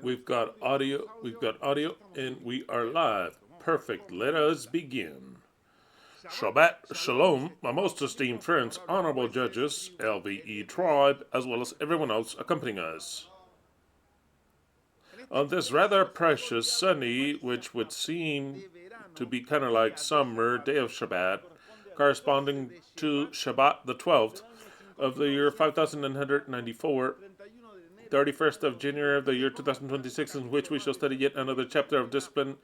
We've got audio, and we are live. Perfect. Let us begin. Shabbat Shalom, my most esteemed friends, honorable judges, LVE tribe, as well as everyone else accompanying us. On this rather precious, sunny, which would seem to be kind of like summer day of Shabbat, corresponding to Shabbat the 12th of the year 5994, 31st of January of the year 2026, in which we shall study yet another chapter of discipline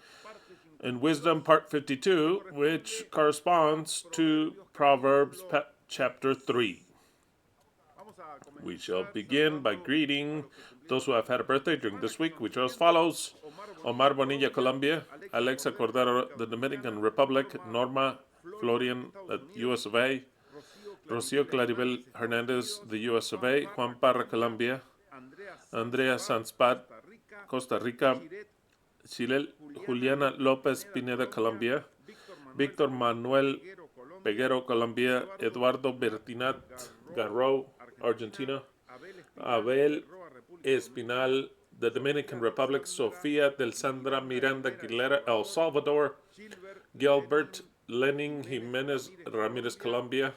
and wisdom, part 52, which corresponds to Proverbs chapter 3. We shall begin by greeting those who have had a birthday during this week, which are as follows: Omar Bonilla, Colombia; Alexa Cordero, the Dominican Republic; Norma Florian, the U.S. of A.; Rocio Claribel Hernandez, the U.S. of A.; Juan Parra, Colombia; Andrea Sanspad, Costa Rica; Juliana López Pineda, Colombia; Víctor Manuel Peguero, Colombia; Eduardo Bertinat Garro, Argentina; Abel Espinal, the Dominican Republic; Sofia del Sandra Miranda Aguilera, El Salvador; Gilbert Lenin Jimenez Ramirez, Colombia;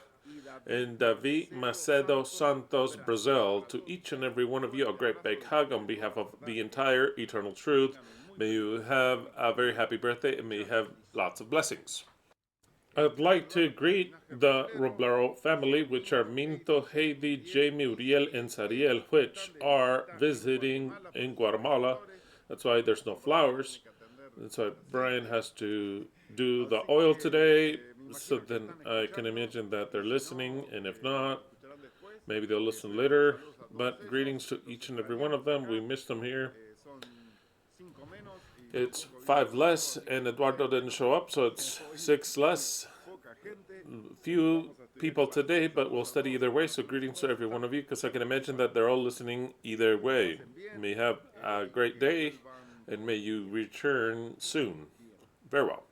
and David Macedo Santos, Brazil. To each and every one of you, a great big hug on behalf of the entire Eternal Truth. May you have a very happy birthday and may you have lots of blessings. I'd like to greet the Roblero family, which are Minto, Heidi, Jamie, Uriel, and Sariel, which are visiting in Guatemala. That's why there's no flowers. That's why Brian has to do the oil today. So then I can imagine that they're listening, and if not, maybe they'll listen later. But greetings to each and every one of them. We missed them here. It's 5 less, and Eduardo didn't show up, so it's 6 less. Few people today, but we'll study either way. So greetings to every one of you, because I can imagine that they're all listening either way. May you have a great day, and may you return soon. Very well.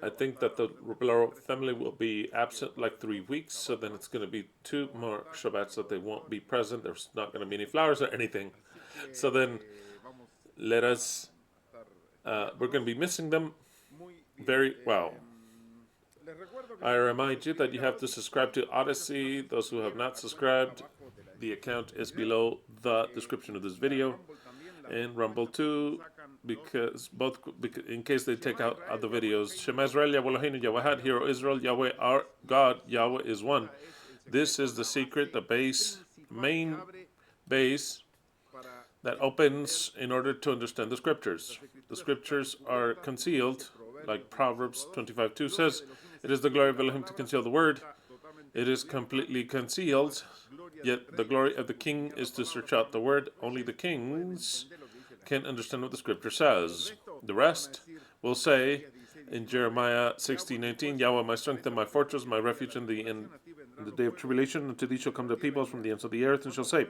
I think that the Roblero family will be absent like 3 weeks, so then it's going to be 2 more Shabbats that they won't be present. There's not going to be any flowers or anything. So then let us, we're going to be missing them very well. I remind you that you have to subscribe to Odyssey. Those who have not subscribed, the account is below the description of this video. And Rumble too, because in case they take out other videos. Shemah Israel, YHWH Eloheinu, Ekhad, Hero Israel, Yahweh our God, Yahweh is one. This is the secret, the main base that opens in order to understand the scriptures. The scriptures are concealed, like Proverbs 25:2 says. It is the glory of Elohim to conceal the word. It is completely concealed, yet the glory of the king is to search out the word. Only the kings can understand what the scripture says. The rest will say in Jeremiah 16:19, Yahweh my strength and my fortress, my refuge in the day of tribulation, and to thee shall come the peoples from the ends of the earth, and shall say,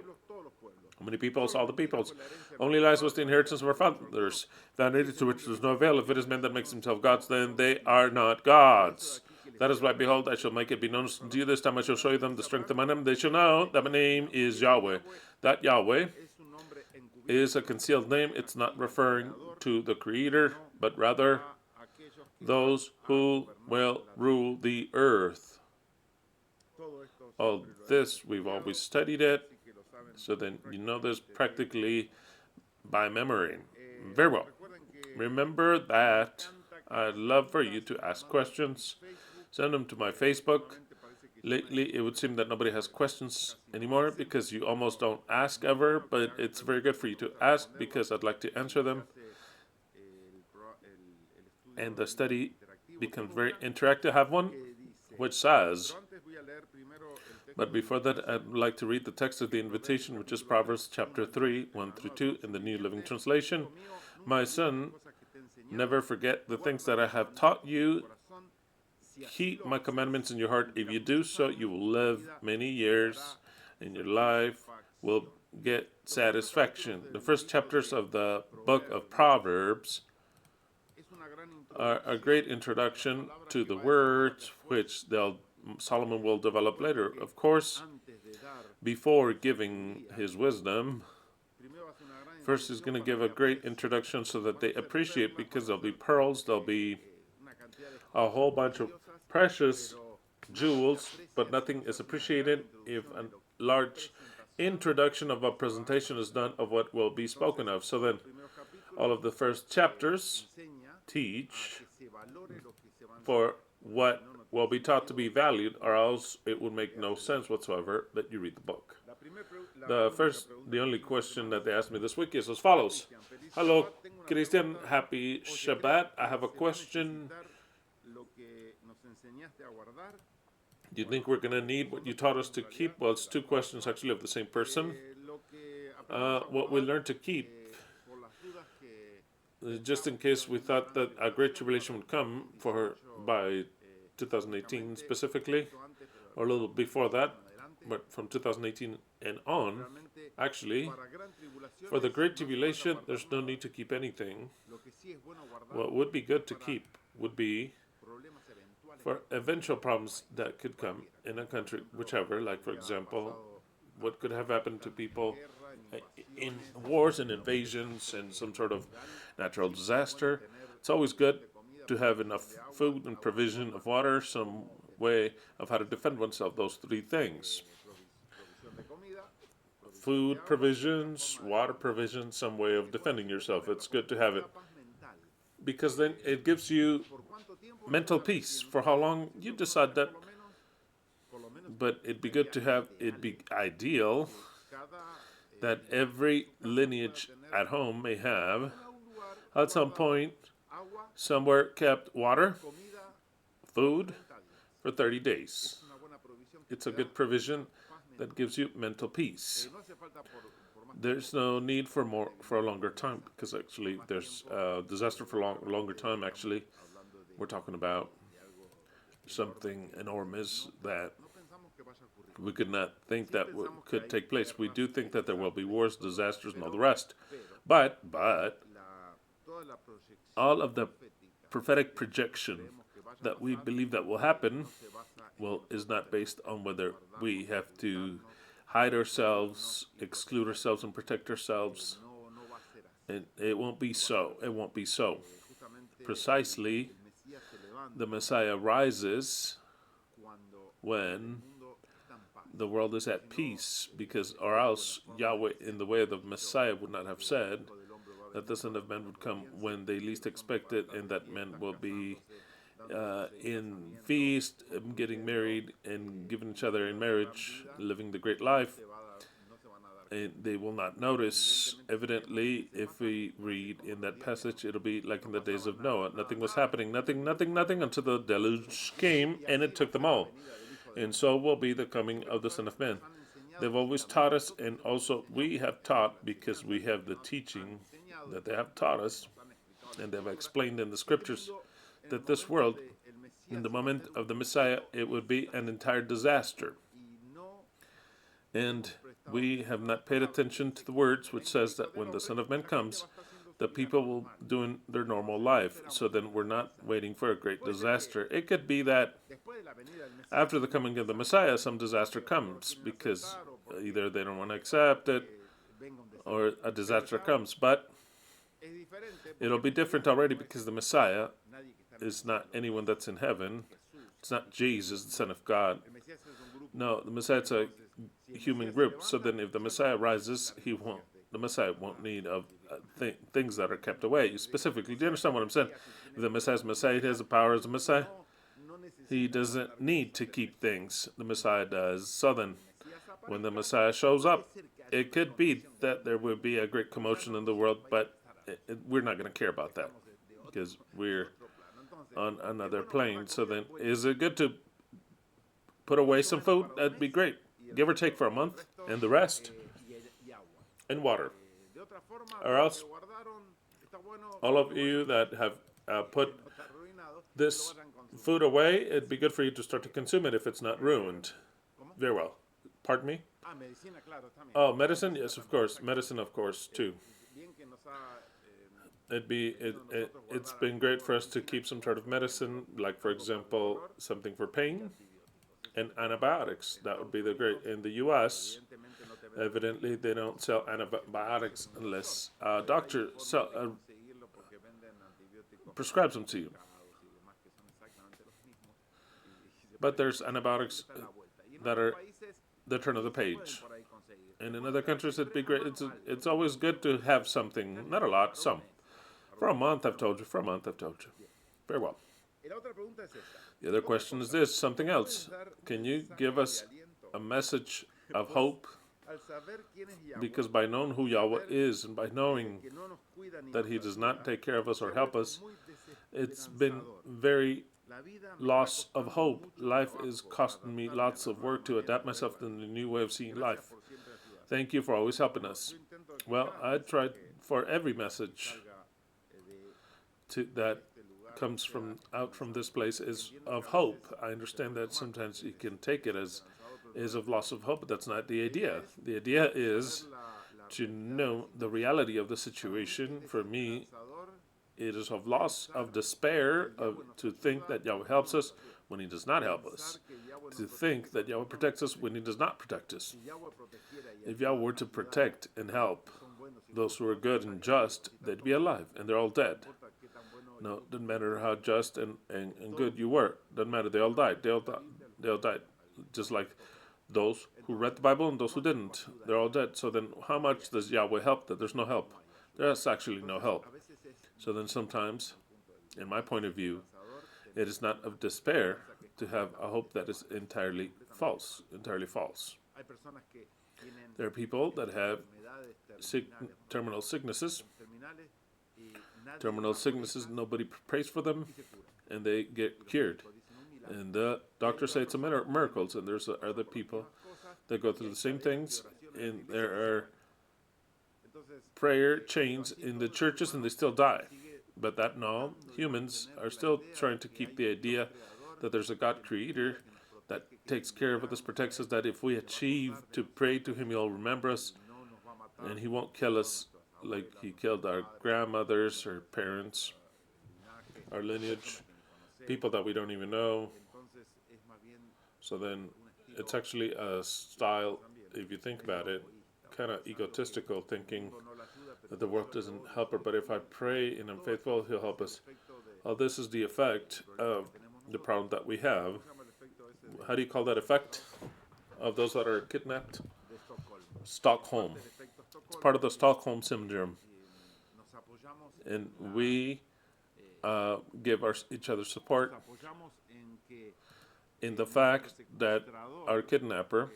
how many peoples? All the peoples. Only lies was the inheritance of our fathers, founded to which there is no avail. If it is men that makes themselves gods, then they are not gods. That is why, behold, I shall make it be known to you. This time I shall show you them the strength of my name. They shall know that my name is Yahweh. That Yahweh is a concealed name. It's not referring to the Creator, but rather those who will rule the earth. All this, we've always studied it. So then you know this practically by memory. Very well. Remember that I'd love for you to ask questions. Send them to my Facebook. Lately, it would seem that nobody has questions anymore because you almost don't ask ever, but it's very good for you to ask because I'd like to answer them. And the study becomes very interactive. I have one which says, but before that, I'd like to read the text of the invitation, which is Proverbs chapter 3, 1 through 2 in the New Living Translation. My son, never forget the things that I have taught you. Keep my commandments in your heart. If you do so, you will live many years, and your life will get satisfaction. The first chapters of the book of Proverbs are a great introduction to the words which Solomon will develop later. Of course, before giving his wisdom, First, he's going to give a great introduction so that they appreciate, because there'll be pearls, there'll be a whole bunch of precious jewels, but nothing is appreciated if a large introduction of a presentation is done of what will be spoken of. So then, all of the first chapters teach for what will be taught to be valued, or else it would make no sense whatsoever that you read the book. The only question that they asked me this week is as follows. Hello, Christian, happy Shabbat. I have a question. Do you think we're going to need what you taught us to keep? Well, it's two questions actually of the same person. What we learned to keep, just in case we thought that a great tribulation would come by 2018 specifically, or a little before that, but from 2018 and on, actually, for the great tribulation, there's no need to keep anything. What would be good to keep would be for eventual problems that could come in a country, whichever, like for example, what could have happened to people in wars and invasions and some sort of natural disaster. It's always good to have enough food and provision of water, some way of how to defend oneself, those three things. Food provisions, water provisions, some way of defending yourself. It's good to have it, because then it gives you mental peace. For how long you decide that, but it'd be ideal that every lineage at home may have, at some point, somewhere, kept water, food for 30 days. It's a good provision that gives you mental peace. There's no need for a longer time, because actually there's a disaster for longer time. Actually, we're talking about something enormous that we could not think that could take place. We do think that there will be wars, disasters, and all the rest. But all of the prophetic projection that we believe that will happen is not based on whether we have to hide ourselves, exclude ourselves, and protect ourselves. And it won't be so. It won't be so. Precisely, the Messiah rises when the world is at peace, or else Yahweh, in the way of the Messiah, would not have said that the Son of Man would come when they least expect it, and that men will be in feast, getting married, and giving each other in marriage, living the great life. And they will not notice. Evidently, if we read in that passage, it'll be like in the days of Noah. Nothing was happening, nothing, until the deluge came, and it took them all. And so will be the coming of the Son of Man. They've always taught us, and also we have taught, because we have the teaching that they have taught us, and they've explained in the scriptures, that this world, in the moment of the Messiah, it would be an entire disaster. And we have not paid attention to the words which says that when the Son of Man comes, the people will do their normal life. So then we're not waiting for a great disaster. It could be that after the coming of the Messiah, some disaster comes, because either they don't want to accept it, or a disaster comes. But it'll be different already, because the Messiah is not anyone that's in heaven. It's not Jesus, the Son of God. No, the Messiah is a human group. So then if the Messiah rises, the Messiah won't need of things that are kept away. Specifically, do you understand what I'm saying? If the Messiah is Messiah, he has the power as a Messiah. He doesn't need to keep things. The Messiah does. So then, when the Messiah shows up, it could be that there will be a great commotion in the world, but we're not going to care about that, because we're on another plane. So then, is it good to put away some food? That'd be great. Give or take for a month, and the rest in water. Or else, all of you that have put this food away, it'd be good for you to start to consume it if it's not ruined. Very well. Pardon me? Oh, medicine? Yes, of course. Medicine, of course, too. It's been great for us to keep some sort of medicine, like, for example, something for pain and antibiotics. That would be the great. In the U.S., Evidently, they don't sell antibiotics unless a doctor prescribes them to you. But there's antibiotics that are the turn of the page. And in other countries, it'd be great. It's always good to have something, not a lot, some. For a month, I've told you. For a month, I've told you. Very well. The other question is this, something else. Can you give us a message of hope? Because by knowing who Yahweh is and by knowing that He does not take care of us or help us, it's been very loss of hope. Life is costing me lots of work to adapt myself to the new way of seeing life. Thank you for always helping us. Well, I tried for every message that comes out from this place is of hope. I understand that sometimes you can take it as is of loss of hope, but that's not the idea. The idea is to know the reality of the situation. For me, it is of loss of despair to think that Yahweh helps us when He does not help us. To think that Yahweh protects us when He does not protect us. If Yahweh were to protect and help those who are good and just, they'd be alive, and they're all dead. No, it doesn't matter how just and good you were. Doesn't matter. They all died. They all died. Just like those who read the Bible and those who didn't. They're all dead. So then how much does Yahweh help that there's no help? There's actually no help. So then sometimes, in my point of view, it is not of despair to have a hope that is entirely false. Entirely false. There are people that have terminal sicknesses. Terminal sicknesses, nobody prays for them, and they get cured. And the doctors say it's a miracles, and there's other people that go through the same things, and there are prayer chains in the churches, and they still die. But humans are still trying to keep the idea that there's a God creator that takes care of us, protects us, that if we achieve to pray to Him, He'll remember us, and He won't kill us like He killed our grandmothers, our parents, our lineage, people that we don't even know. So then it's actually a style, if you think about it, kind of egotistical, thinking that the world doesn't help her, but if I pray and I'm faithful, He'll help us. Well, this is the effect of the problem that we have. How do you call that effect of those that are kidnapped? Stockholm. It's part of the Stockholm syndrome. And we give each other support in the fact that our kidnapper,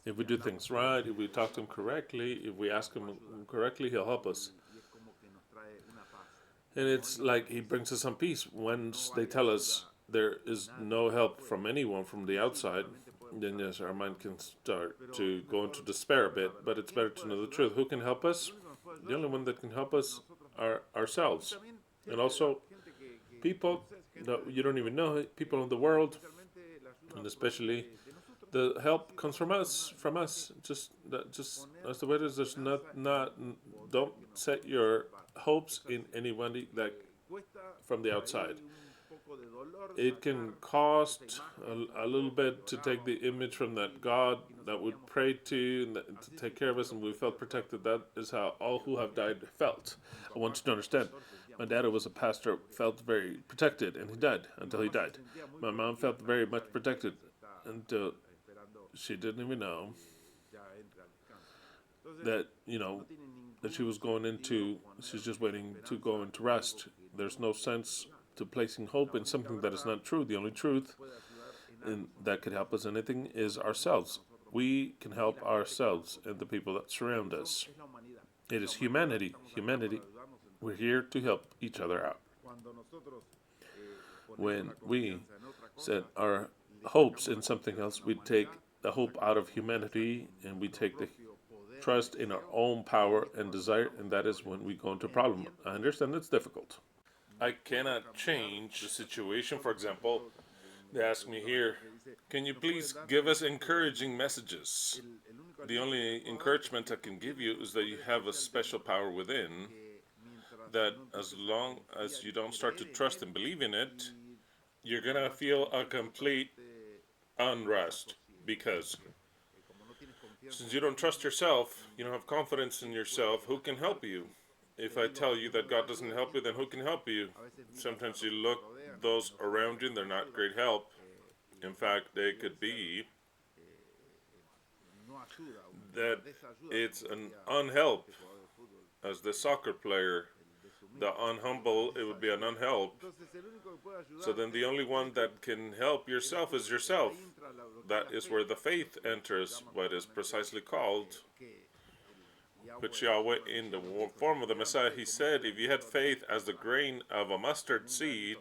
if we do things right, if we talk to him correctly, if we ask him correctly, he'll help us. And it's like he brings us some peace. Once they tell us there is no help from anyone from the outside, then yes, our mind can start to go into despair a bit, but it's better to know the truth. Who can help us? The only one that can help us are ourselves. And also, people that you don't even know, people in the world, and especially the help comes from us. Just as the way it is. There's don't set your hopes in anybody that from the outside. It can cost a little bit to take the image from that God that we pray to and to take care of us, and we felt protected. That is how all who have died felt. I want you to understand. My dad, who was a pastor, felt very protected, and he died until he died. My mom felt very much protected until she didn't even know that, that she was going into, she's just waiting to go into rest. There's no sense to placing hope in something that is not true. The only truth and that could help us anything is ourselves. We can help ourselves and the people that surround us. It is humanity. We're here to help each other out. When we set our hopes in something else, we take the hope out of humanity and we take the trust in our own power and desire, and that is when we go into a problem. I understand it's difficult. I cannot change the situation. For example, they ask me here, can you please give us encouraging messages? The only encouragement I can give you is that you have a special power within, that as long as you don't start to trust and believe in it, you're going to feel a complete unrest, because Since you don't trust yourself, you don't have confidence in yourself, who can help you? If I tell you that God doesn't help you, then who can help you? Sometimes you look those around you and they're not great help. In fact, they could be that it's an unhelp as the soccer player. The unhumble, it would be an unhelp. So then the only one that can help yourself is yourself. That is where the faith enters, what is precisely called, which Yahweh, in the form of the Messiah, he said, if you had faith as the grain of a mustard seed,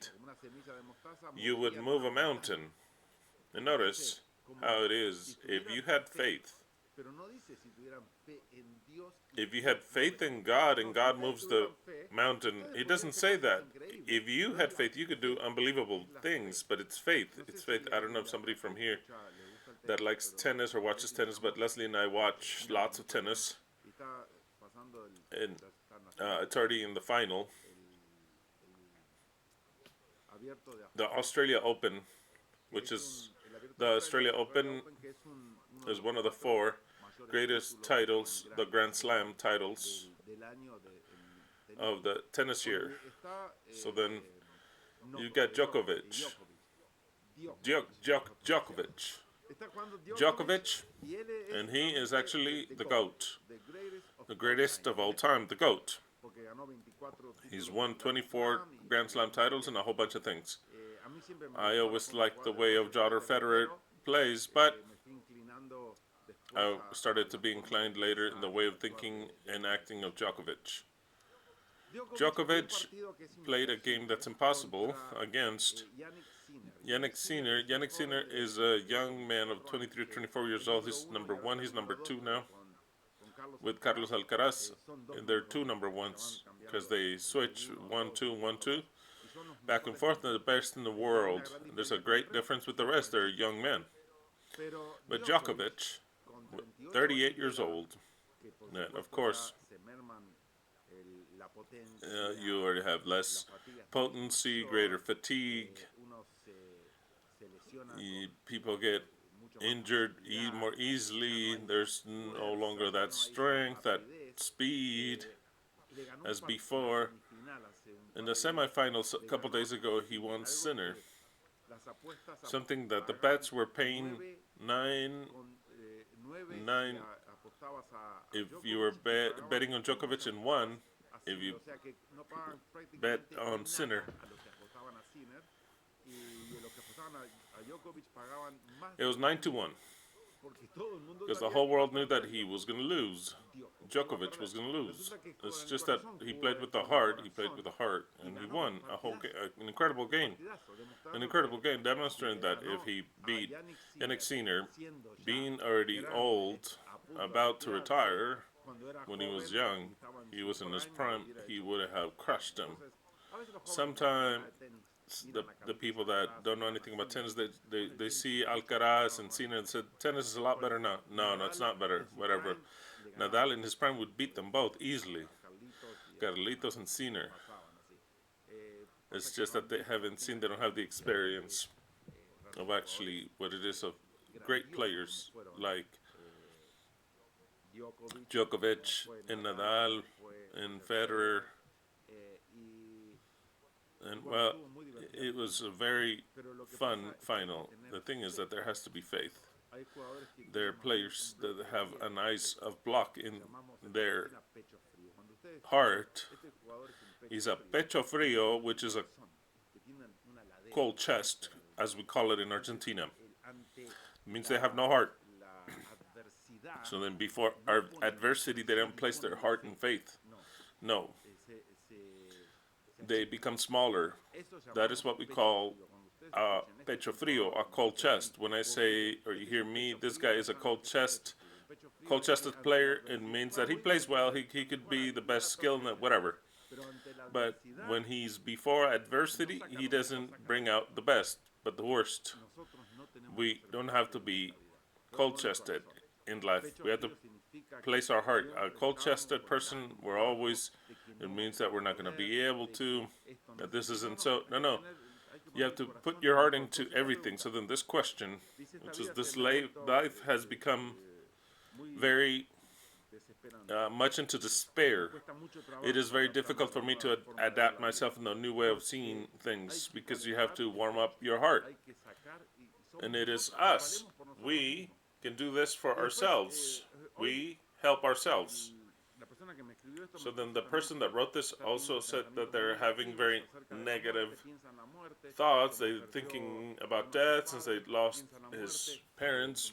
you would move a mountain. And notice how it is. If you had faith in God and God moves the mountain, he doesn't say that. If you had faith, you could do unbelievable things, but it's faith. It's faith. I don't know if somebody from here that likes tennis or watches tennis, but Leslie and I watch lots of tennis. And it's already in the final. The Australia Open, which is the Australia Open, is one of the 4 greatest titles, the Grand Slam titles of the tennis year. So then you got Djokovic. Djokovic, and he is actually the GOAT, the greatest of all time, the GOAT. He's won 24 Grand Slam titles and a whole bunch of things. I always liked the way of Roger Federer plays, but I started to be inclined later in the way of thinking and acting of Djokovic. Djokovic played a game that's impossible against Yannick Sinner. Yannick Sinner is a young man of 23 or 24 years old. He's number 1. He's number 2 now with Carlos Alcaraz. And they're 2 number 1s because they switch 1-2, 1-2 back and forth. They're the best in the world. There's a great difference with the rest. They're young men. But Djokovic, 38 years old, and of course, you already have less potency, greater fatigue. People get injured more easily. There's no longer that strength, that speed as before. In the semifinals a couple days ago, he won Sinner. Something that the bets were paying 9. If you were betting on Djokovic and won, if you bet on Sinner, it was 9-1. Because the whole world knew that he was going to lose. Djokovic was going to lose. It's just that he played with the heart. He played with the heart, and he won an incredible game. An incredible game, demonstrating that if he beat Yannick Sinner, being already old, about to retire, when he was young, he was in his prime, he would have crushed him. Sometimes the people that don't know anything about tennis, they see Alcaraz and Sinner and said, tennis is a lot better now. No, it's not better, whatever. Nadal in his prime would beat them both easily. Carlitos and Sinner. It's just that they don't have the experience of actually what it is of great players like Djokovic and Nadal and Federer. And well, it was a very fun final. The thing is that there has to be faith. There are players that have an ice of block in their heart. He's a pecho frío, which is a cold chest, as we call it in Argentina. It means they have no heart. So then before our adversity, they don't place their heart in faith. No. They become smaller. That is what we call pecho frío, a cold chest. When I say, or you hear me, this guy is a cold-chested player, it means that he plays well. He could be the best skill in it, whatever. But when he's before adversity, he doesn't bring out the best, but the worst. We don't have to be cold-chested in life. We have to place our heart. A cold-chested person, it means that we're not going to be able to, that this isn't so. No. You have to put your heart into everything. So then this question, which is this life has become very much into despair. It is very difficult for me to adapt myself in a new way of seeing things because you have to warm up your heart. And it is us. We can do this for ourselves. We help ourselves. So then the person that wrote this also said that they're having very negative thoughts. They're thinking about death since they lost his parents.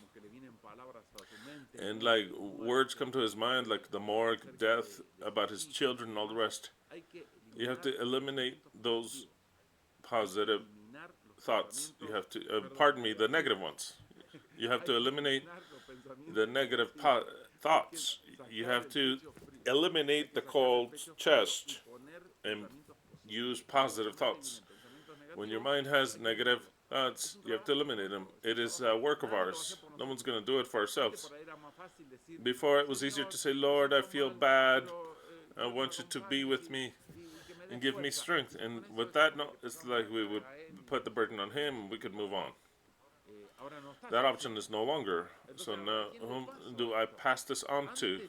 And like words come to his mind like the morgue, death, about his children and all the rest. You have to eliminate those positive thoughts. You have to, the negative ones. You have to eliminate the negative thoughts. You have to eliminate the cold chest and use positive thoughts. When your mind has negative thoughts, you have to eliminate them. It is a work of ours. No one's going to do it for ourselves. Before, it was easier to say, Lord, I feel bad. I want you to be with me and give me strength. And with that, no, it's like we would put the burden on him and we could move on. That option is no longer. So now, whom do I pass this on to?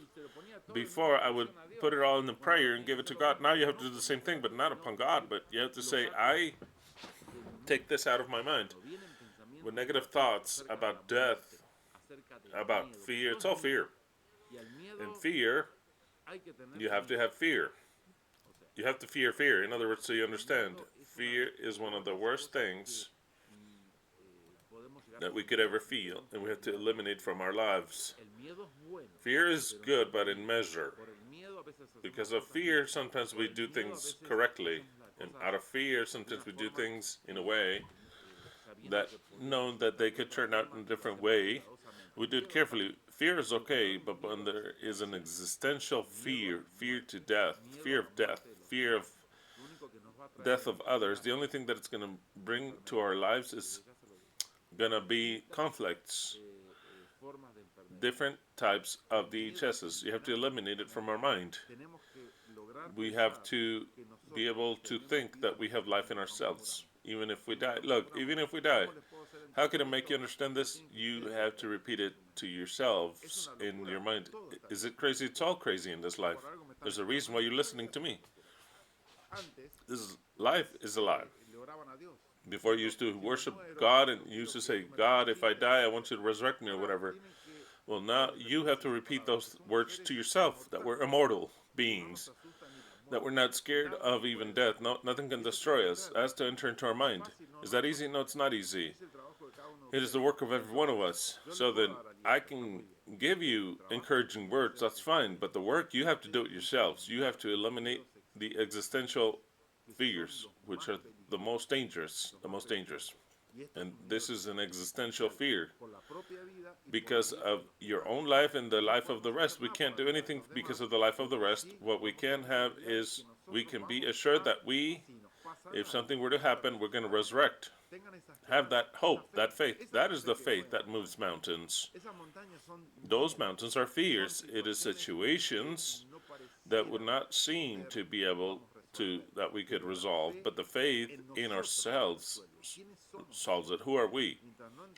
Before, I would put it all in the prayer and give it to God. Now you have to do the same thing, but not upon God. But you have to say, I take this out of my mind. With negative thoughts about death, about fear, it's all fear. And fear, you have to have fear. You have to fear fear. In other words, so you understand, fear is one of the worst things that we could ever feel, and we have to eliminate from our lives. Fear is good, but in measure. Because of fear, sometimes we do things correctly. And out of fear, sometimes we do things in a way that knowing that they could turn out in a different way, we do it carefully. Fear is okay, but when there is an existential fear, fear to death, fear of death, fear of death of others, the only thing that it's going to bring to our lives is going to be conflicts, different types of DHSs. You have to eliminate it from our mind. We have to be able to think that we have life in ourselves, even if we die. Look, even if we die, how can I make you understand this? You have to repeat it to yourselves in your mind. Is it crazy? It's all crazy in this life. There's a reason why you're listening to me. Life is alive. Before you used to worship God and you used to say, God, if I die, I want you to resurrect me or whatever. Well, now you have to repeat those words to yourself, that we're immortal beings, that we're not scared of even death. No, nothing can destroy us. It has to enter into our mind. Is that easy? No, it's not easy. It is the work of every one of us. So then I can give you encouraging words, that's fine, but the work, you have to do it yourselves. You have to eliminate the existential fears, which are the most dangerous, And this is an existential fear. Because of your own life and the life of the rest, we can't do anything because of the life of the rest. What we can have is, we can be assured that if something were to happen, we're going to resurrect. Have that hope, that faith. That is the faith that moves mountains. Those mountains are fears. It is situations that would not seem to be able to, that we could resolve, but the faith in ourselves solves it. Who are we?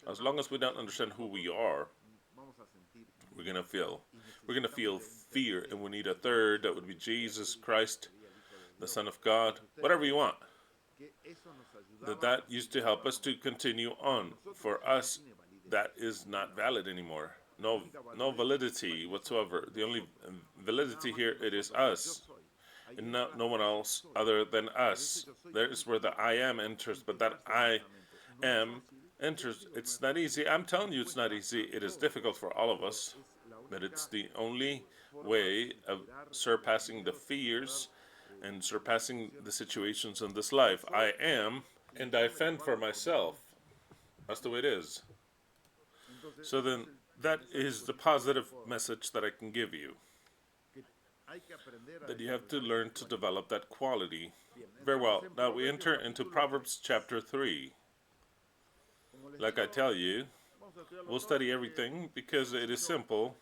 As long as we don't understand who we are, we're going to feel fear, and we need a third, that would be Jesus Christ, the Son of God, whatever you want. That used to help us to continue on. For us, that is not valid anymore. No validity whatsoever. The only validity here, it is us, and no one else other than us. There is where the I am enters, but that I am enters. It's not easy. I'm telling you, it's not easy. It is difficult for all of us, but it's the only way of surpassing the fears and surpassing the situations in this life. I am, and I fend for myself. That's the way it is. So then, that is the positive message that I can give you. That you have to learn to develop that quality. Very well. Now we enter into Proverbs chapter 3. Like I tell you, we'll study everything because it is simple.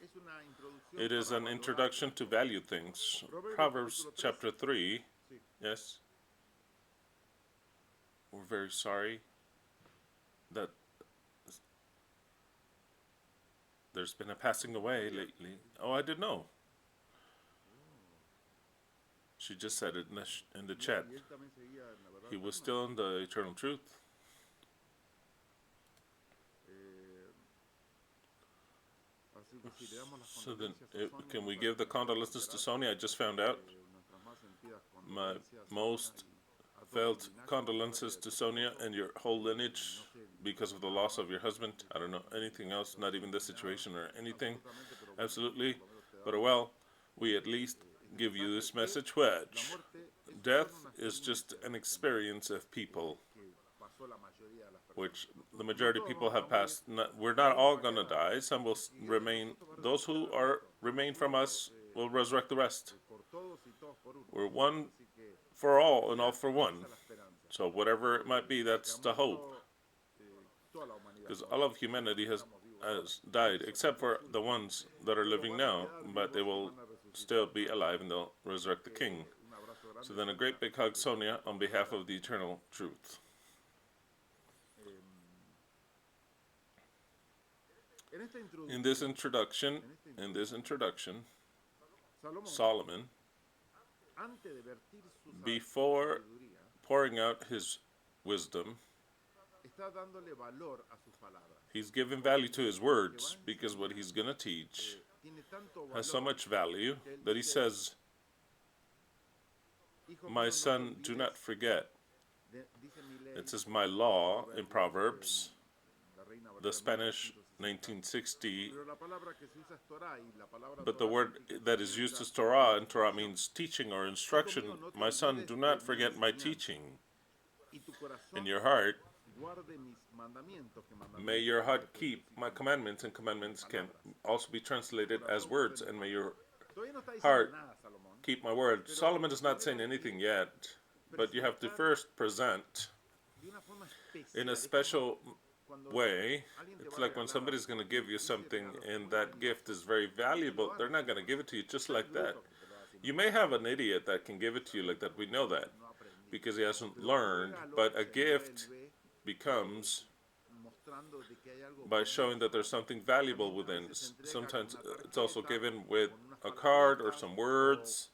It is an introduction to value things. Proverbs chapter 3. Yes? We're very sorry that there's been a passing away lately. Oh, I didn't know. She just said it in the chat. He was still in the eternal truth. So then, can we give the condolences to Sonia? I just found out. My most felt condolences to Sonia and your whole lineage because of the loss of your husband. I don't know anything else, not even the situation or anything. Absolutely. But well, we at least give you this message, which death is just an experience of people, which the majority of people have passed. We're not all going to die. Some will remain. Those who remain from us will resurrect the rest. We're one for all and all for one. So whatever it might be, that's the hope. Because all of humanity has died, except for the ones that are living now, but they will still be alive and they'll resurrect the King. So then a great big hug, Sonia, on behalf of the eternal truth. In this introduction, Solomon, before pouring out his wisdom, he's given value to his words, because what he's going to teach has so much value that he says, my son, do not forget. It says, my law in Proverbs, the Spanish 1960, but the word that is used is Torah, and Torah means teaching or instruction. My son, do not forget my teaching. In your heart, may your heart keep my commandments, and commandments can also be translated as words, and may your heart keep my word. Solomon is not saying anything yet, but you have to first present in a special way. It's like when somebody's going to give you something and that gift is very valuable, they're not going to give it to you just like that. You may have an idiot that can give it to you like that. We know that because he hasn't learned, but a gift becomes by showing that there's something valuable within. Sometimes it's also given with a card or some words,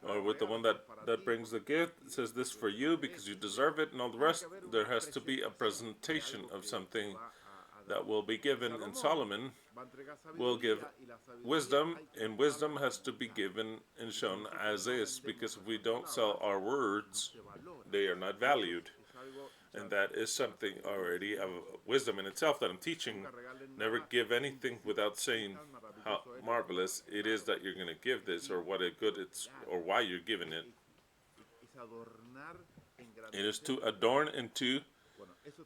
or with the one that brings the gift. It says this for you because you deserve it, and all the rest. There has to be a presentation of something that will be given, and Solomon will give wisdom, and wisdom has to be given and shown as is, because if we don't sell our words, they are not valued. And that is something already of wisdom in itself that I'm teaching. Never give anything without saying how marvelous it is that you're going to give this, or what a good it's, or why you're giving it. It is to adorn and to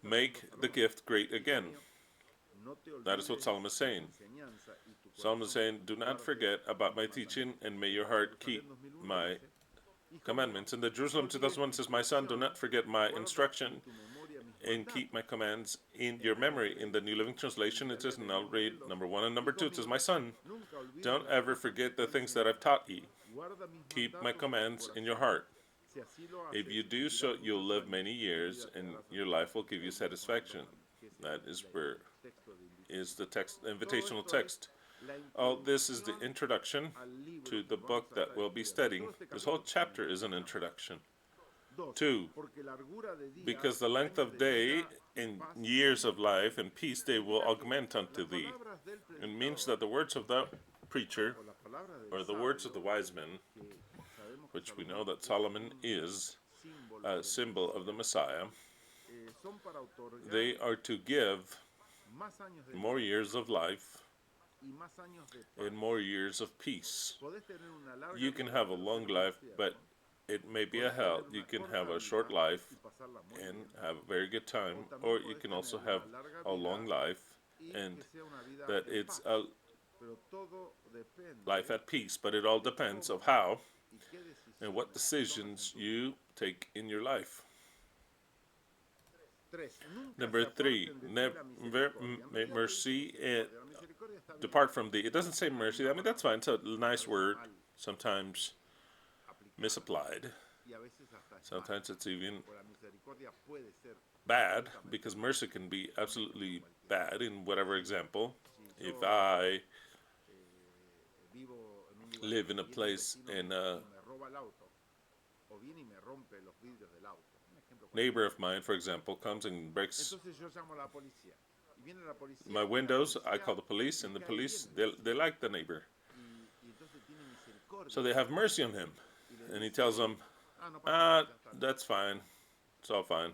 make the gift great again. That is what Solomon is saying. Solomon is saying, do not forget about my teaching, and may your heart keep my commandments. And the Jerusalem 2001 says, my son, do not forget my instruction, and keep my commands in your memory. In the New Living Translation, it says, and I'll read number 1 and number 2. It says, my son, don't ever forget the things that I've taught you. Keep my commands in your heart. If you do so, you'll live many years, and your life will give you satisfaction. That is where is the text, invitational text. Oh, this is the introduction to the book that we'll be studying. This whole chapter is an introduction. 2, because the length of day and years of life and peace they will augment unto thee. It means that the words of the preacher, or the words of the wise men, which we know that Solomon is a symbol of the Messiah, they are to give more years of life and more years of peace. You can have a long life, but it may be a hell. You can have a short life and have a very good time, or you can also have a long life and that it's a life at peace. But it all depends of how and what decisions you take in your life. Number 3, never mercy depart from thee. It doesn't say mercy. I mean, that's fine. It's a nice word. Sometimes misapplied. Sometimes it's even bad, because mercy can be absolutely bad in whatever example. If I live in a place and a neighbor of mine, for example, comes and breaks my windows, I call the police, and the police, they like the neighbor. So they have mercy on him. And he tells them, that's fine. It's all fine.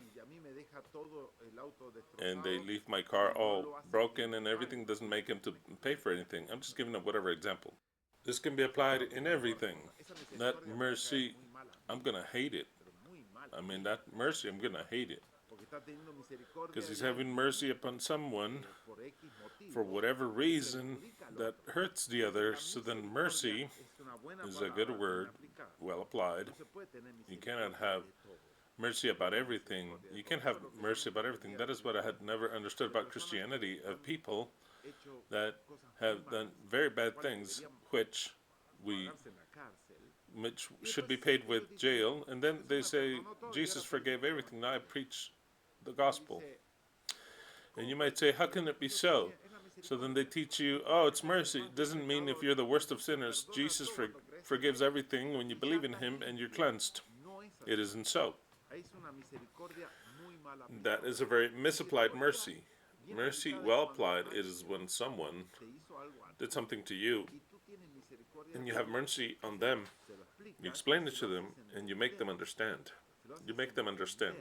And they leave my car all broken and everything, doesn't make him to pay for anything. I'm just giving a whatever example. This can be applied in everything. That mercy, I'm going to hate it. I mean, that mercy, I'm going to hate it. Because he's having mercy upon someone for whatever reason that hurts the other. So then mercy is a good word, well applied. You cannot have mercy about everything. You can't have mercy about everything. That is what I had never understood about Christianity, of people that have done very bad things, which should be paid with jail, and then they say, Jesus forgave everything, now I preach the gospel. And you might say, how can it be so? So then they teach you, oh, it's mercy. It doesn't mean if you're the worst of sinners, Jesus forgives everything when you believe in him and you're cleansed. It isn't so. That is a very misapplied mercy. Mercy, well applied, is when someone did something to you and you have mercy on them. You explain it to them and you make them understand. You make them understand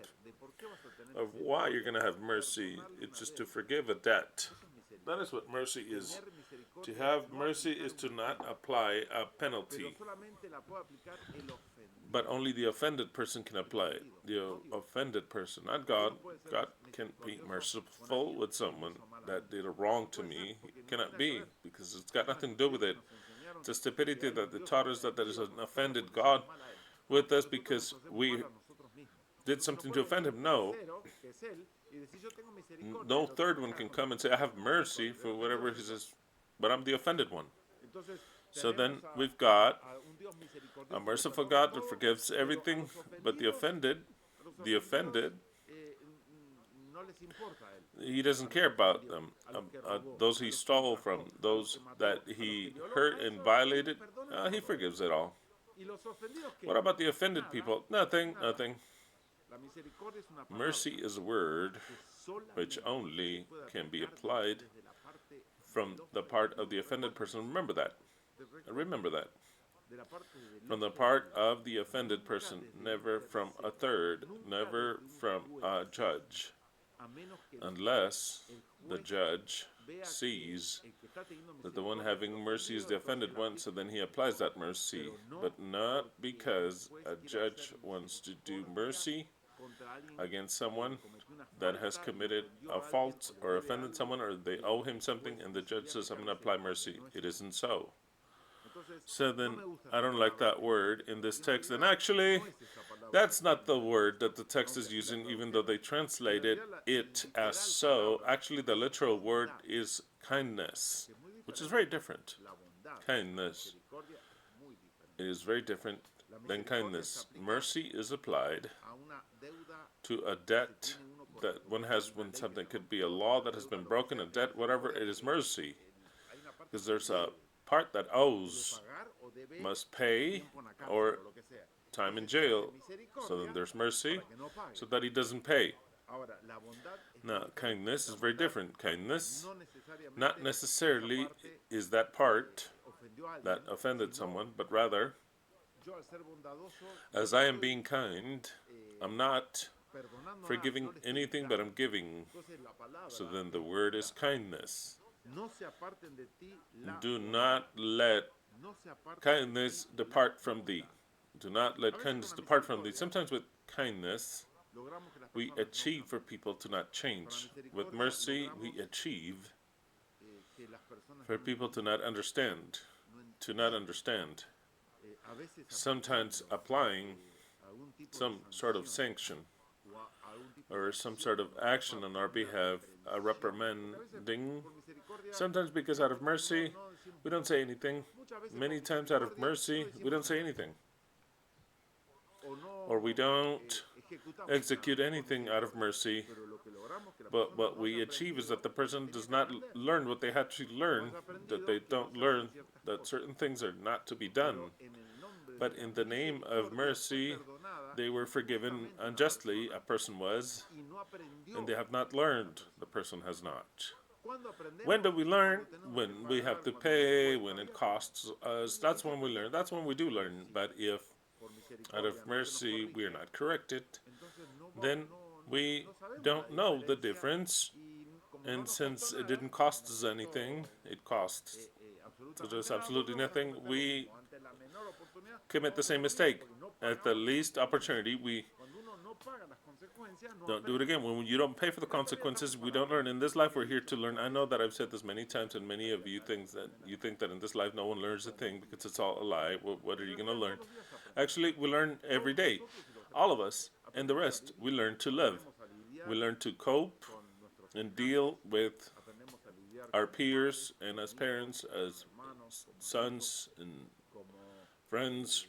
of why you're going to have mercy. It's just to forgive a debt. That is what mercy is. To have mercy is to not apply a penalty. But only the offended person can apply it. The offended person, not God. God can be merciful with someone that did a wrong to me. It cannot be, because it's got nothing to do with it. It's a stupidity that they taught us that there is an offended God with us because we did something to offend him. No. No third one can come and say, I have mercy for whatever he says, but I'm the offended one. So then we've got a merciful God that forgives everything, but the offended, he doesn't care about them. Those he stole from, those that he hurt and violated, he forgives it all. What about the offended people? Nothing. Mercy is a word which only can be applied from the part of the offended person. Remember that. From the part of the offended person, never from a third, never from a judge, unless the judge sees that the one having mercy is the offended one, so then he applies that mercy, but not because a judge wants to do mercy against someone that has committed a fault or offended someone, or they owe him something, and the judge says, I'm going to apply mercy. It isn't so. So then, I don't like that word in this text. And actually, that's not the word that the text is using, even though they translated it as so. Actually, the literal word is kindness, which is very different. Kindness is very different than kindness. Mercy is applied to a debt that one has when something could be a law that has been broken, a debt, whatever, it is mercy. Because there's a part that owes, must pay, or time in jail. So then there's mercy, so that he doesn't pay. Now, kindness is very different. Kindness not necessarily is that part that offended someone, but rather, as I am being kind, I'm not forgiving anything, but I'm giving. So then the word is kindness. Do not let kindness depart from thee. Do not let kindness depart from thee. Sometimes with kindness, we achieve for people to not change. With mercy, we achieve for people to not understand. Sometimes applying some sort of sanction or some sort of action on our behalf, a reprimanding. Sometimes because out of mercy, we don't say anything. Many times out of mercy, we don't say anything. Or we don't execute anything out of mercy, But what we achieve is that the person does not learn what they had to learn, that they don't learn that certain things are not to be done. But in the name of mercy, they were forgiven unjustly, a person was, and they have not learned, the person has not. When do we learn? When we have to pay, when it costs us, that's when we learn. That's when we do learn. But if out of mercy we are not corrected, then we don't know the difference. And since it didn't cost us anything, it costs us absolutely nothing, we commit the same mistake. At the least opportunity, we don't do it again. When you don't pay for the consequences, we don't learn. In this life, we're here to learn. I know that I've said this many times, and many of you think that in this life no one learns a thing because it's all a lie. What are you going to learn? Actually, we learn every day. All of us and the rest, we learn to live. We learn to cope and deal with our peers and as parents, as sons and friends,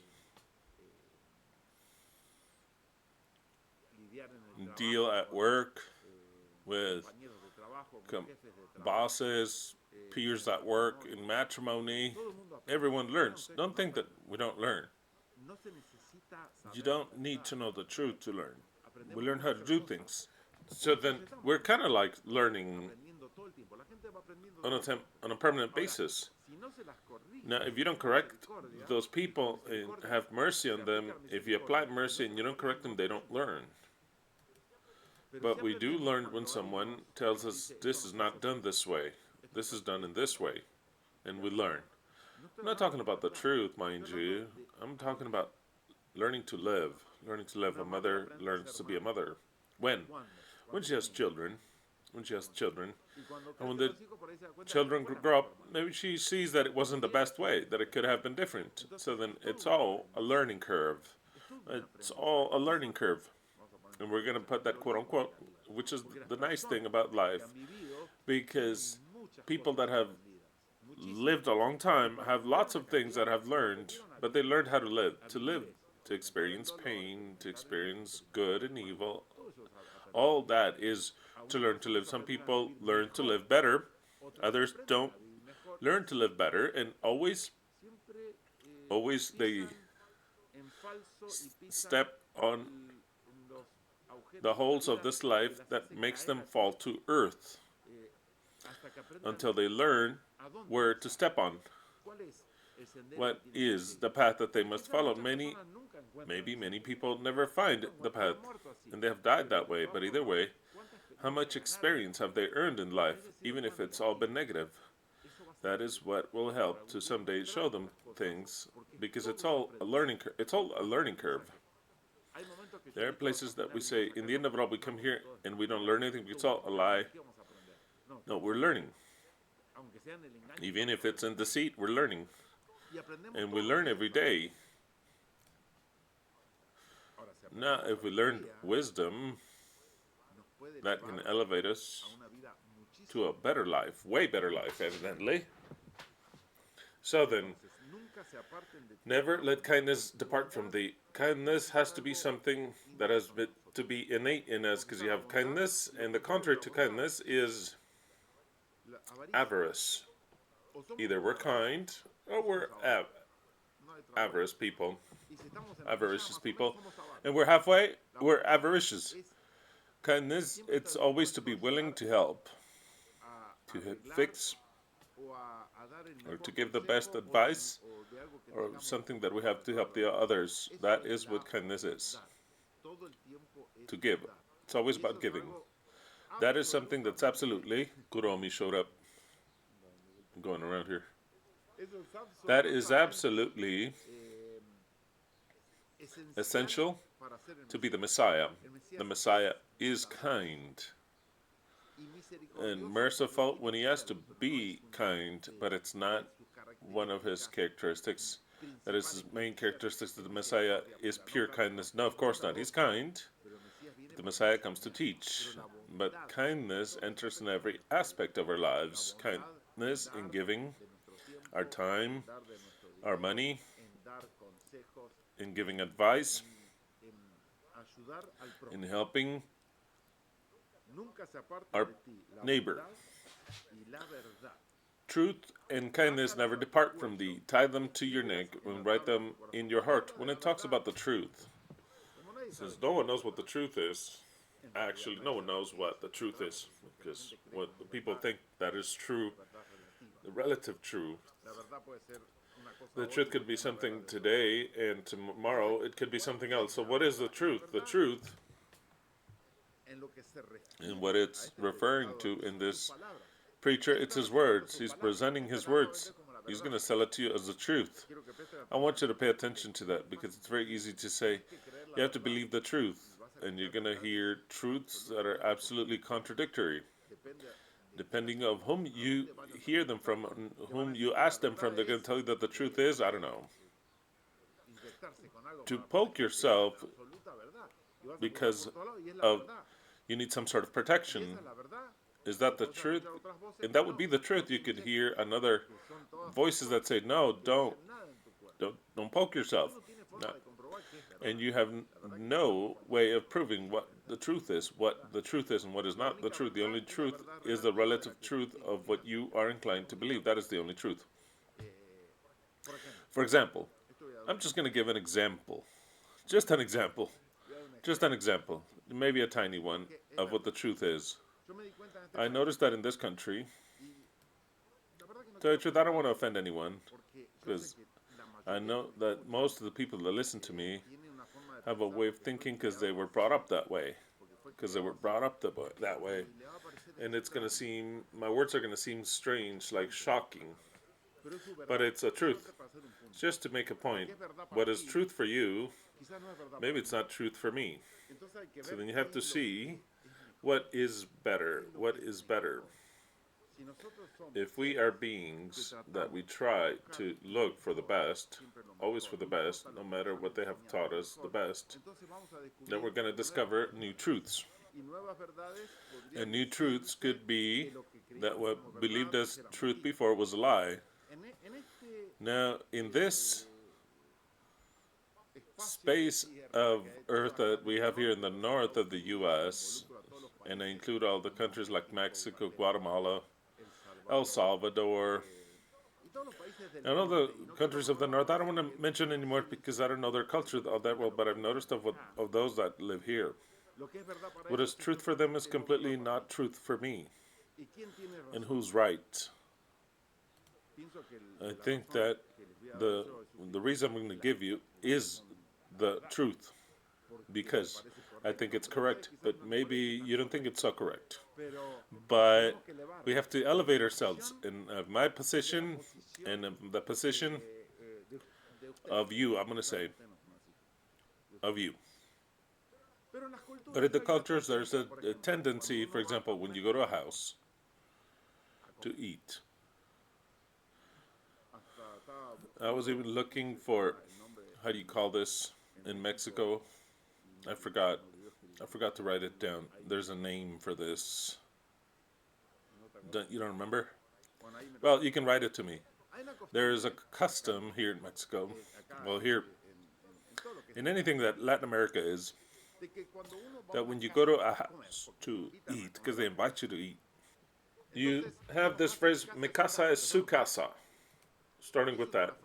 deal at work with bosses, peers at work, in matrimony. Everyone learns. Don't think that we don't learn. You don't need to know the truth to learn. We learn how to do things. So then we're kind of like learning on a permanent basis. Now, if you don't correct those people and have mercy on them, if you apply mercy and you don't correct them, they don't learn. But we do learn when someone tells us this is not done this way, this is done in this way, and we learn. I'm not talking about the truth, mind you. I'm talking about learning to live. Learning to live. A mother learns to be a mother. When? When she has children. When she has children. And when the children grow up, maybe she sees that it wasn't the best way, that it could have been different. So then it's all a learning curve. It's all a learning curve. And we're going to put that quote unquote, which is the nice thing about life. Because people that have lived a long time have lots of things that have learned, but they learned how to live, to experience pain, to experience good and evil. All that is to learn to live. Some people learn to live better, others don't learn to live better, and always they step on the holes of this life that makes them fall to earth until they learn where to step on. What is the path that they must follow? Many people never find the path, and they have died that way. But either way, how much experience have they earned in life, even if it's all been negative? That is what will help to someday show them things, because it's all a learning curve. It's all a learning curve. There are places that we say, in the end of it all, we come here and we don't learn anything because it's all a lie. No, we're learning. Even if it's in deceit, we're learning. And we learn every day. Now, if we learn wisdom, that can elevate us to a better life, way better life, evidently. So then, never let kindness depart from thee. Kindness has to be something that has to be innate in us, because you have kindness, and the contrary to kindness is avarice. Either we're kind or we're avaricious people. And we're halfway, we're avaricious. Kindness, it's always to be willing to help, to fix, or to give the best advice, or something that we have to help the others. That is what kindness is. To give. It's always about giving. That is something that's absolutely, Kuromi showed up. I'm going around here. That is absolutely essential to be the Messiah. The Messiah is kind and merciful when he has to be kind, but it's not one of his characteristics. That is his main characteristics. That the Messiah is pure kindness. No, of course not. He's kind. The Messiah comes to teach. But kindness enters in every aspect of our lives. Kindness in giving our time, our money, in giving advice, in helping our neighbor. Truth and kindness never depart from thee. Tie them to your neck and write them in your heart. When it talks about the truth, it says no one knows what the truth is. Actually, no one knows what the truth is because what the people think that is true, the relative truth. The truth could be something today, and tomorrow it could be something else. So, what is the truth? The truth, and what it's referring to in this preacher, it's his words. He's presenting his words. He's going to sell it to you as the truth. I want you to pay attention to that because it's very easy to say you have to believe the truth, and you're going to hear truths that are absolutely contradictory. Depending on whom you hear them from, whom you ask them from, they're going to tell you that the truth is, I don't know. To poke yourself because of you need some sort of protection. Is that the truth? And that would be the truth. You could hear another voices that say, no, don't poke yourself. No. And you have no way of proving what the truth is and what is not the truth. The only truth is the relative truth of what you are inclined to believe. That is the only truth. For example, I'm just going to give an example. Just an example. Maybe a tiny one of what the truth is. I noticed that in this country, to tell you the truth, I don't want to offend anyone because I know that most of the people that listen to me have a way of thinking because they were brought up that way. And it's going to seem, my words are going to seem strange, like shocking. But it's a truth. Just to make a point, what is truth for you, maybe it's not truth for me. So then you have to see what is better. If we are beings that we try to look for the best, always for the best, no matter what they have taught us, the best, then we're going to discover new truths. And new truths could be that what believed as truth before was a lie. Now, in this space of earth that we have here in the north of the U.S., and I include all the countries like Mexico, Guatemala, El Salvador, and all the countries of the north. I don't want to mention anymore because I don't know their culture all that well, but I've noticed of those that live here. What is truth for them is completely not truth for me. And who's right? I think that the reason I'm going to give you is the truth, because I think it's correct, but maybe you don't think it's so correct. But we have to elevate ourselves in my position and the position of you, I'm going to say, of you. But in the cultures, there's a tendency, for example, when you go to a house to eat. I was even looking for, how do you call this in Mexico? I forgot to write it down. There's a name for this. You don't remember? Well, you can write it to me. There is a custom here in Mexico, well, here, in anything that Latin America is, that when you go to a house to eat, because they invite you to eat, you have this phrase, mi casa es su casa, starting with that.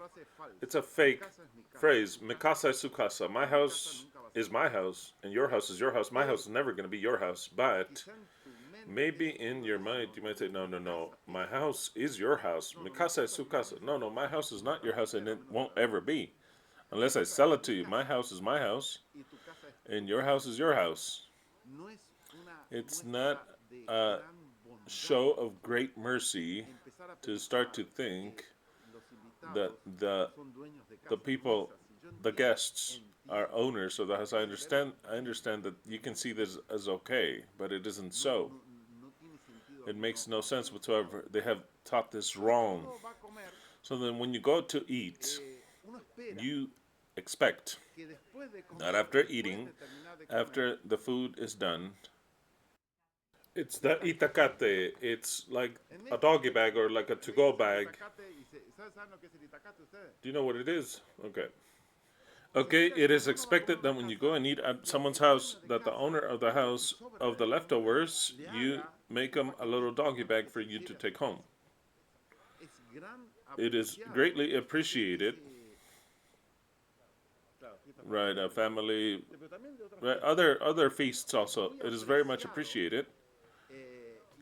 It's a fake phrase, mi casa es su casa. My house is my house, and your house is your house. My house is never going to be your house, but maybe in your mind you might say, no, my house is your house. Mi casa es su casa. No, my house is not your house, and it won't ever be. Unless I sell it to you. My house is my house, and your house is your house. It's not a show of great mercy to start to think that the people, the guests, are owners of the house. I understand that you can see this as okay, but it isn't so. It makes no sense whatsoever. They have taught this wrong. So then when you go to eat, you expect that after eating, after the food is done, it's the itacate. It's like a doggy bag or like a to-go bag. Do you know what it is? Okay. Okay, it is expected that when you go and eat at someone's house, that the owner of the house of the leftovers, you make them a little doggy bag for you to take home. It is greatly appreciated, right? A family, right? Other feasts also. It is very much appreciated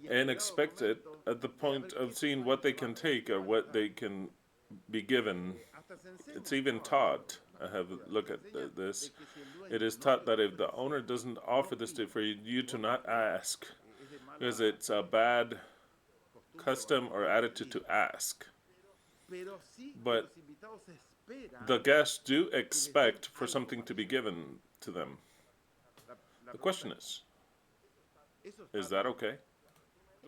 and expected at the point of seeing what they can take or what they can be given. It's even taught. I have a look at this. It is taught that if the owner doesn't offer this to for you to not ask, because it's a bad custom or attitude to ask. But the guests do expect for something to be given to them. The question is that okay?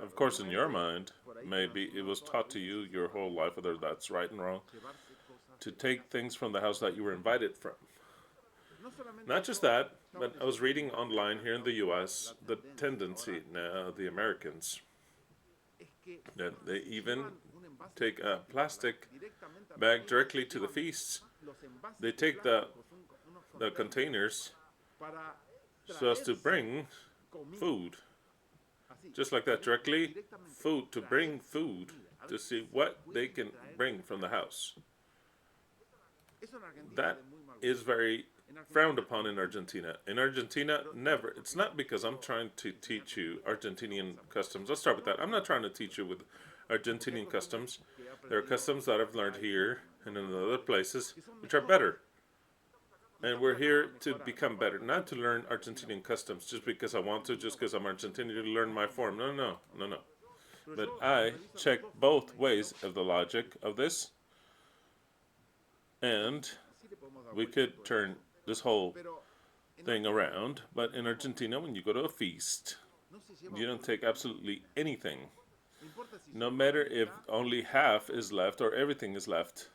Of course, in your mind, maybe it was taught to you your whole life, whether that's right and wrong, to take things from the house that you were invited from. Not just that, but I was reading online here in the US the tendency now, the Americans, that they even take a plastic bag directly to the feasts. They take the containers so as to bring food. Just like that, directly food, to bring food, to see what they can bring from the house. That is very frowned upon in Argentina. In Argentina, never. It's not because I'm trying to teach you Argentinian customs. Let's start with that. I'm not trying to teach you with Argentinian customs. There are customs that I've learned here and in other places which are better. And we're here to become better, not to learn Argentinian customs just because I want to, just because I'm Argentinian to learn my form. No. But I check both ways of the logic of this, and we could turn this whole thing around. But in Argentina, when you go to a feast, you don't take absolutely anything. No matter if only half is left or everything is left.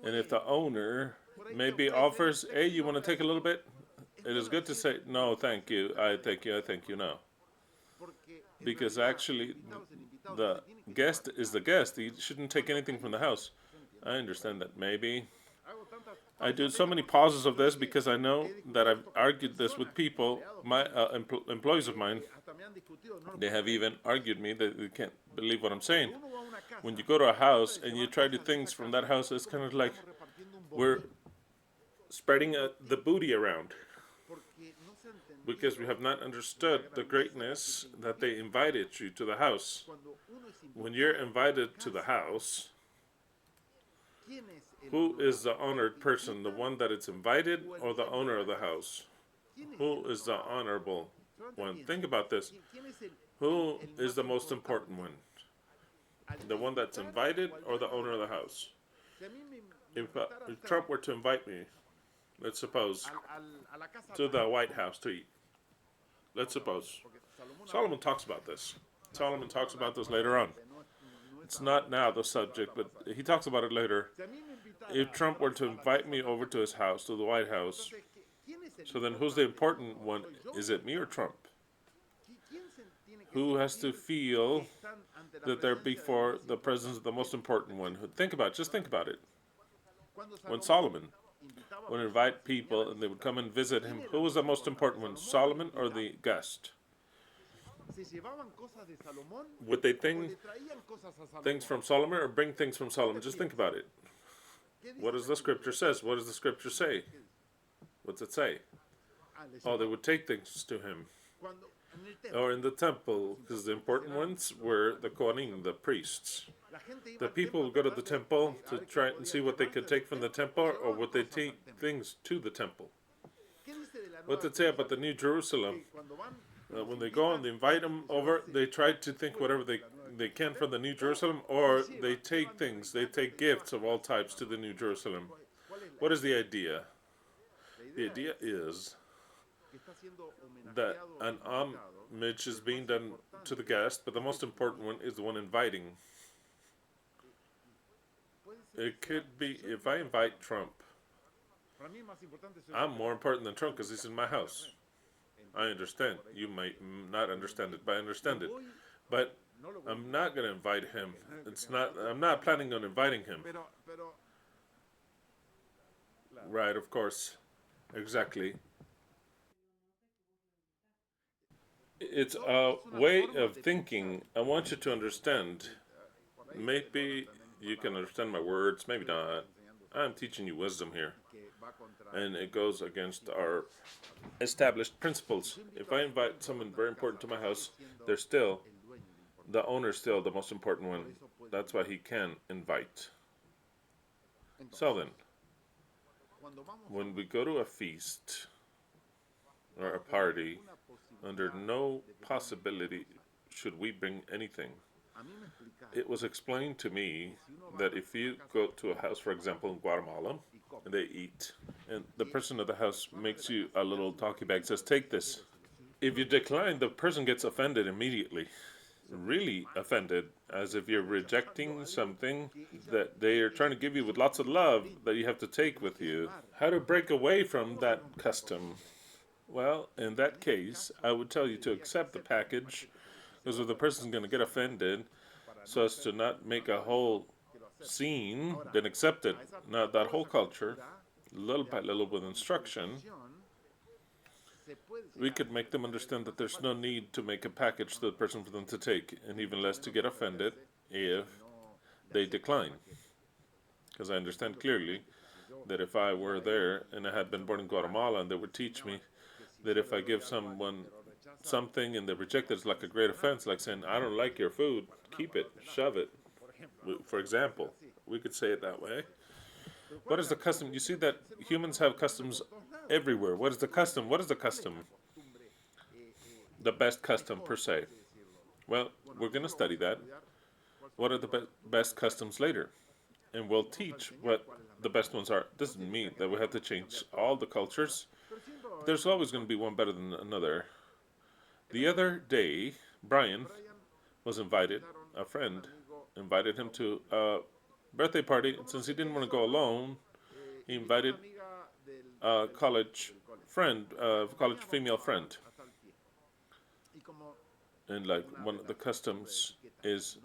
And if the owner maybe offers, hey, you want to take a little bit? It is good to say, no, thank you, I thank you, no. Because actually, the guest is the guest. He shouldn't take anything from the house. I understand that maybe. I do so many pauses of this because I know that I've argued this with people, my employees of mine. They have even argued me that they can't believe what I'm saying. When you go to a house and you try to do things from that house, it's kind of like we're spreading the booty around because we have not understood the greatness that they invited you to the house. When you're invited to the house, who is the honored person? The one that is invited or the owner of the house? Who is the honorable one? Think about this. Who is the most important one? The one that's invited or the owner of the house? If Trump were to invite me, let's suppose, to the White House to eat, let's suppose. Solomon talks about this. Solomon talks about this later on. It's not now the subject, but he talks about it later. If Trump were to invite me over to his house, to the White House, so then who's the important one? Is it me or Trump? Who has to feel that they're before the presence of the most important one? Think about it. Just think about it. When Solomon would invite people and they would come and visit him, who was the most important one, Solomon or the guest? Would they bring things from Solomon or bring things from Solomon? Just think about it. What does the scripture says? What does the scripture say? What's it say? Oh, they would take things to him. Or in the temple, because the important ones were the Kohanim, the priests. The people would go to the temple to try and see what they could take from the temple, or would they take things to the temple? What did it say about the New Jerusalem? When they go and they invite them over, they try to think whatever they can from the New Jerusalem, or they take things, they take gifts of all types to the New Jerusalem. What is the idea? The idea is that an homage is being done to the guest, but the most important one is the one inviting. It could be, if I invite Trump, I'm more important than Trump because he's in my house. I understand. You might not understand it, but I understand it. But I'm not going to invite him. I'm not planning on inviting him. Right, of course. Exactly. It's a way of thinking. I want you to understand. Maybe you can understand my words, maybe not. I'm teaching you wisdom here. And it goes against our established principles. If I invite someone very important to my house, they're still, the owner's still the most important one. That's why he can invite. So then, when we go to a feast or a party, under no possibility should we bring anything. It was explained to me that if you go to a house, for example, in Guatemala, and they eat, and the person of the house makes you a little talkie bag, says, take this. If you decline, the person gets offended immediately. Really offended, as if you're rejecting something that they are trying to give you with lots of love that you have to take with you. How to break away from that custom? Well, in that case, I would tell you to accept the package, because if the person's going to get offended, so as to not make a whole scene, then accept it. Now, that whole culture, little by little with instruction, we could make them understand that there's no need to make a package to the person for them to take, and even less to get offended if they decline. Because I understand clearly that if I were there and I had been born in Guatemala and they would teach me that if I give someone something and they reject it, it's like a great offense, like saying, I don't like your food, keep it, shove it. For example, we could say it that way. What is the custom? You see that humans have customs everywhere. What is the custom? What is the custom? The best custom per se. Well, we're going to study that. What are the best customs later? And we'll teach what the best ones are. Doesn't mean that we have to change all the cultures. There's always going to be one better than another. The other day, Brian was invited, a friend invited him to a birthday party. And since he didn't want to go alone, he invited a college friend, a college female friend. And like one of the customs is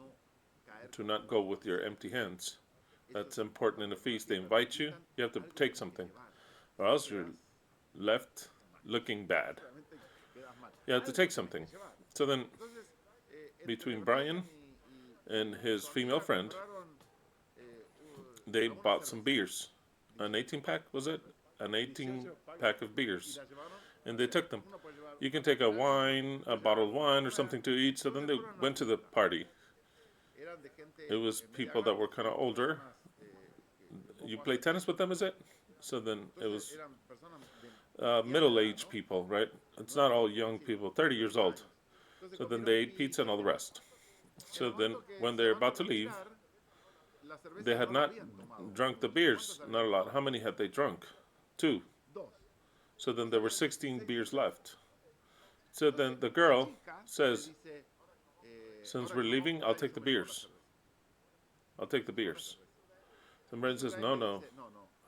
to not go with your empty hands. That's important in a feast. They invite you, you have to take something, or else you're left looking bad. You have to take something. So then, between Brian and his female friend, they bought some beers. An 18 pack, was it? An 18 pack of beers. And they took them. You can take a wine, a bottle of wine, or something to eat. So then they went to the party. It was people that were kind of older. You play tennis with them, is it? So then it was middle-aged people, right? It's not all young people, 30 years old. So then they ate pizza and all the rest. So then when they're about to leave, they had not drunk the beers, not a lot. How many had they drunk? 2. So then there were 16 beers left. So then the girl says, since we're leaving, I'll take the beers. I'll take the beers. So Brian says, no.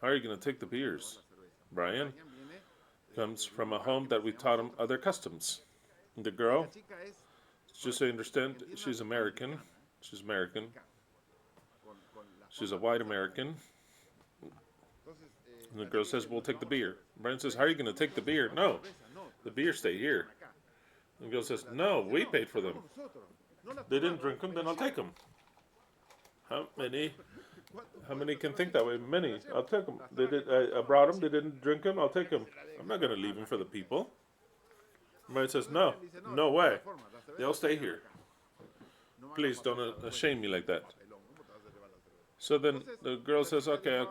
How are you going to take the beers? Brian comes from a home that we taught him other customs. And the girl, just so you understand, she's American. She's American. She's a white American. And the girl says, we'll take the beer. Brian says, how are you going to take the beer? No, the beer stay here. And the girl says, no, we paid for them. They didn't drink them, then I'll take them. How many can think that way? Many. I'll take them. I brought them, they didn't drink them, I'll take them. I'm not going to leave them for the people. Brian says, no way. They'll stay here. Please don't shame me like that. So then the girl says, okay.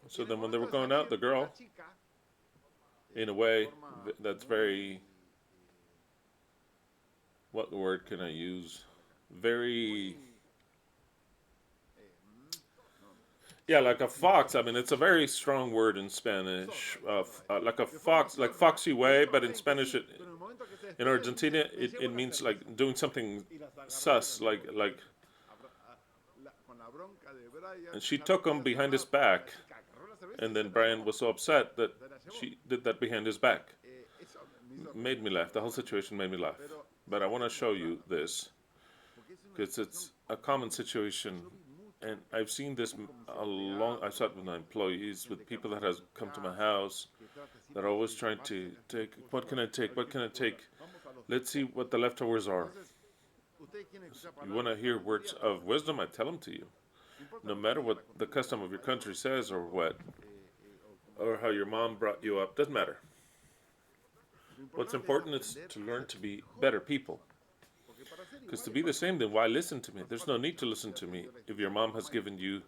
So then when they were going out, the girl, in a way that's very, what word can I use? Very, yeah, like a fox. I mean, it's a very strong word in Spanish. Like a fox, like foxy way, but in Spanish, in Argentina, it means like doing something sus, like. And she took him behind his back, and then Brian was so upset that she did that behind his back. Made me laugh. The whole situation made me laugh. But I want to show you this, because it's a common situation And I've seen this I've sat with my employees, with people that has come to my house that are always trying to take, what can I take? What can I take? Let's see what the leftovers are. You want to hear words of wisdom? I tell them to you. No matter what the custom of your country says or how your mom brought you up, doesn't matter. What's important is to learn to be better people. Because to be the same, then why listen to me? There's no need to listen to me. If your mom has given you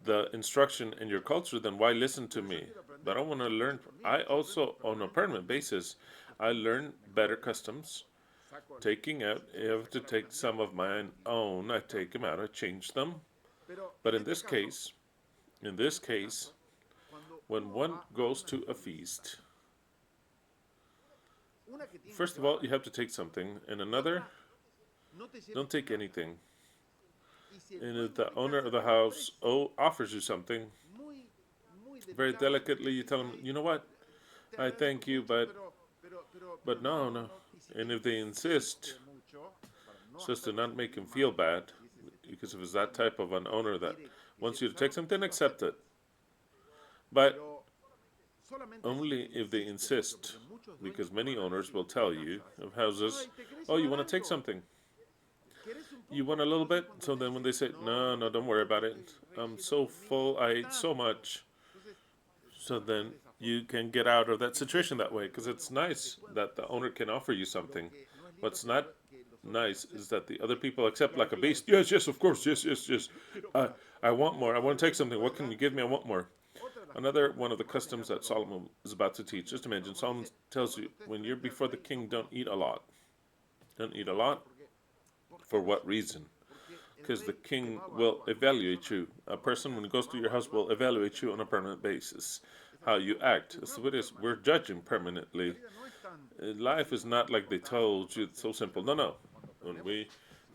the instruction in your culture, then why listen to me? But I want to learn. I also, on a permanent basis, I learn better customs. Taking out, if I have to take some of my own, I take them out, I change them. But in this case, when one goes to a feast, first of all, you have to take something, and another, don't take anything. And if the owner of the house offers you something, very delicately, you tell them, you know what, I thank you, but no. And if they insist, so as to not make him feel bad, because if it's that type of an owner that wants you to take something, accept it. But only if they insist, because many owners will tell you of houses, oh, you want to take something? You want a little bit? So then when they say, no, don't worry about it. I'm so full, I ate so much. So then you can get out of that situation that way, because it's nice that the owner can offer you something. What's not nice is that the other people accept like a beast. Yes, of course, yes. I want more. I want to take something. What can you give me? I want more. Another one of the customs that Solomon is about to teach. Just imagine, Solomon tells you, when you're before the king, don't eat a lot. Don't eat a lot. For what reason? Because the king will evaluate you. A person, when he goes to your house, will evaluate you on a permanent basis. How you act. That's what it is. We're judging permanently. Life is not like they told you. It's so simple. No. When we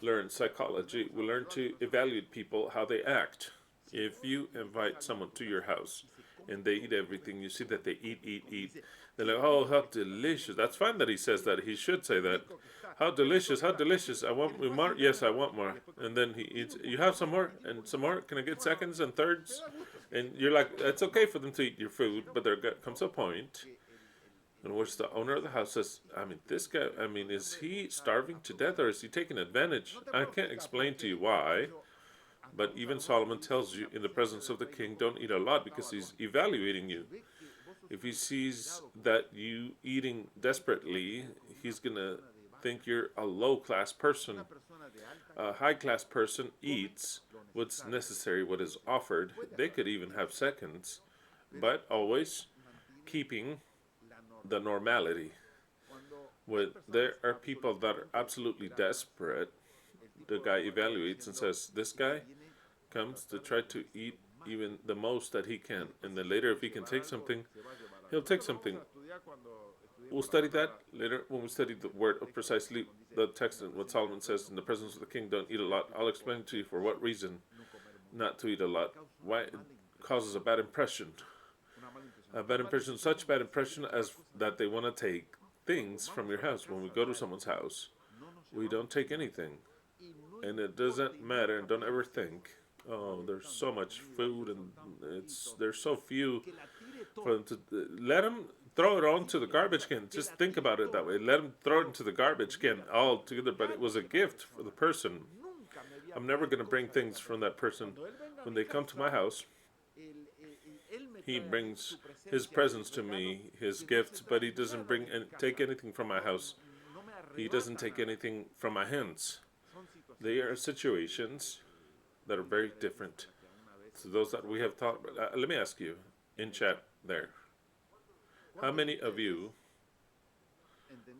learn psychology, we learn to evaluate people, how they act. If you invite someone to your house and they eat everything, you see that they eat. They're like, oh, how delicious. That's fine that he says that. He should say that. How delicious. I want more. Yes, I want more. And then he eats. You have some more? And some more? Can I get seconds and thirds? And you're like, it's okay for them to eat your food, but there comes a point in which the owner of the house says, this guy, is he starving to death or is he taking advantage? I can't explain to you why. But even Solomon tells you in the presence of the king, don't eat a lot because he's evaluating you. If he sees that you eating desperately, he's going to think you're a low-class person. A high-class person eats what's necessary, what is offered. They could even have seconds, but always keeping the normality. When there are people that are absolutely desperate, the guy evaluates and says, this guy comes to try to eat even the most that he can. And then later, if he can take something, he'll take something. We'll study that later when we study the word of precisely the text and what Solomon says in the presence of the king, don't eat a lot. I'll explain to you for what reason not to eat a lot. Why it causes a bad impression. A bad impression, such bad impression as that they want to take things from your house. When we go to someone's house, we don't take anything. And it doesn't matter, and don't ever think, oh, there's so much food and there's so few for them to let them throw it onto the garbage can. Just think about it that way. Let them throw it into the garbage can all together, but it was a gift for the person. I'm never going to bring things from that person. When they come to my house, he brings his presents to me, his gifts, but he doesn't take anything from my house. He doesn't take anything from my hands. They are situations that are very different to those that we have talked about. Let me ask you, in chat there, how many of you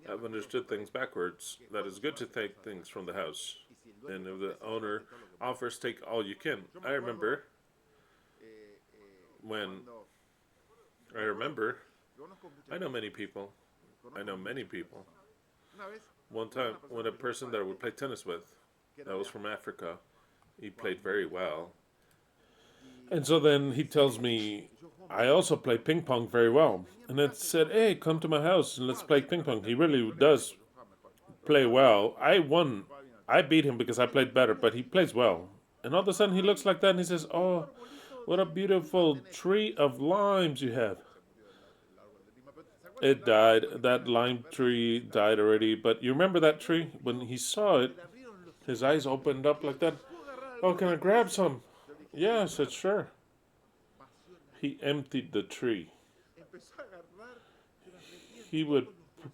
have understood things backwards, that it's good to take things from the house, and if the owner offers, take all you can? I remember I know many people. One time, when a person that I would play tennis with, that was from Africa, he played very well. And so then he tells me, I also play ping pong very well. And I said, hey, come to my house and let's play ping pong. He really does play well. I won. I beat him because I played better, but he plays well. And all of a sudden he looks like that and he says, oh, what a beautiful tree of limes you have. It died. That lime tree died already. But you remember that tree? When he saw it, his eyes opened up like that. Oh, can I grab some? Yeah, I said, sure. He emptied the tree. He would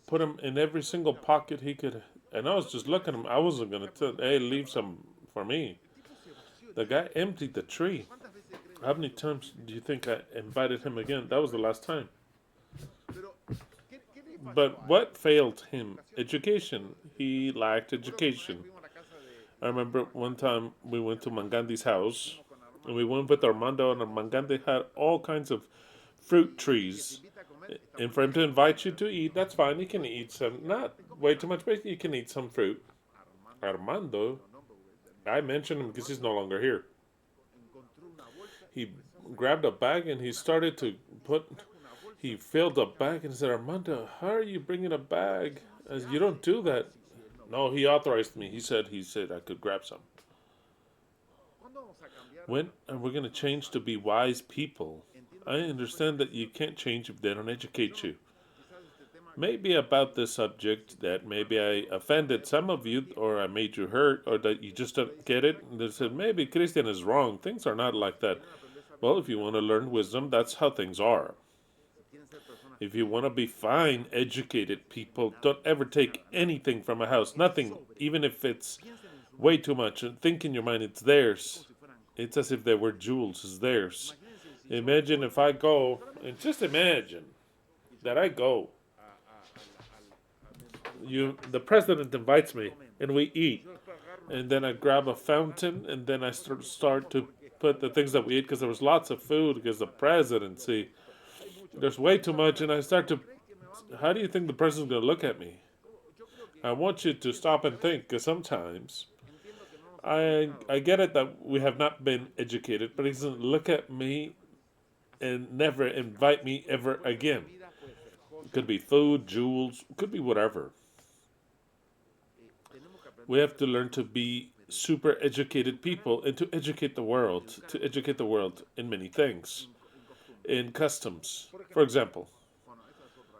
put them in every single pocket he could. And I was just looking at him. I wasn't going to tell, hey, leave some for me. The guy emptied the tree. How many times do you think I invited him again? That was the last time. But what failed him? Education. He lacked education. I remember one time we went to Mangandi's house, and we went with Armando, and Mangandi had all kinds of fruit trees. And for him to invite you to eat, that's fine. You can eat some, not way too much, but you can eat some fruit. Armando, I mentioned him because he's no longer here. He grabbed a bag and he started to he filled a bag and said, Armando, how are you bringing a bag? I said, you don't do that. No, he authorized me. He said I could grab some. When are we going to change to be wise people? I understand that you can't change if they don't educate you. Maybe about this subject that maybe I offended some of you or I made you hurt or that you just don't get it. And they said, maybe Christian is wrong. Things are not like that. Well, if you want to learn wisdom, that's how things are. If you want to be fine, educated people, don't ever take anything from a house. Nothing, even if it's way too much. And think in your mind it's theirs. It's as if they were jewels. It's theirs. Imagine if I go, and just imagine that I go. The president invites me, and we eat. And then I grab a fountain, and then I start to put the things that we eat, because there was lots of food, because the presidency. There's way too much, and I start to. How do you think the president's going to look at me? I want you to stop and think, because sometimes I get it that we have not been educated, but he doesn't look at me and never invite me ever again. It could be food, jewels, could be whatever. We have to learn to be super educated people and to educate the world in many things. In customs, for example.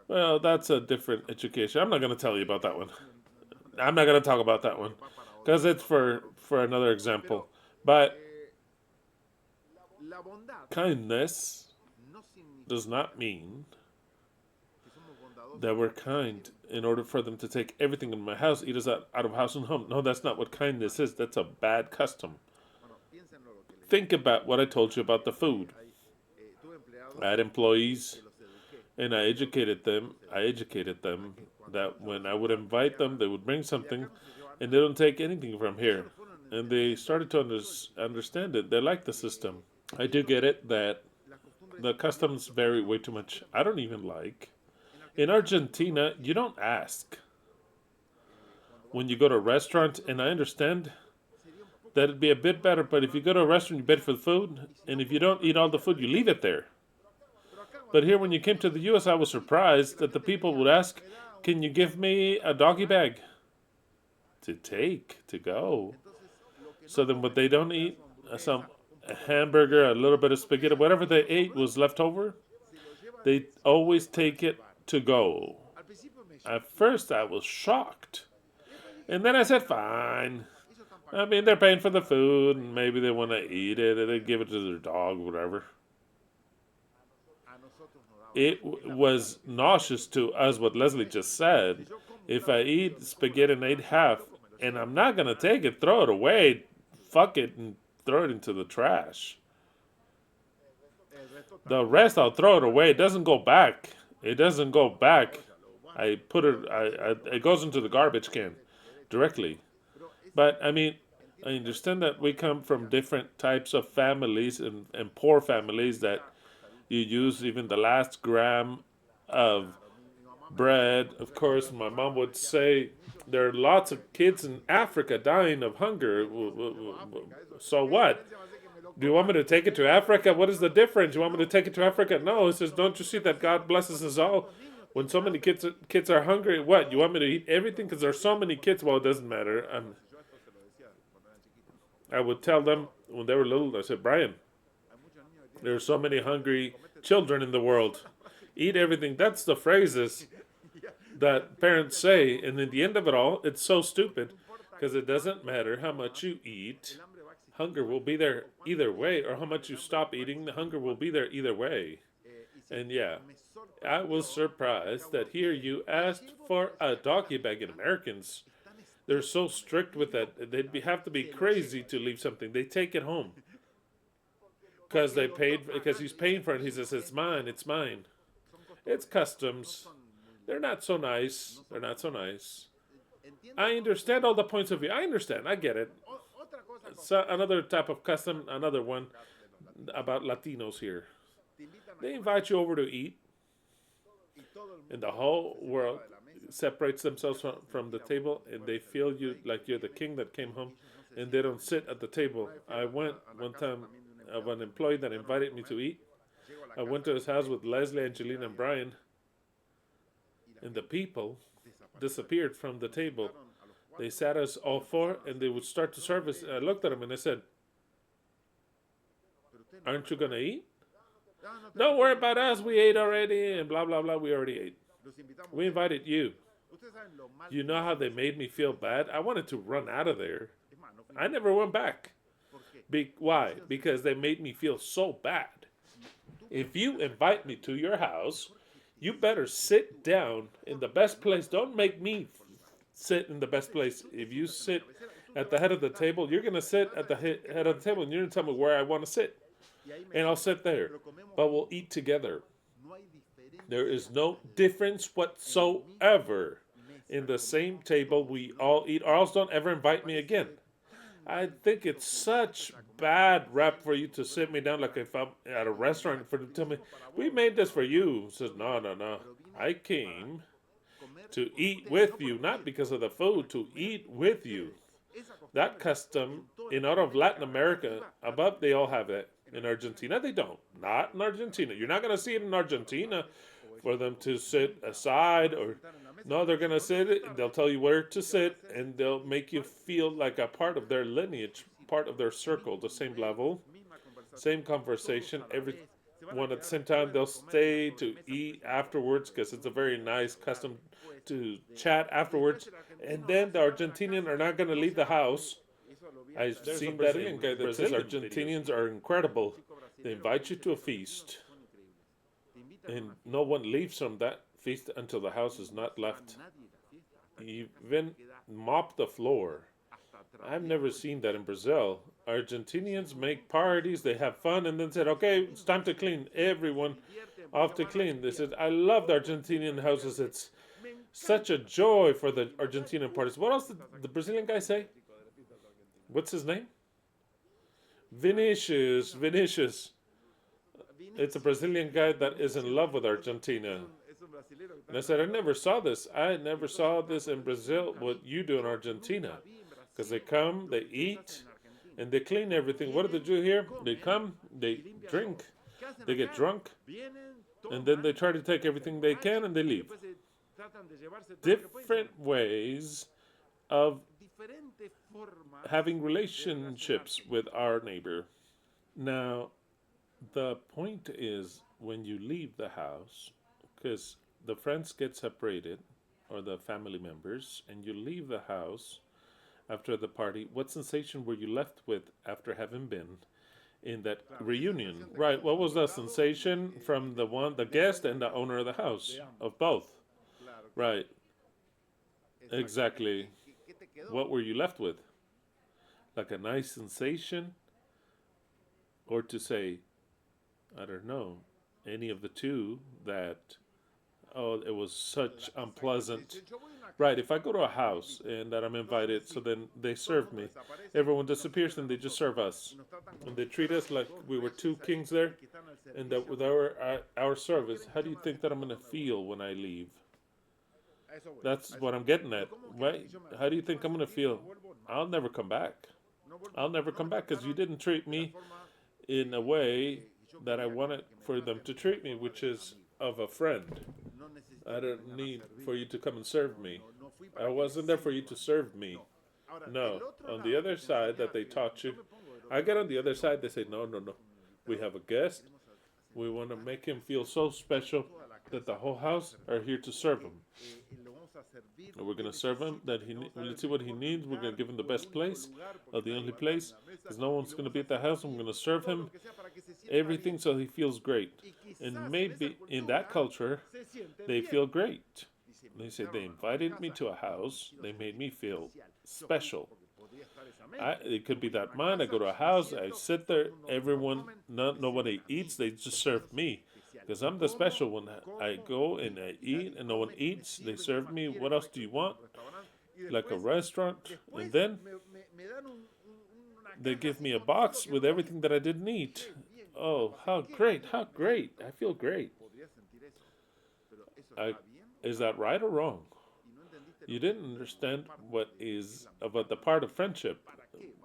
Well, that's a different education. I'm not going to tell you about that one. I'm not going to talk about that one because it's for another example. But kindness does not mean that we're kind in order for them to take everything in my house, eat us out of house and home. No, that's not what kindness is. That's a bad custom. Think about what I told you about the food. I had employees, and I educated them. That when I would invite them, they would bring something, and they don't take anything from here. And they started to understand it. They like the system. I do get it that the customs vary way too much. I don't even like. In Argentina, you don't ask. When you go to a restaurant, and I understand that it'd be a bit better, but if you go to a restaurant, you pay for the food, and if you don't eat all the food, you leave it there. But here, when you came to the U.S., I was surprised that the people would ask, can you give me a doggy bag to go? So then what they don't eat, a hamburger, a little bit of spaghetti, whatever they ate was left over, they always take it to go. At first, I was shocked. And then I said, fine. I mean, they're paying for the food, and maybe they want to eat it, and they give it to their dog, whatever. It was nauseous to us what Leslie just said. If I eat spaghetti and I eat half, and I'm not going to take it, throw it away, fuck it, and throw it into the trash. The rest, I'll throw it away. It doesn't go back. It goes into the garbage can directly. But, I mean, I understand that we come from different types of families and poor families that you use even the last gram of bread. Of course, my mom would say there are lots of kids in Africa dying of hunger. So what? Do you want me to take it to Africa? What is the difference? You want me to take it to Africa? No, he says, don't you see that God blesses us all? When so many kids are hungry, what? You want me to eat everything? Because there's so many kids. Well, it doesn't matter. I would tell them, when they were little, I said, Brian, there are so many hungry children in the world. Eat everything. That's the phrases that parents say, and in the end of it all, it's so stupid because it doesn't matter how much you eat, hunger will be there either way, or how much you stop eating, the hunger will be there either way. And yeah, I was surprised that here you asked for a doggy bag in Americans. They're so strict with that. Have to be crazy to leave something. They take it home because they paid because he's paying for it. He says it's mine. It's mine. It's customs. They're not so nice. They're not so nice. I understand all the points of view. I understand. I get it. So another type of custom. Another one about Latinos here. They invite you over to eat, and the whole world separates themselves from the table, and they feel you like you're the king that came home, and they don't sit at the table. I went one time of an employee that invited me to eat. I went to his house with Leslie, Angelina, and Brian, and the people disappeared from the table. They sat us all four, and they would start to serve us. I looked at them and I said, "Aren't you gonna eat? Don't worry about us. We ate already, and blah blah blah. We already ate. We invited you." You know how they made me feel bad? I wanted to run out of there. I never went back. Why? Because they made me feel so bad. If you invite me to your house, you better sit down in the best place. Don't make me sit in the best place. If you sit at the head of the table, you're going to sit at the head of the table, and you're going to tell me where I want to sit. And I'll sit there. But we'll eat together. There is no difference whatsoever. In the same table, we all eat, or else don't ever invite me again. I think it's such bad rap for you to sit me down like if I'm at a restaurant for them to tell me, "We made this for you." Says, no, no, no. I came to eat with you, not because of the food, to eat with you. That custom in out of Latin America, above they all have it. In Argentina, they don't. Not in Argentina. You're not going to see it in Argentina for them to sit aside or no, they're going to sit, they'll tell you where to sit, and they'll make you feel like a part of their lineage, part of their circle, the same level, same conversation, everyone at the same time. They'll stay to eat afterwards because it's a very nice custom to chat afterwards. And then the Argentinians are not going to leave the house. I've seen that in Brazil. Argentinians are incredible. They invite you to a feast, and no one leaves from that feast until the house is not left. Even mop the floor. I've never seen that in Brazil. Argentinians make parties, they have fun, and then said, "Okay, it's time to clean." Everyone off to clean. They said, "I love the Argentinian houses. It's such a joy for the Argentinian parties." What else did the Brazilian guy say? What's his name? Vinicius. Vinicius. It's a Brazilian guy that is in love with Argentina. And I said, I never saw this. I never saw this in Brazil, what you do in Argentina. Because they come, they eat, and they clean everything. What do they do here? They come, they drink, they get drunk, and then they try to take everything they can and they leave. Different ways of having relationships with our neighbor. Now, the point is when you leave the house, because the friends get separated, or the family members, and you leave the house after the party, what sensation were you left with after having been in that reunion? Right, what was the sensation from the guest and the owner of the house, of both? Right, exactly. What were you left with? Like a nice sensation? Or to say, I don't know, any of the two that, oh, it was such unpleasant. Right, if I go to a house and that I'm invited, so then they serve me. Everyone disappears and they just serve us. And they treat us like we were two kings there, and that with our service, how do you think that I'm going to feel when I leave? That's what I'm getting at. Right? How do you think I'm going to feel? I'll never come back. I'll never come back because you didn't treat me in a way that I wanted for them to treat me, which is of a friend. I don't need for you to come and serve me. I wasn't there for you to serve me. No. On the other side that they taught you, I get on the other side. They say, no, no, no. We have a guest. We want to make him feel so special that the whole house are here to serve him. And we're going to serve him. Let's see what he needs. We're going to give him the best place, or the only place, because no one's going to be at the house. I'm going to serve him everything so he feels great. And maybe in that culture, they feel great. They say they invited me to a house. They made me feel special. It could be that mine. I go to a house. I sit there. Everyone, nobody eats. They just serve me. Because I'm the special one. I go and I eat and no one eats. They serve me. What else do you want? Like a restaurant. And then they give me a box with everything that I didn't eat. Oh, how great. How great. I feel great. Is that right or wrong? You didn't understand what is about the part of friendship.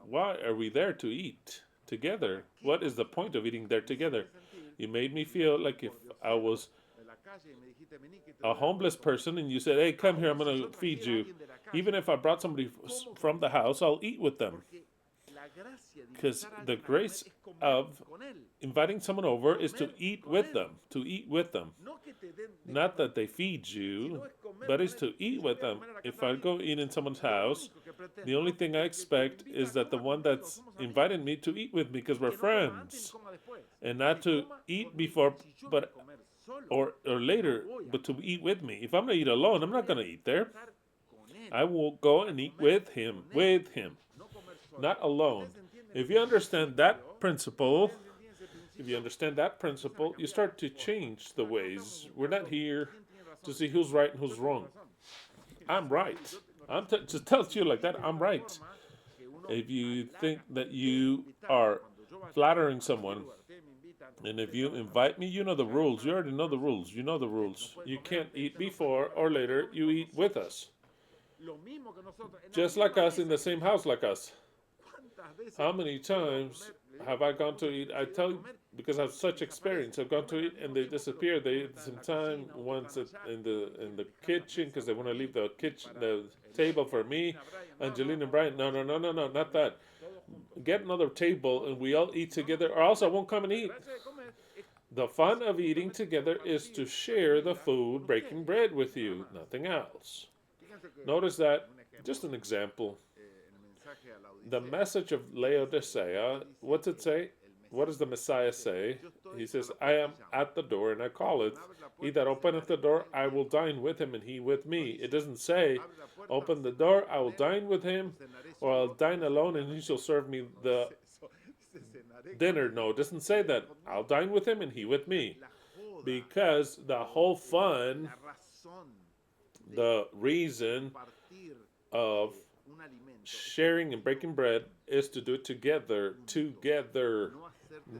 Why are we there to eat together? What is the point of eating there together? You made me feel like if I was a homeless person and you said, hey, come here, I'm going to feed you. Even if I brought somebody from the house, I'll eat with them. Because the grace of inviting someone over is to eat with them. To eat with them. Not that they feed you, but it's to eat with them. If I go eat in someone's house, the only thing I expect is that the one that's invited me to eat with me because we're friends. And not to eat before, but or later, but to eat with me. If I'm going to eat alone, I'm not going to eat there. I will go and eat with him, not alone. If you understand that principle, you start to change the ways. We're not here to see who's right and who's wrong. I'm right. Just tell it to you like that. I'm right. If you think that you are flattering someone, and if you invite me, you know the rules. You already know the rules. You know the rules. You can't eat before or later. You eat with us. Just like us, in the same house like us. How many times have I gone to eat? I tell you, because I have such experience. I've gone to eat and they disappear. They at the same time, once in the kitchen because they want to leave the table for me. Angelina and Brian, no, not that. Get another table and we all eat together, or else I won't come and eat. The fun of eating together is to share the food, breaking bread with you, nothing else. Notice that, just an example. The message of Laodicea, what's it say? What does the Messiah say? He says, I am at the door and I call it. He that openeth the door, I will dine with him and he with me. It doesn't say, open the door, I will dine with him, or I'll dine alone and he shall serve me the dinner. No, it doesn't say that. I'll dine with him and he with me. Because the whole fun, the reason of sharing and breaking bread is to do it together,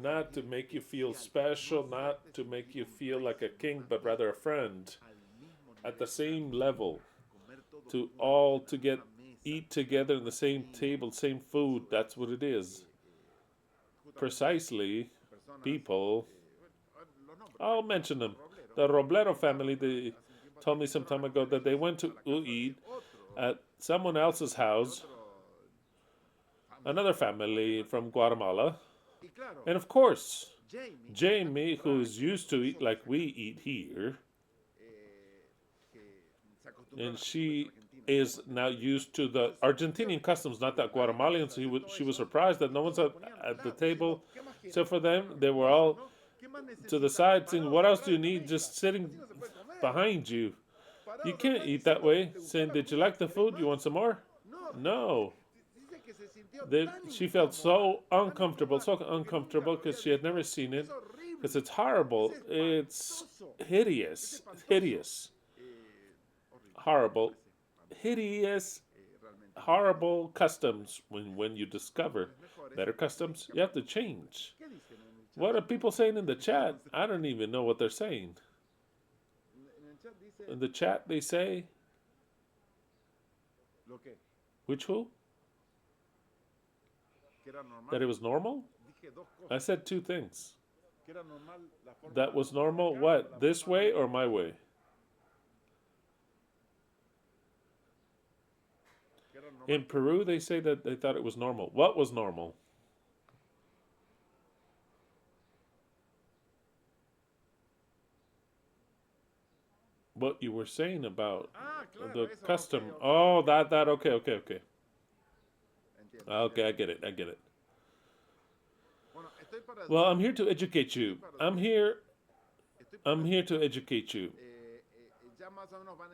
not to make you feel special, not to make you feel like a king, but rather a friend at the same level, to all to eat together in the same table, same food. That's what it is. Precisely, people, I'll mention them. The Robledo family, they told me some time ago that they went to eat at someone else's house, another family from Guatemala. And of course, Jamie, who is used to eat like we eat here, and she is now used to the Argentinian customs, not the Guatemalan. So she was surprised that no one's at the table. So for them, they were all to the side saying, what else do you need? Just sitting behind you. You can't eat that way. Saying, did you like the food? You want some more? No. She felt so uncomfortable because she had never seen it. Because it's horrible. It's hideous. Horrible. Hideous. Horrible customs. When you discover better customs, you have to change. What are people saying in the chat? I don't even know what they're saying. In the chat, they say, which who? That it was normal? I said two things. That was normal, what? This way or my way? In Peru, they say that they thought it was normal. What was normal? what you were saying about the custom. Oh, that. Okay, okay, okay. Okay, I get it. I get it. Well, I'm here to educate you. I'm here to educate you.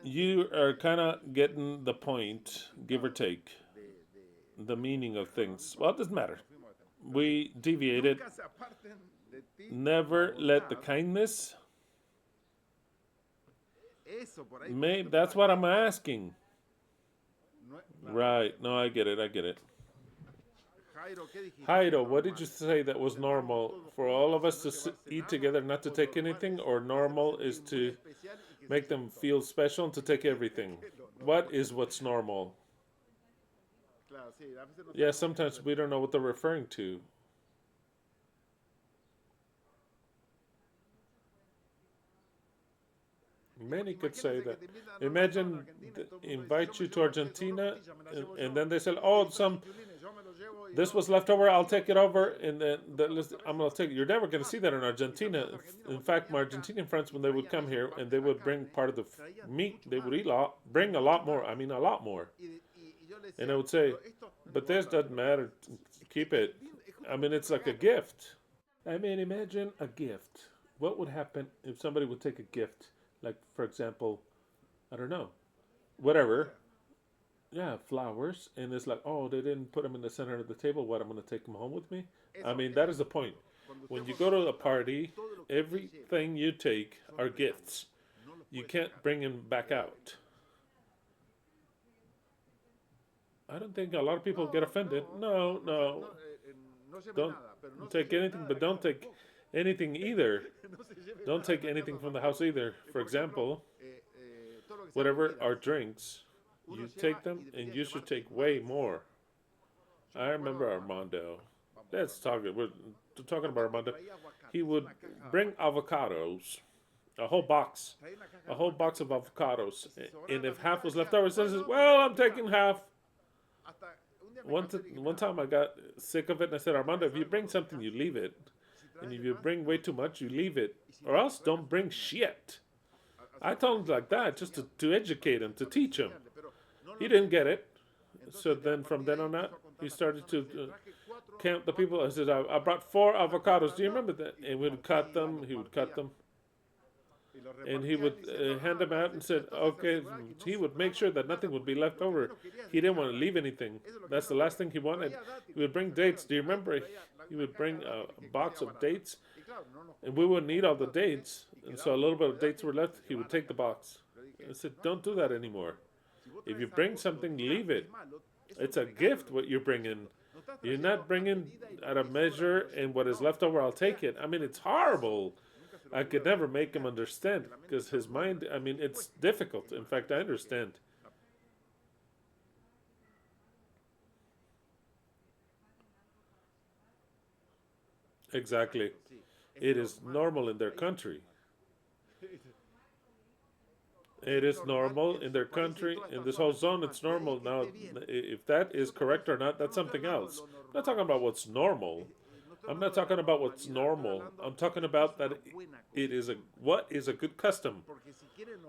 You are kind of getting the point, give or take, the meaning of things. Well, it doesn't matter. We deviated. Never let the kindness. Maybe that's what I'm asking. Right. No, I get it. I get it. Jairo, what did you say that was normal? For all of us to eat together, not to take anything, or normal is to make them feel special and to take everything? What is what's normal? Yeah, sometimes we don't know what they're referring to. Many could say that. Imagine invite you to Argentina, and then they said, "Oh, this was left over. I'll take it over, and then I'm gonna take it." You're never gonna see that in Argentina. In fact, my Argentinian friends, when they would come here and they would bring part of the meat, they would bring a lot more. I mean, a lot more. And I would say, "But this doesn't matter. Keep it." I mean, it's like a gift. I mean, imagine a gift. What would happen if somebody would take a gift? Like, for example, I don't know, whatever. Yeah, flowers. And it's like, oh, they didn't put them in the center of the table. What, I'm going to take them home with me? I mean, that is the point. When you go to a party, everything you take are gifts. You can't bring them back out. I don't think a lot of people get offended. No, no. Don't take anything, but don't take anything either. Don't take anything from the house either. For example, whatever are drinks, you take them and you should take way more. I remember Armando. Let's talk. We're talking about Armando. He would bring avocados, a whole box of avocados, and if half was left over, he says, "Well, I'm taking half." One time I got sick of it, and I said, "Armando, if you bring something, you leave it, and if you bring way too much, you leave it, or else don't bring shit." I told him like that, just to educate him, to teach him. He didn't get it. So then from then on out, he started to count the people. I said, I brought 4 avocados. Do you remember that? And we would cut them. He would cut them. And he would hand them out and said, okay, he would make sure that nothing would be left over. He didn't want to leave anything. That's the last thing he wanted. He would bring dates. Do you remember? He would bring a box of dates, and we wouldn't eat all the dates. And so a little bit of dates were left. He would take the box. I said, don't do that anymore. If you bring something, leave it. It's a gift what you're bringing. You're not bringing at a measure, and what is left over, I'll take it. I mean, it's horrible. I could never make him understand because his mind, I mean, it's difficult. In fact, I understand. Exactly. It is normal in their country. It is normal in their country, in this whole zone, it's normal. Now, if that is correct or not, that's something else. I'm not talking about what's normal. I'm not talking about what's normal. I'm talking about that it is what is a good custom.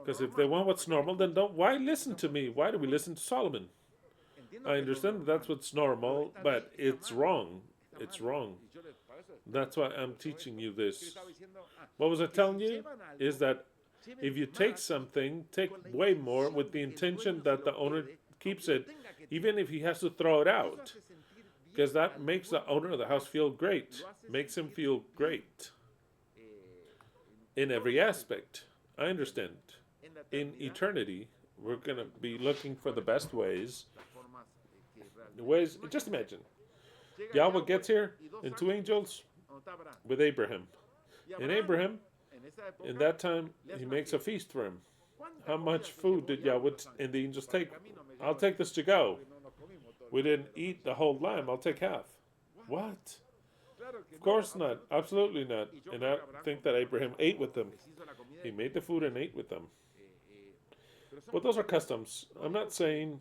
Because if they want what's normal, then why listen to me? Why do we listen to Solomon? I understand that that's what's normal, but it's wrong. It's wrong. That's why I'm teaching you this. What was I telling you? Is that if you take something, take way more with the intention that the owner keeps it, even if he has to throw it out. Because that makes the owner of the house feel great, makes him feel great in every aspect. I understand. In eternity, we're going to be looking for the best ways. The ways, just imagine. Yahweh gets here in 2 angels with Abraham. And Abraham, in that time, he makes a feast for him. How much food did Yahweh and the angels take? I'll take this to go. We didn't eat the whole lamb. I'll take half. What? Of course not. Absolutely not. And I think that Abraham ate with them. He made the food and ate with them. But those are customs. I'm not saying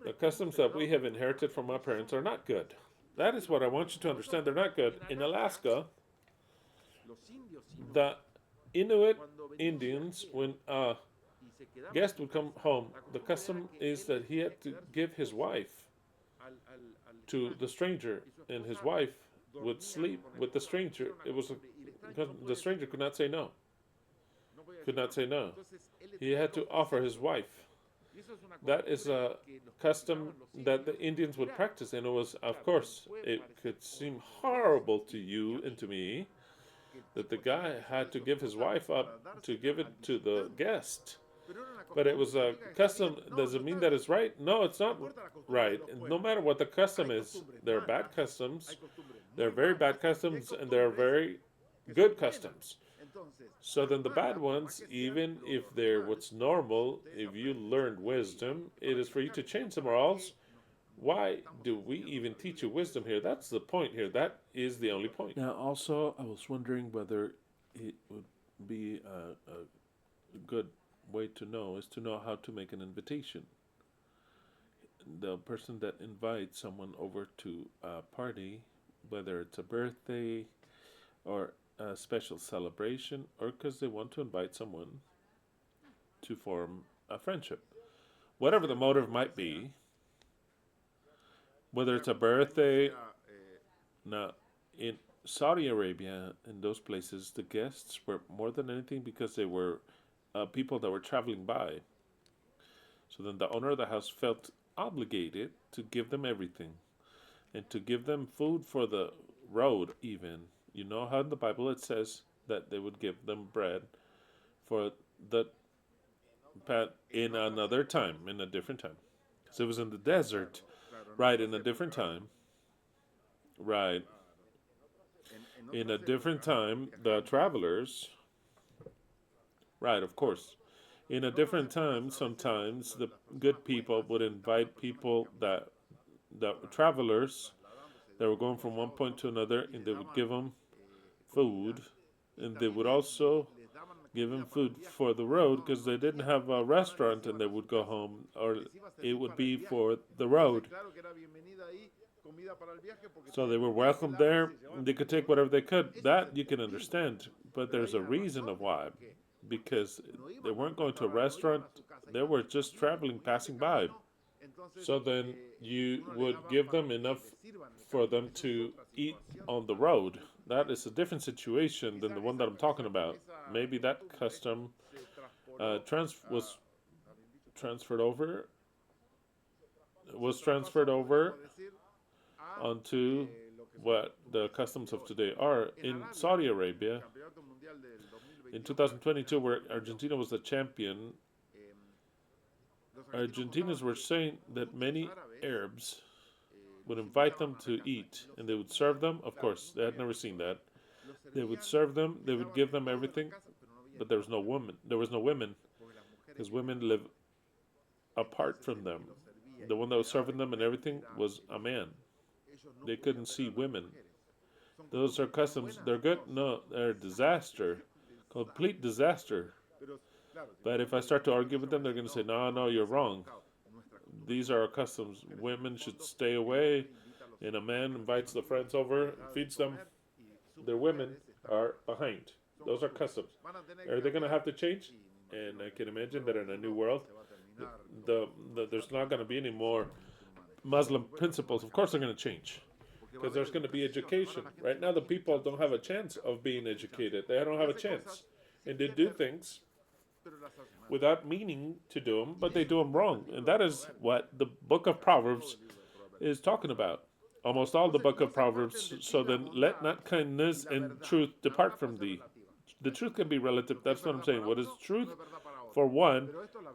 the customs that we have inherited from our parents are not good. That is what I want you to understand. They're not good. In Alaska, the Inuit Indians, when a guest would come home, the custom is that he had to give his wife to the stranger, and his wife would sleep with the stranger. It was because the stranger could not say no. Could not say no. He had to offer his wife. That is a custom that the Indians would practice, and it was, of course, it could seem horrible to you and to me that the guy had to give his wife up to give it to the guest. But it was a custom. Does it mean that it's right? No, it's not right. No matter what the custom is, there are bad customs, there are very bad customs, and there are very good customs. So then the bad ones, even if they're what's normal, if you learned wisdom, it is for you to change them, or else why do we even teach you wisdom here? That's the point here. That is the only point. Now, also, I was wondering whether it would be a good way to know is to know how to make an invitation. The person that invites someone over to a party, whether it's a birthday or a special celebration, or because they want to invite someone to form a friendship. Whatever the motive might be, whether it's a birthday. Now, in Saudi Arabia, in those places, the guests were more than anything because they were people that were traveling by. So then the owner of the house felt obligated to give them everything and to give them food for the road, even. You know how in the Bible it says that they would give them bread for the in another time, in a different time. So it was in the desert, right, in a different time, right. In a different time, the travelers, right, of course. In a different time, sometimes the good people would invite people that were travelers that were going from one point to another, and they would give them food, and they would also give them food for the road because they didn't have a restaurant and they would go home, or it would be for the road. So they were welcome there. They could take whatever they could. That you can understand, but there's a reason of why. Because they weren't going to a restaurant, they were just traveling, passing by. So then you would give them enough for them to eat on the road. That is a different situation than the one that I'm talking about. Maybe that custom was transferred over onto what the customs of today are. In Saudi Arabia, in 2022, where Argentina was the champion, Argentinians were saying that many Arabs would invite them to eat, and they would serve them. Of course, they had never seen that. They would serve them. They would give them everything, but there was no woman. There was no women, because women live apart from them. The one that was serving them and everything was a man. They couldn't see women. Those are customs. They're good? No, they're a disaster. Complete disaster. But if I start to argue with them, they're going to say, no, no, you're wrong. These are our customs. Women should stay away, and a man invites the friends over and feeds them. Their women are behind. Those are customs. Are they going to have to change? And I can imagine that in a new world, there's not going to be any more Muslim principles. Of course they're going to change, because there's going to be education. Right now the people don't have a chance of being educated. They don't have a chance. And they do things without meaning to do them, but they do them wrong. And that is what the book of Proverbs is talking about. Almost all the book of Proverbs. So then let not kindness and truth depart from thee. The truth can be relative. That's what I'm saying. What is truth for one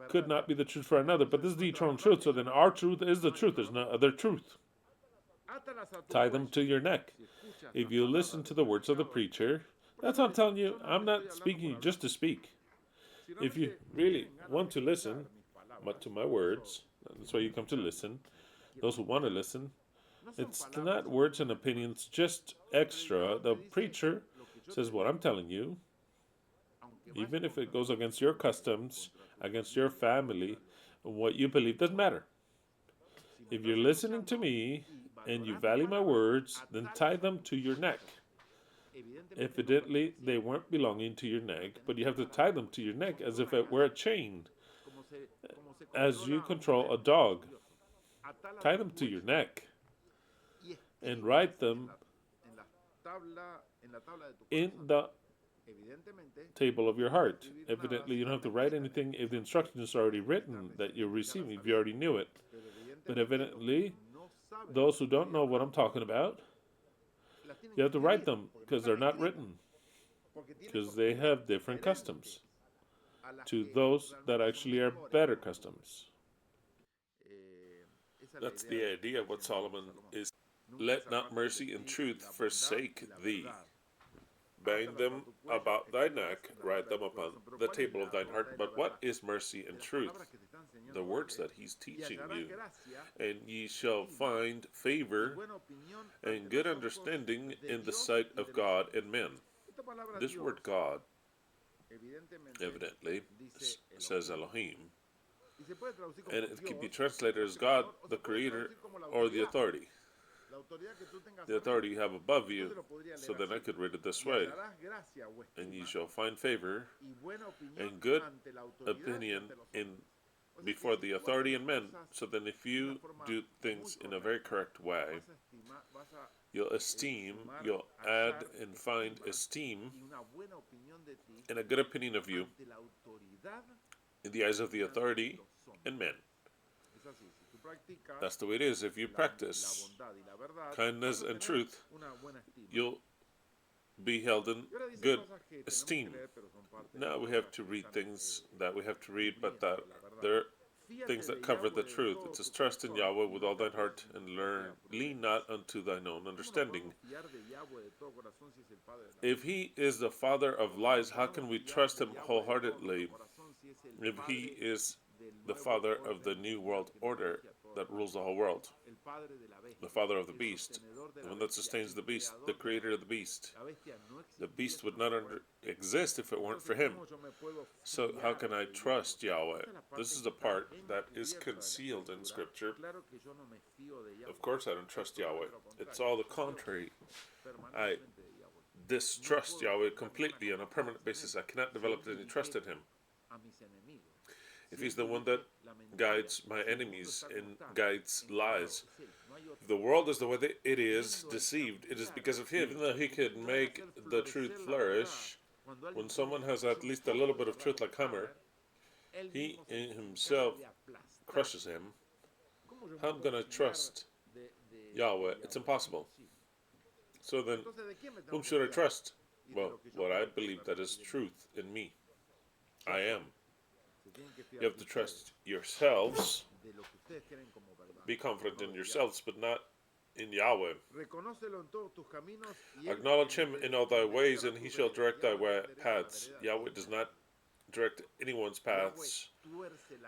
could not be the truth for another. But this is the eternal truth. So then our truth is the truth. There's no other truth. Tie them to your neck. If you listen to the words of the preacher, that's what I'm telling you. I'm not speaking just to speak. If you really want to listen to my words, that's why you come to listen. Those who want to listen, it's not words and opinions, just extra. The preacher says what I'm telling you, even if it goes against your customs, against your family, what you believe doesn't matter. If you're listening to me and you value my words, then tie them to your neck. Evidently, they weren't belonging to your neck, but you have to tie them to your neck as if it were a chain, as you control a dog. Tie them to your neck and write them in the table of your heart. Evidently, you don't have to write anything if the instruction is already written that you're receiving, if you already knew it. But evidently, those who don't know what I'm talking about, you have to write them because they're not written, because they have different customs to those that actually are better customs. That's the idea of what Solomon is. Let not mercy and truth forsake thee. Bind them about thy neck, write them upon the table of thine heart. But what is mercy and truth? The words that he's teaching you. And ye shall find favor and good understanding in the sight of God and men. This word God, evidently, says Elohim. And it can be translated as God, the Creator, or the authority. The authority you have above you. So then I could read it this way. And ye shall find favor and good opinion in before the authority and men. So then if you do things in a very correct way, you'll add and find esteem and a good opinion of you in the eyes of the authority and men. That's the way it is. If you practice kindness and truth, you'll be held in good esteem. Now we have to read things that we have to read, but that they're things that cover the truth. It says, trust in Yahweh with all thine heart and lean not unto thine own understanding. If he is the father of lies, how can we trust him wholeheartedly if he is the father of the new world order that rules the whole world? The father of the beast, the one that sustains the beast, the creator of the beast. The beast would not exist if it weren't for him. So how can I trust Yahweh? This is the part that is concealed in Scripture. Of course I don't trust Yahweh. It's all the contrary. I distrust Yahweh completely on a permanent basis. I cannot develop any trust in him. If he's the one that guides my enemies and guides lies, if the world is the way that it is deceived, it is because of him. Even though he could make the truth flourish, when someone has at least a little bit of truth like Hammer, he in himself crushes him. How am I going to trust Yahweh? It's impossible. So then, whom should I trust? Well, what I believe that is truth in me. I am. You have to trust yourselves. Be confident in yourselves, but not in Yahweh. Acknowledge him in all thy ways, and he shall direct thy paths. Yahweh does not direct anyone's paths.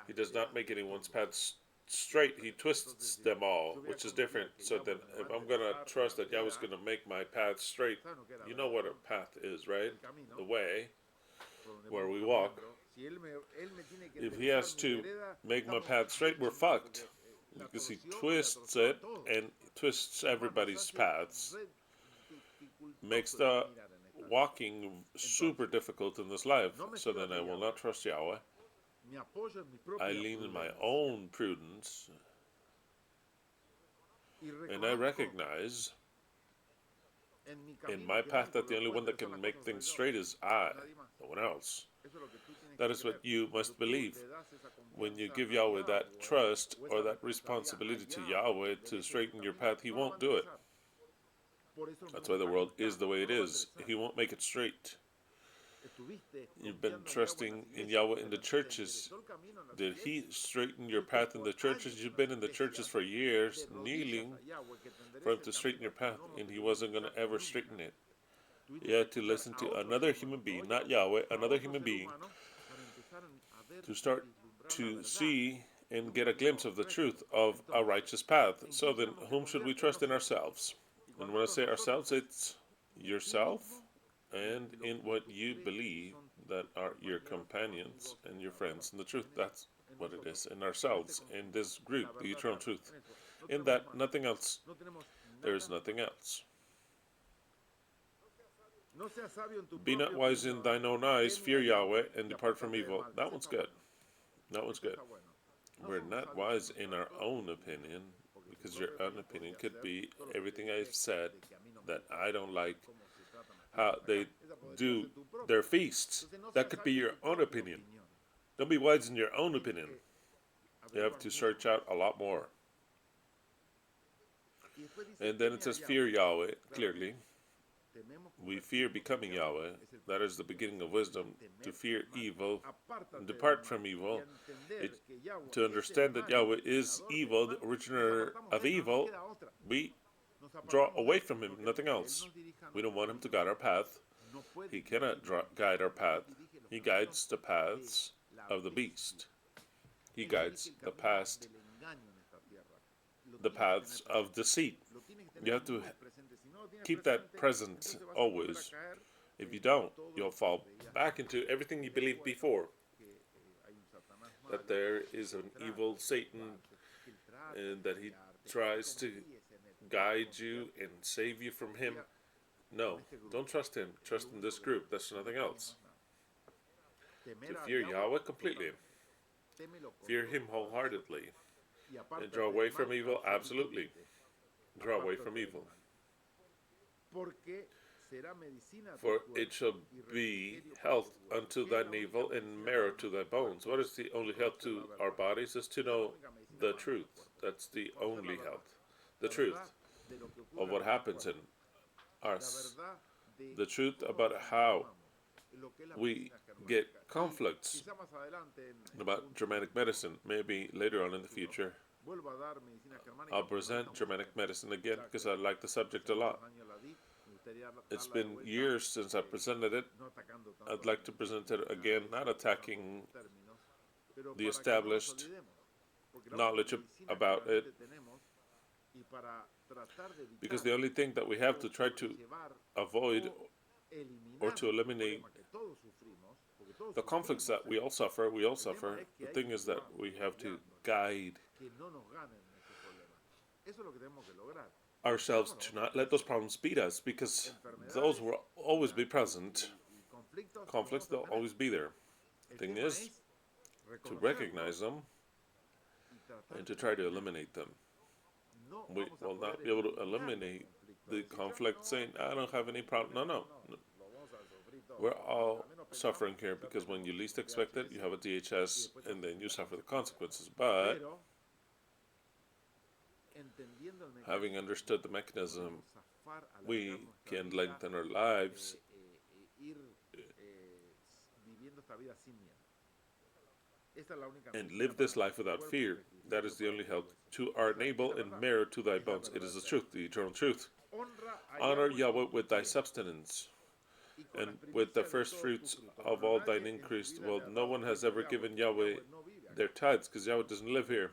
He does not make anyone's paths straight. He twists them all, which is different. So then, if I'm going to trust that Yahweh's going to make my path straight, you know what a path is, right? The way where we walk. If he has to make my path straight, we're fucked. Because he twists it and twists everybody's paths. Makes the walking super difficult in this life. So then I will not trust Yahweh. I lean in my own prudence. And I recognize in my path that the only one that can make things straight is I, no one else. That is what you must believe. When you give Yahweh that trust or that responsibility to Yahweh to straighten your path, he won't do it. That's why the world is the way it is. He won't make it straight. You've been trusting in Yahweh in the churches. Did he straighten your path in the churches? You've been in the churches for years, kneeling for him to straighten your path, and he wasn't going to ever straighten it. You had to listen to another human being, not Yahweh, another human being, to start to see and get a glimpse of the truth of a righteous path. So then, whom should we trust in ourselves? And when I say ourselves, it's yourself and in what you believe that are your companions and your friends in the truth. That's what it is, in ourselves, in this group, the eternal truth. In that, nothing else. There is nothing else. Be not wise in thine own eyes, fear Yahweh, and depart from evil. That one's good. That one's good. We're not wise in our own opinion, because your own opinion could be everything I've said that I don't like, how they do their feasts. That could be your own opinion. Don't be wise in your own opinion. You have to search out a lot more. And then it says, fear Yahweh, clearly. We fear becoming Yahweh. That is the beginning of wisdom. To fear evil and depart from evil. To understand that Yahweh is evil, the originator of evil, we draw away from him, nothing else. We don't want him to guide our path. He cannot guide our path. He guides the paths of the beast. He guides the paths of deceit. You have to keep that present always. If you don't, you'll fall back into everything you believed before. That there is an evil Satan and that he tries to guide you and save you from him. No, don't trust him. Trust in this group. That's nothing else. To fear Yahweh completely. Fear him wholeheartedly. And draw away from evil? Absolutely. Draw away from evil. For it shall be health unto thy navel and marrow to thy bones. What is the only health to our bodies? Is to know the truth. That's the only health. The truth of what happens in us. The truth about how we get conflicts about Germanic medicine. Maybe later on in the future I'll present Germanic medicine again because I like the subject a lot. It's been years since I presented it. I'd like to present it again, not attacking the established knowledge about it, because the only thing that we have to try to avoid or to eliminate the conflicts that we all suffer. The thing is that we have to guide ourselves to not let those problems beat us, because those will always be present. Conflicts, they'll always be there. The thing is to recognize them and to try to eliminate them. We will not be able to eliminate the conflict saying, I don't have any problem. No. We're all suffering here, because when you least expect it, you have a DHS and then you suffer the consequences. But having understood the mechanism, we can lengthen our lives and live this life without fear. That is the only help to our navel and marrow to thy bones. It is the truth, the eternal truth. Honor Yahweh with thy substance and with the first fruits of all thine increased. Well, no one has ever given Yahweh their tithes, because Yahweh doesn't live here.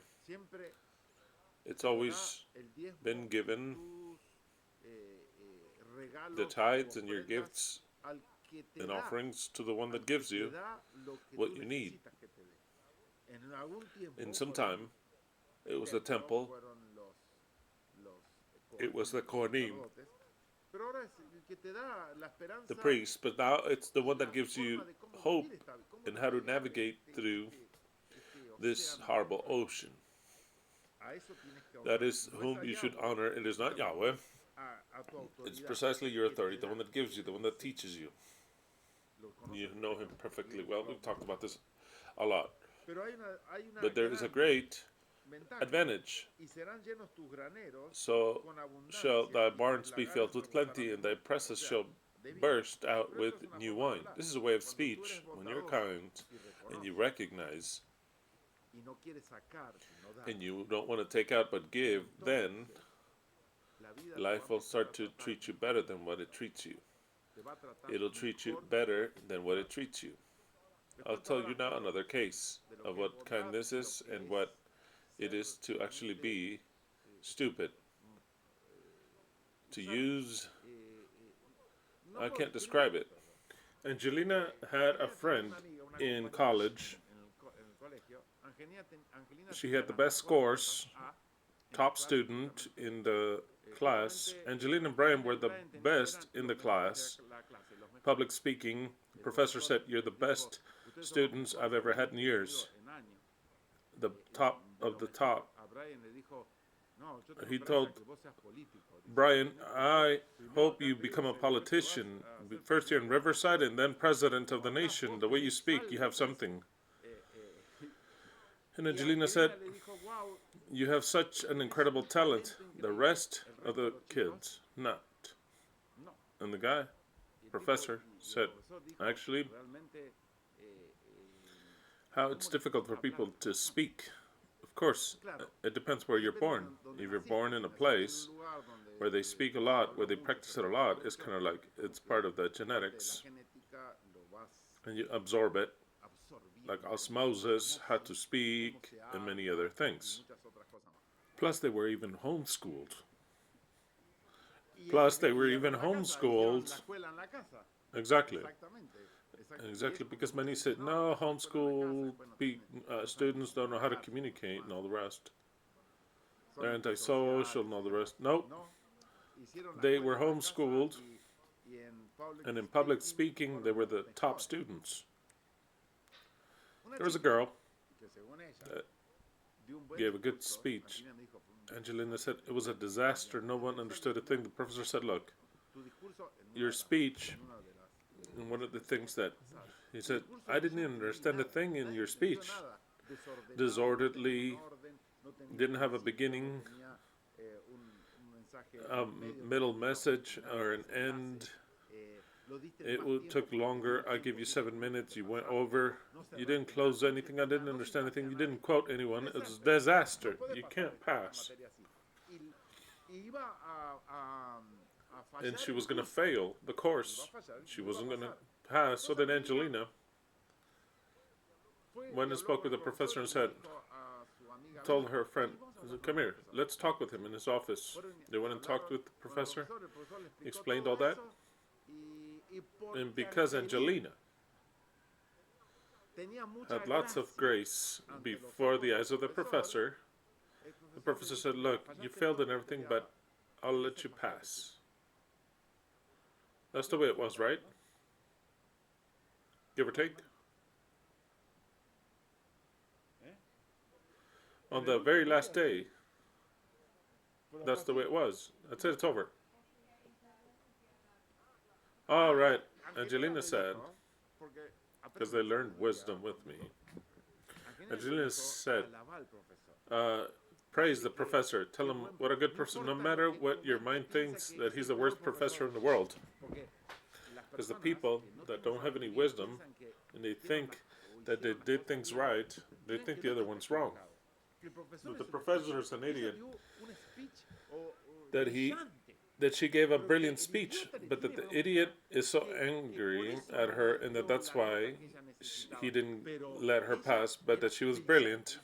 It's always been given the tithes and your gifts and offerings to the one that gives you what you need. In some time, it was the temple, it was the Kohanim, the priest, but now it's the one that gives you hope and how to navigate through this horrible ocean. That is whom you should honor. It is not Yahweh. It's precisely your authority, the one that gives you, the one that teaches you. You know him perfectly well. We've talked about this a lot. But there is a great advantage. So shall thy barns be filled with plenty, and thy presses shall burst out with new wine. This is a way of speech. When you're kind and you recognize and you don't want to take out but give, then life will start to treat you better than what it treats you. It'll treat you better than what it treats you. I'll tell you now another case of what kindness is and what it is to actually be stupid. To use, I can't describe it. Angelina had a friend in college. She had the best scores, top student in the class. Angelina and Brian were the best in the class. public speaking. The professor said, "You're the best students I've ever had in years. The top of the top." He told Brian, "I hope you become a politician, first here in Riverside and then president of the nation. The way you speak, you have something." And Angelina said, "You have such an incredible talent. The rest of the kids, not." And the guy, professor, said, "Actually, how it's difficult for people to speak. Of course, it depends where you're born. If you're born in a place where they speak a lot, where they practice it a lot, it's kind of like it's part of the genetics, and you absorb it, like osmosis, how to speak, and many other things. Plus, they were even homeschooled. Exactly. Exactly, because many said, no, homeschool students don't know how to communicate and all the rest. They're antisocial and all the rest. No, they were homeschooled, and in public speaking, they were the top students. There was a girl that gave a good speech. Angelina said it was a disaster. No one understood a thing. The professor said, "Look, your speech," and one of the things that he said, "I didn't even understand a thing in your speech. Disorderly, didn't have a beginning, a middle message, or an end. It took longer. I gave you 7 minutes. You went over. You didn't close anything. I didn't understand anything. You didn't quote anyone. It was a disaster. You can't pass." And she was going to fail the course. She wasn't going to pass. So then Angelina went and spoke with the professor and said, told her friend, "Come here, let's talk with him in his office." They went and talked with the professor, explained all that. And because Angelina had lots of grace before the eyes of the professor said, "Look, you failed in everything, but I'll let you pass." That's the way it was, right? Give or take. On the very last day, that's the way it was. That's it, it's over. All right, Angelina said, because they learned wisdom with me. Angelina said, praise the professor. Tell him what a good person, no matter what your mind thinks, that he's the worst professor in the world. Because the people that don't have any wisdom, and they think that they did things right, they think the other one's wrong. But the professor is an idiot. That she gave a brilliant speech, but that the idiot is so angry at her, and that's why he didn't let her pass, but that she was brilliant,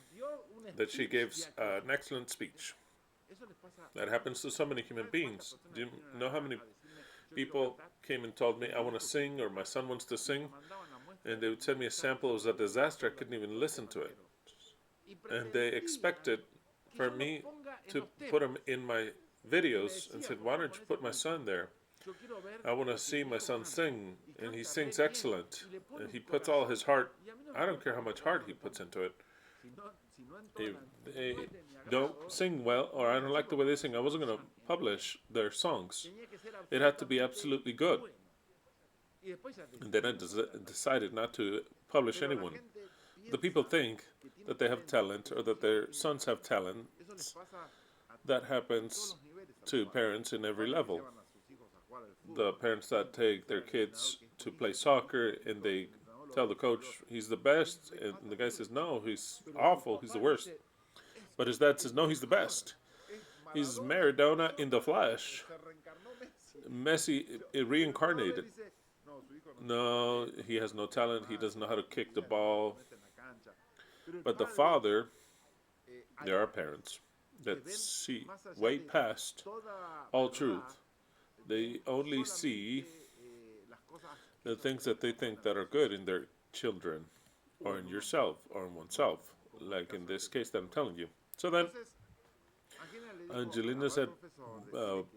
that she gave an excellent speech. That happens to so many human beings. Do you know how many people came and told me, "I want to sing," or "my son wants to sing," and they would send me a sample. It was a disaster. I couldn't even listen to it. And they expected for me to put them in my videos and said, "Why don't you put my son there? I want to see my son sing," and he sings excellent, and he puts all his heart. I don't care how much heart he puts into it. If they don't sing well, or I don't like the way they sing, I wasn't going to publish their songs. It had to be absolutely good. And then I decided not to publish anyone. The people think that they have talent, or that their sons have talent. That happens to parents in every level. The parents that take their kids to play soccer, and they tell the coach he's the best, and the guy says, "No, he's awful, he's the worst." But his dad says, "No, he's the best. He's Maradona in the flesh. Messi reincarnated. No, he has no talent, he doesn't know how to kick the ball." But the father, there are parents that see way past all truth. They only see the things that they think that are good in their children, or in yourself, or in oneself, like in this case that I'm telling you. So then Angelina said,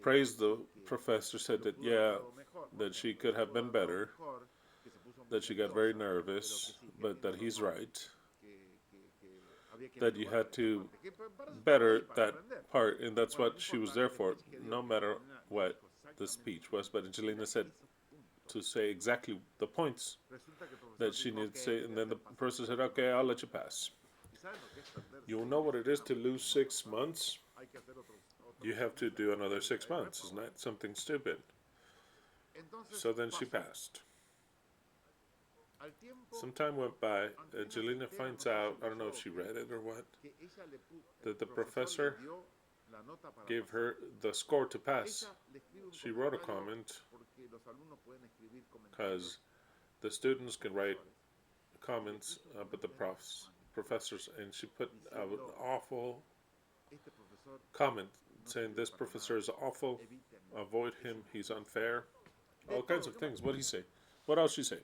praised the professor, said that, yeah, that she could have been better, that she got very nervous, but that he's right, that you had to better that part, and that's what she was there for, no matter what the speech was. But Angelina said to say exactly the points that she needed to say, and then the person said, okay, I'll let you pass. You know what it is to lose 6 months? You have to do another 6 months. Isn't that something stupid? So then she passed. Some time went by. Angelina finds out, I don't know if she read it or what, that the professor gave her the score to pass. She wrote a comment because the students can write comments about the professors, and she put an awful comment saying this professor is awful, avoid him, he's unfair, all kinds of things. What did he say? What else she say?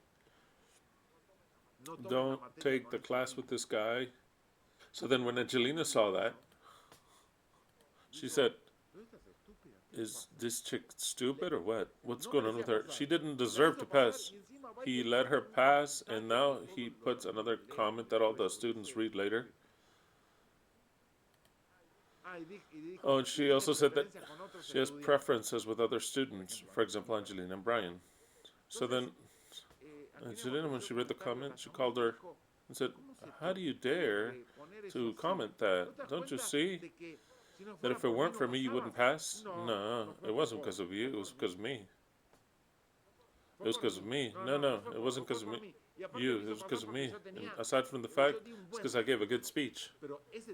Don't take the class with this guy. So then when Angelina saw that, she said, is this chick stupid or what? What's going on with her? She didn't deserve to pass. He let her pass, and now he puts another comment that all the students read later. Oh, and she also said that she has preferences with other students, for example, Angelina and Brian. So then Angelina, when she read the comment, she called her and said, how do you dare to comment that? Don't you see that if it weren't for me, you wouldn't pass? No, it wasn't because of you, it was because of me. It was because of me. No, it wasn't because of me. You, it was because of me. And aside from the fact, it's because I gave a good speech.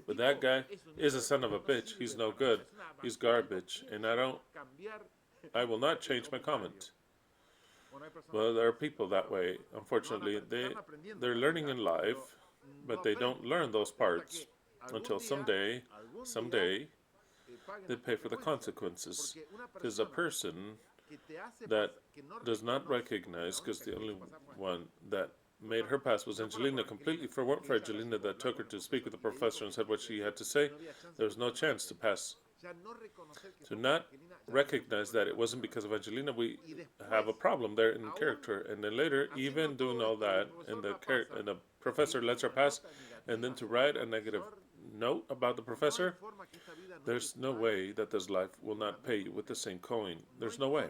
But that guy is a son of a bitch. He's no good. He's garbage. And I will not change my comment. Well, there are people that way. Unfortunately, they're learning in life, but they don't learn those parts until someday, they pay for the consequences. Because a person that does not recognize, because the only one that made her pass was Angelina completely. If it weren't for Angelina that took her to speak with the professor and said what she had to say, there was no chance to pass. To not recognize that it wasn't because of Angelina, we have a problem there in character. And then later, even doing all that, and the professor lets her pass, and then to write a negative note about the professor, there's no way that this life will not pay you with the same coin. There's no way.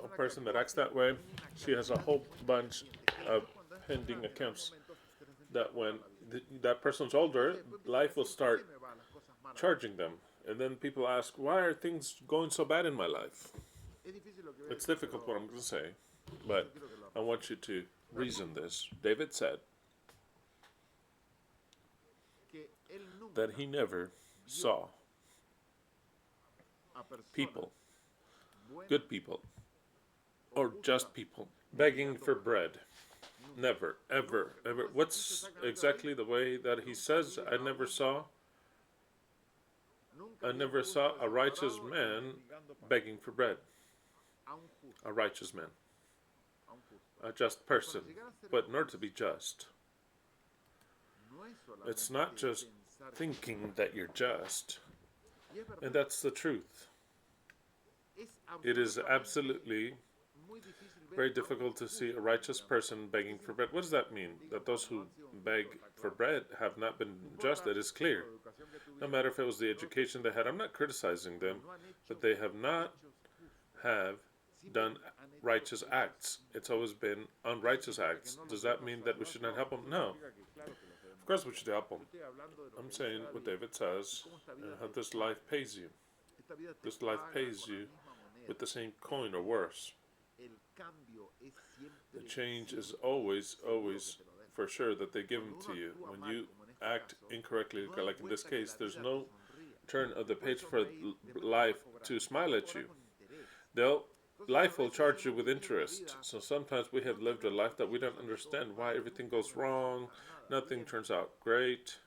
A person that acts that way, she has a whole bunch of pending accounts that when that person's older, life will start charging them. And then people ask, why are things going so bad in my life? It's difficult what I'm going to say, but I want you to reason this. David said that he never saw people, good people, or just people, begging for bread. Never, ever, ever. What's exactly the way that he says, I never saw a righteous man begging for bread. A righteous man. A just person. But in order to be just, it's not just thinking that you're just. And that's the truth. It is absolutely very difficult to see a righteous person begging for bread. What does that mean? That those who beg for bread have not been just. It is clear. No matter if it was the education they had, I'm not criticizing them, but they have not done righteous acts. It's always been unrighteous acts. Does that mean that we should not help them? No. Of course we should help them. I'm saying what David says, how this life pays you. This life pays you with the same coin or worse. The change is always for sure that they give them to you. When you act incorrectly, like in this case, there's no turn of the page for life to smile at you. Life will charge you with interest. So sometimes we have lived a life that we don't understand why everything goes wrong, nothing turns out great.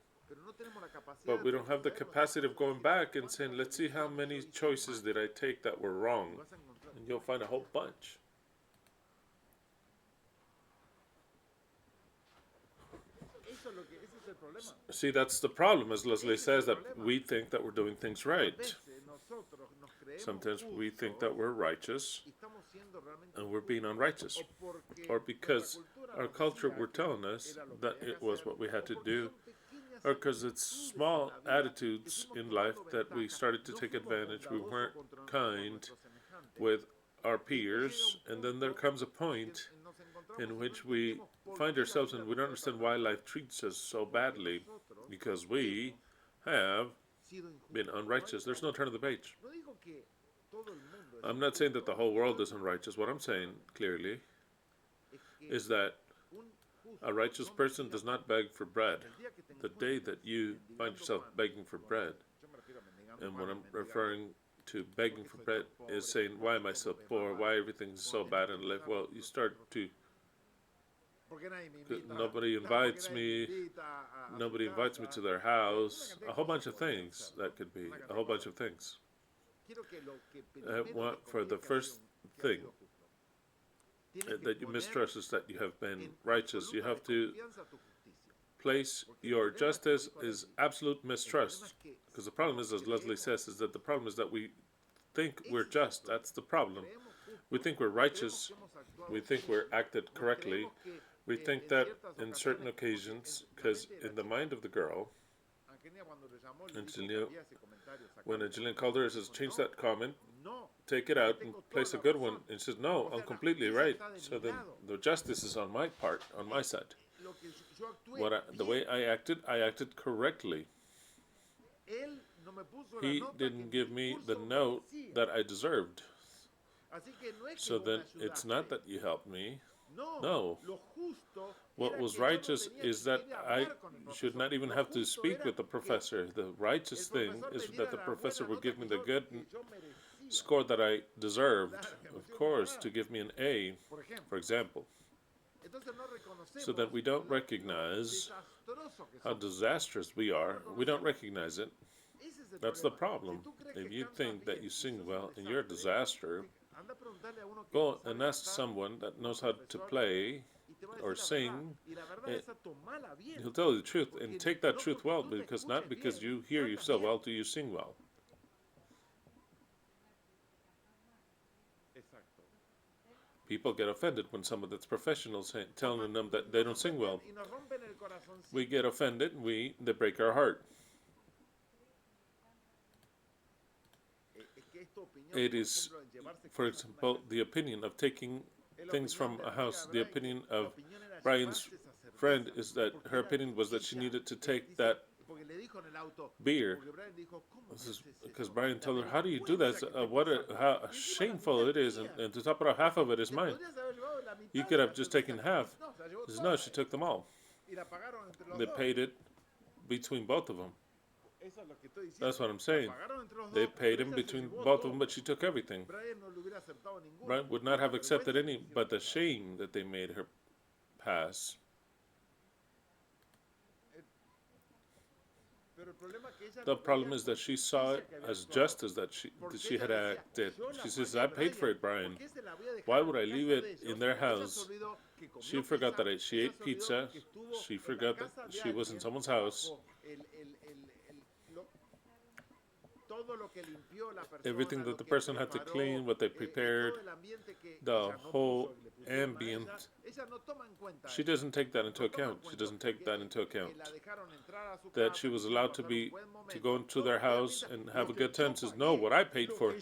But we don't have the capacity of going back and saying, let's see how many choices did I take that were wrong. And you'll find a whole bunch. See, that's the problem, as Leslie says, that we think that we're doing things right. Sometimes we think that we're righteous and we're being unrighteous, or because our culture were telling us that it was what we had to do, or because it's small attitudes in life that we started to take advantage. We weren't kind with our peers, and then there comes a point in which we find ourselves and we don't understand why life treats us so badly, because we have been unrighteous. There's no turn of the page. I'm not saying that the whole world is unrighteous. What I'm saying clearly is that a righteous person does not beg for bread. The day that you find yourself begging for bread, and when I'm referring to begging for bread is saying, why am I so poor? Why everything's so bad in life? Well, you start to, nobody invites me to their house, a whole bunch of things that could be, a whole bunch of things. I want for the first thing that you mistrust is that you have been righteous. You have to place your justice is absolute mistrust. Because the problem is, as Leslie says, is that the problem is that we think we're just. That's the problem. We think we're righteous. We think we're acted correctly. We think that in certain occasions, because in the mind of the girl, when Angelina called her and says, change that comment, take it out and place a good one. And she says, no, I'm completely right. So then the justice is on my part, on my side. The way I acted correctly. He didn't give me the note that I deserved. So then it's not that you helped me. No. What was righteous is that I should not even have to speak with the professor. The righteous thing is that the professor would give me the good score that I deserved, of course, to give me an A, for example. So that we don't recognize how disastrous we are. We don't recognize it. That's the problem. If you think that you sing well and you're a disaster, go and ask someone that knows how to play or sing. He'll tell you the truth, and take that truth well, because not because you hear yourself well do you sing well. People get offended when someone that's professional telling them that they don't sing well. We get offended, and they break our heart. It is, for example, the opinion of taking things from a house. The opinion of Brian's friend is that her opinion was that she needed to take that beer. Because Brian told her, how do you do that? How shameful it is, and to top it off, half of it is mine. You could have just taken half. He says, no, she took them all. They paid it between both of them. That's what I'm saying. They paid him between both of them, but she took everything. Brian would not have accepted any, but the shame that they made her pass. The problem is that she saw it as justice that she had acted. She says, I paid for it, Brian. Why would I leave it in their house? She forgot that she ate pizza. She forgot that she was in someone's house. Everything that the person had to clean, what they prepared, the whole ambient. She doesn't take that into account. She doesn't take that into account. That she was allowed to go into their house and have a good time. Says, no, what I paid for.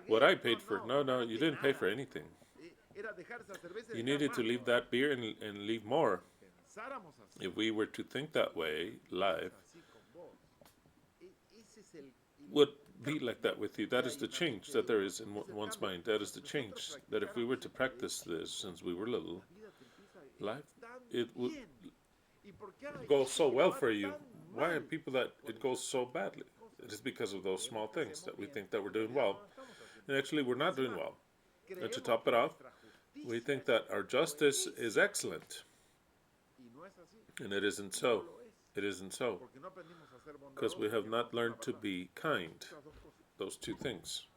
What I paid for. No, you didn't pay for anything. You needed to leave that beer and leave more. If we were to think that way, life would be like that with you. That is the change that there is in one's mind. That is the change. That if we were to practice this since we were little, life, it would go so well for you. Why are people that it goes so badly? It is because of those small things that we think that we're doing well. And actually, we're not doing well. And to top it off, we think that our justice is excellent. And it isn't so. It isn't so. Because we have not learned to be kind. Those two things.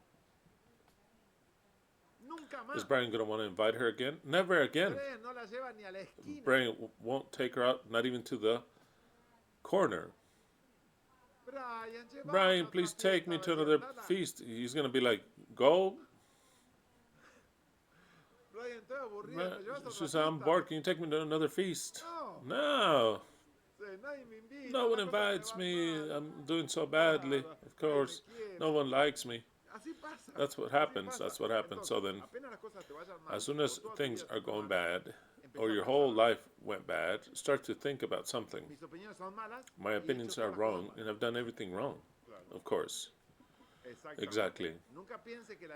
Is Brian going to want to invite her again? Never again. Brian won't take her out, not even to the corner. Brian, please take me to another feast. He's going to be like, go. She said, I'm bored. Can you take me to another feast? No. No one invites me. I'm doing so badly. Of course, no one likes me. That's what happens. That's what happens. So then, as soon as things are going bad, or your whole life went bad, start to think about something. My opinions are wrong, and I've done everything wrong. Of course. Exactly.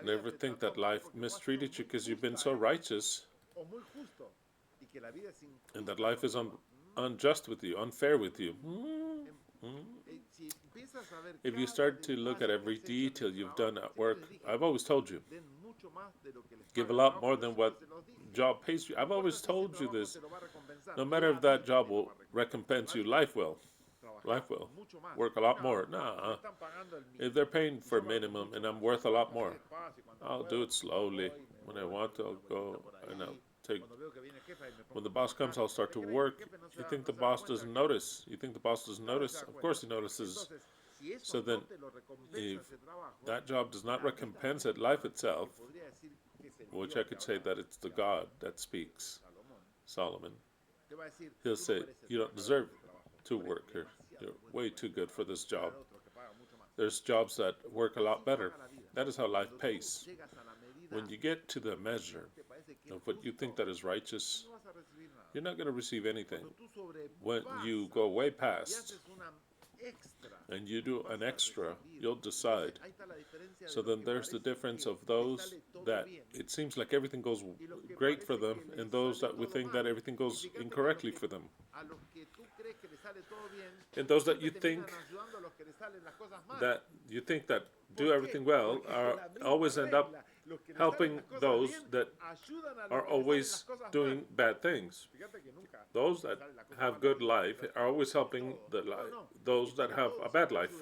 Never think that life mistreated you because you've been so righteous, and that life is unjust with you, unfair with you. If you start to look at every detail you've done at work, I've always told you, give a lot more than what job pays you. I've always told you this. No matter if that job will recompense you, life will. Life will. Work a lot more. Nah. If they're paying for minimum and I'm worth a lot more, I'll do it slowly. When I want to, I'll go and I'll take. When the boss comes, I'll start to work. You think the boss doesn't notice? You think the boss doesn't notice? Of course he notices. So then, if that job does not recompense at life itself, which I could say that it's the God that speaks, Solomon, he'll say, you don't deserve to work here. You're way too good for this job. There's jobs that work a lot better. That is how life pays. When you get to the measure of what you think that is righteous, you're not going to receive anything. When you go way past and you do an extra, you'll decide. So then there's the difference of those that it seems like everything goes great for them and those that we think that everything goes incorrectly for them. And those that you think that do everything well are always end up helping those that are always doing bad things. Those that have good life are always helping those that have a bad life.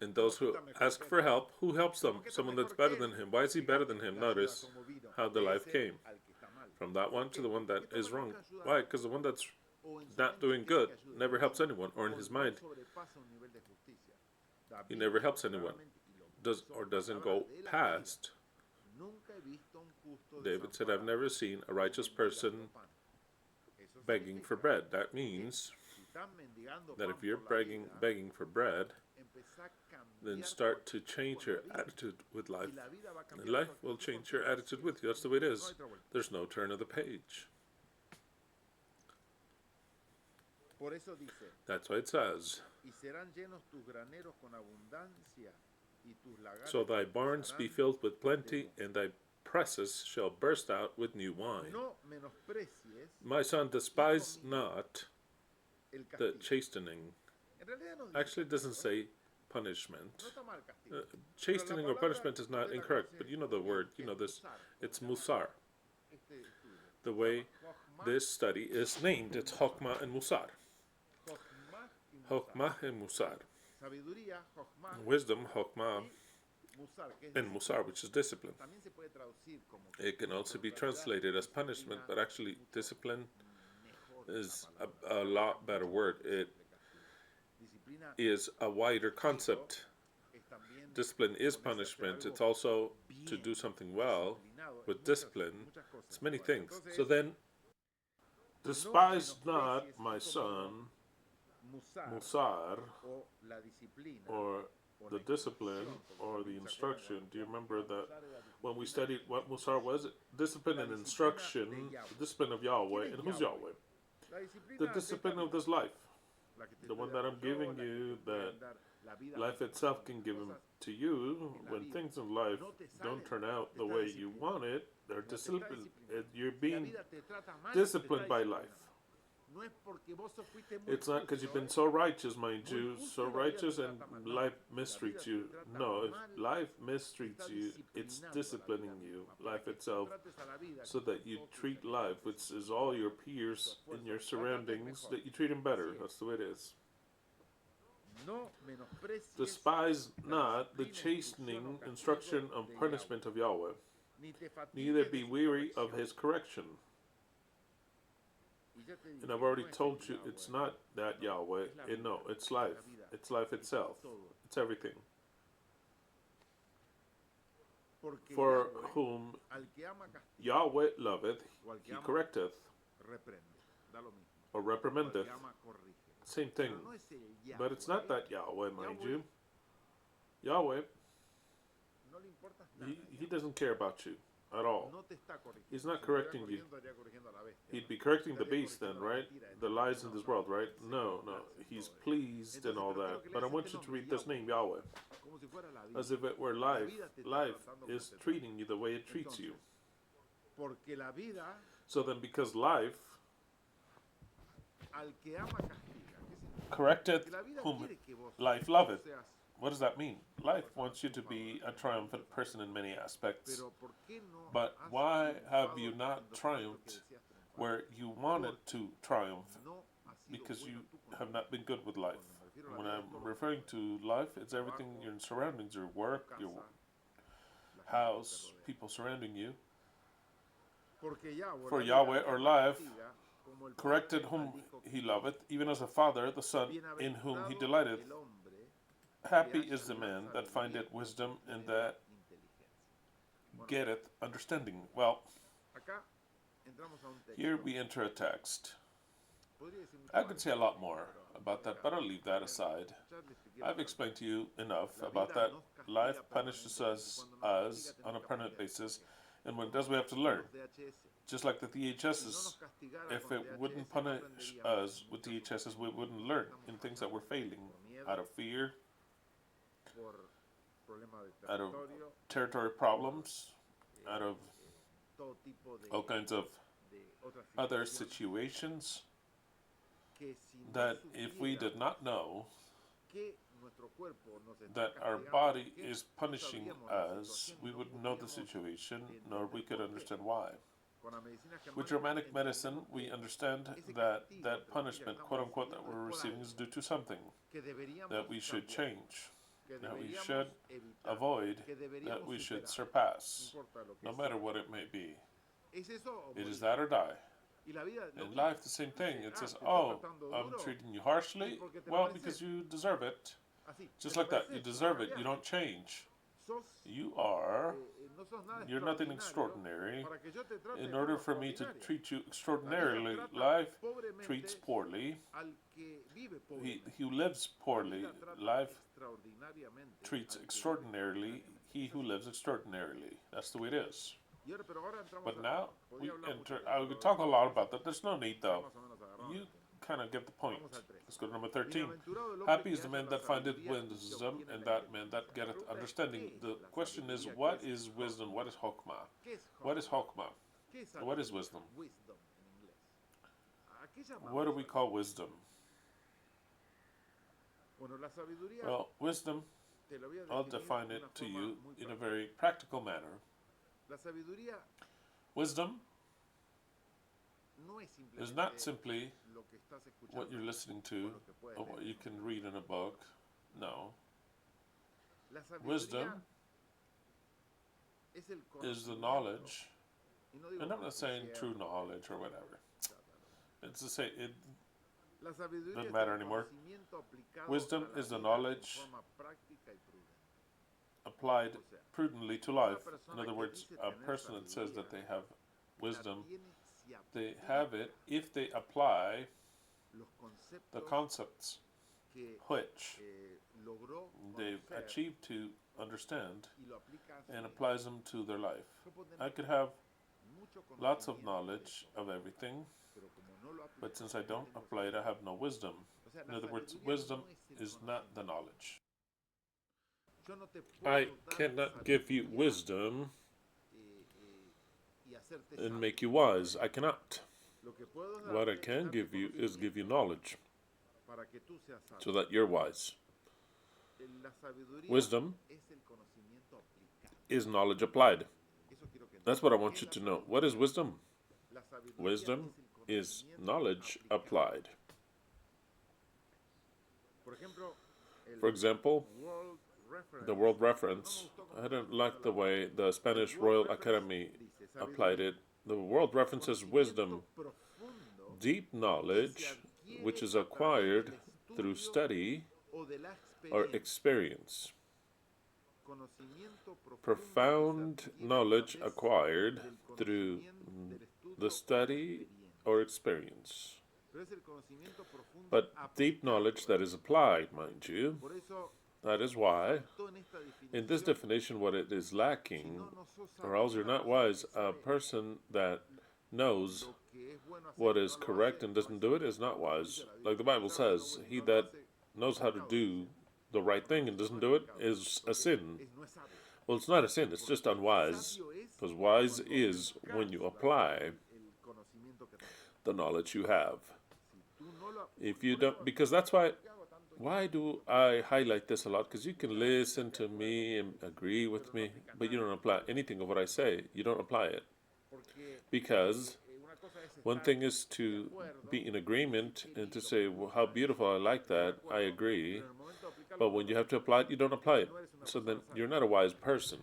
And those who ask for help, who helps them? Someone that's better than him. Why is he better than him? Notice how the life came. From that one to the one that is wrong. Why? Because the one that's not doing good never helps anyone, or in his mind, he never helps anyone. Doesn't go past. David said, I've never seen a righteous person begging for bread. That means that if you're begging for bread, then start to change your attitude with life. And life will change your attitude with you. That's the way it is. There's no turn of the page. That's why it says, so thy barns be filled with plenty, and thy presses shall burst out with new wine. My son, despise not the chastening. Actually, it doesn't say punishment. Chastening or punishment is not incorrect, but you know the word, you know this. It's musar. The way this study is named, it's Chokmah and Musar. Chokmah and Musar. Wisdom, Chokmah, and Musar, which is discipline. It can also be translated as punishment, but actually discipline is a lot better word. It is a wider concept. Discipline is punishment. It's also to do something well with discipline. It's many things. So then, despise not, my son, Musar, or the discipline, or the instruction. Do you remember that when we studied what Musar was? Discipline and instruction, the discipline of Yahweh. And who's Yahweh? The discipline of this life. The one that I'm giving you, that life itself can give them to you. When things in life don't turn out the way you want it, they're disciplined. You're being disciplined by life. It's not because you've been so righteous, mind you, so righteous and life mistreats you. No, if life mistreats you, it's disciplining you, life itself, so that you treat life, which is all your peers in your surroundings, that you treat them better. That's the way it is. Despise not the chastening instruction and punishment of Yahweh, neither be weary of his correction. And I've already told you it's not that Yahweh. No, it's life. It's life itself. It's everything. For whom Yahweh loveth, he correcteth, or reprimandeth. Same thing. But it's not that Yahweh, mind you. Yahweh, he doesn't care about you at all. He's not correcting you. He'd be correcting the beast then, right? The lies in this world, right? No, no. He's pleased and all that. But I want you to read this name, Yahweh, as if it were life. Life is treating you the way it treats you. So then, because life correcteth whom life loveth. What does that mean? Life wants you to be a triumphant person in many aspects. But why have you not triumphed where you wanted to triumph? Because you have not been good with life. When I'm referring to life, it's everything, your surroundings, your work, your house, people surrounding you. For Yahweh, or life, corrected whom he loveth, even as a father, the son, in whom he delighteth. Happy is the man that findeth wisdom and that getteth understanding. Well, here we enter a text. I could say a lot more about that, but I'll leave that aside. I've explained to you enough about that. Life punishes us on a permanent basis, and when it does, we have to learn. Just like the DHSs, if it wouldn't punish us with DHSs, we wouldn't learn in things that we're failing out of fear, out of territory problems, out of all kinds of other situations, that if we did not know that our body is punishing us, we wouldn't know the situation, nor we could understand why. With Germanic medicine, we understand that that punishment, quote unquote, that we're receiving is due to something that we should change, that we should avoid, that we should surpass, no matter what it may be. It is that or die. In life, the same thing. It says, oh, I'm treating you harshly. Well, because you deserve it. Just like that. You deserve it. You don't change. You're nothing extraordinary. In order for me to treat you extraordinarily, life treats poorly. He who lives poorly, life treats extraordinarily he who lives extraordinarily. That's the way it is. But now, we could talk a lot about that. There's no need, though. You kind of get the point. Let's go to number 13. Happy is the man that findeth wisdom, and that man that getteth understanding. The question is, what is wisdom? What is Chokmah? What is Chokmah? What is wisdom? What do we call wisdom? Well, wisdom, I'll define it to you in a very practical manner. Wisdom is not simply what you're listening to or what you can read in a book. No. Wisdom is the knowledge, and I'm not saying true knowledge or whatever. It's to say it doesn't matter anymore. Wisdom is the knowledge applied prudently to life. In other words, a person that says that they have wisdom, they have it if they apply the concepts which they've achieved to understand and applies them to their life. I could have lots of knowledge of everything, but since I don't apply it, I have no wisdom. In other words, wisdom is not the knowledge. I cannot give you wisdom and make you wise. I cannot. What I can give you is give you knowledge so that you're wise. Wisdom is knowledge applied. That's what I want you to know. What is wisdom? Wisdom is knowledge applied. For example, the world reference. I don't like the way the Spanish Royal Academy applied it. The world reference is wisdom, deep knowledge, which is acquired through study or experience. Profound knowledge acquired through the study or experience. But deep knowledge that is applied, mind you. That is why, in this definition, what it is lacking, or else you're not wise, a person that knows what is correct and doesn't do it is not wise. Like the Bible says, he that knows how to do the right thing and doesn't do it is a sin. Well, it's not a sin, it's just unwise. Because wise is when you apply the knowledge you have. If you don't, because that's why do I highlight this a lot? Because you can listen to me and agree with me, but you don't apply anything of what I say. You don't apply it. Because one thing is to be in agreement and to say, well, how beautiful, I like that, I agree. But when you have to apply it, you don't apply it. So then you're not a wise person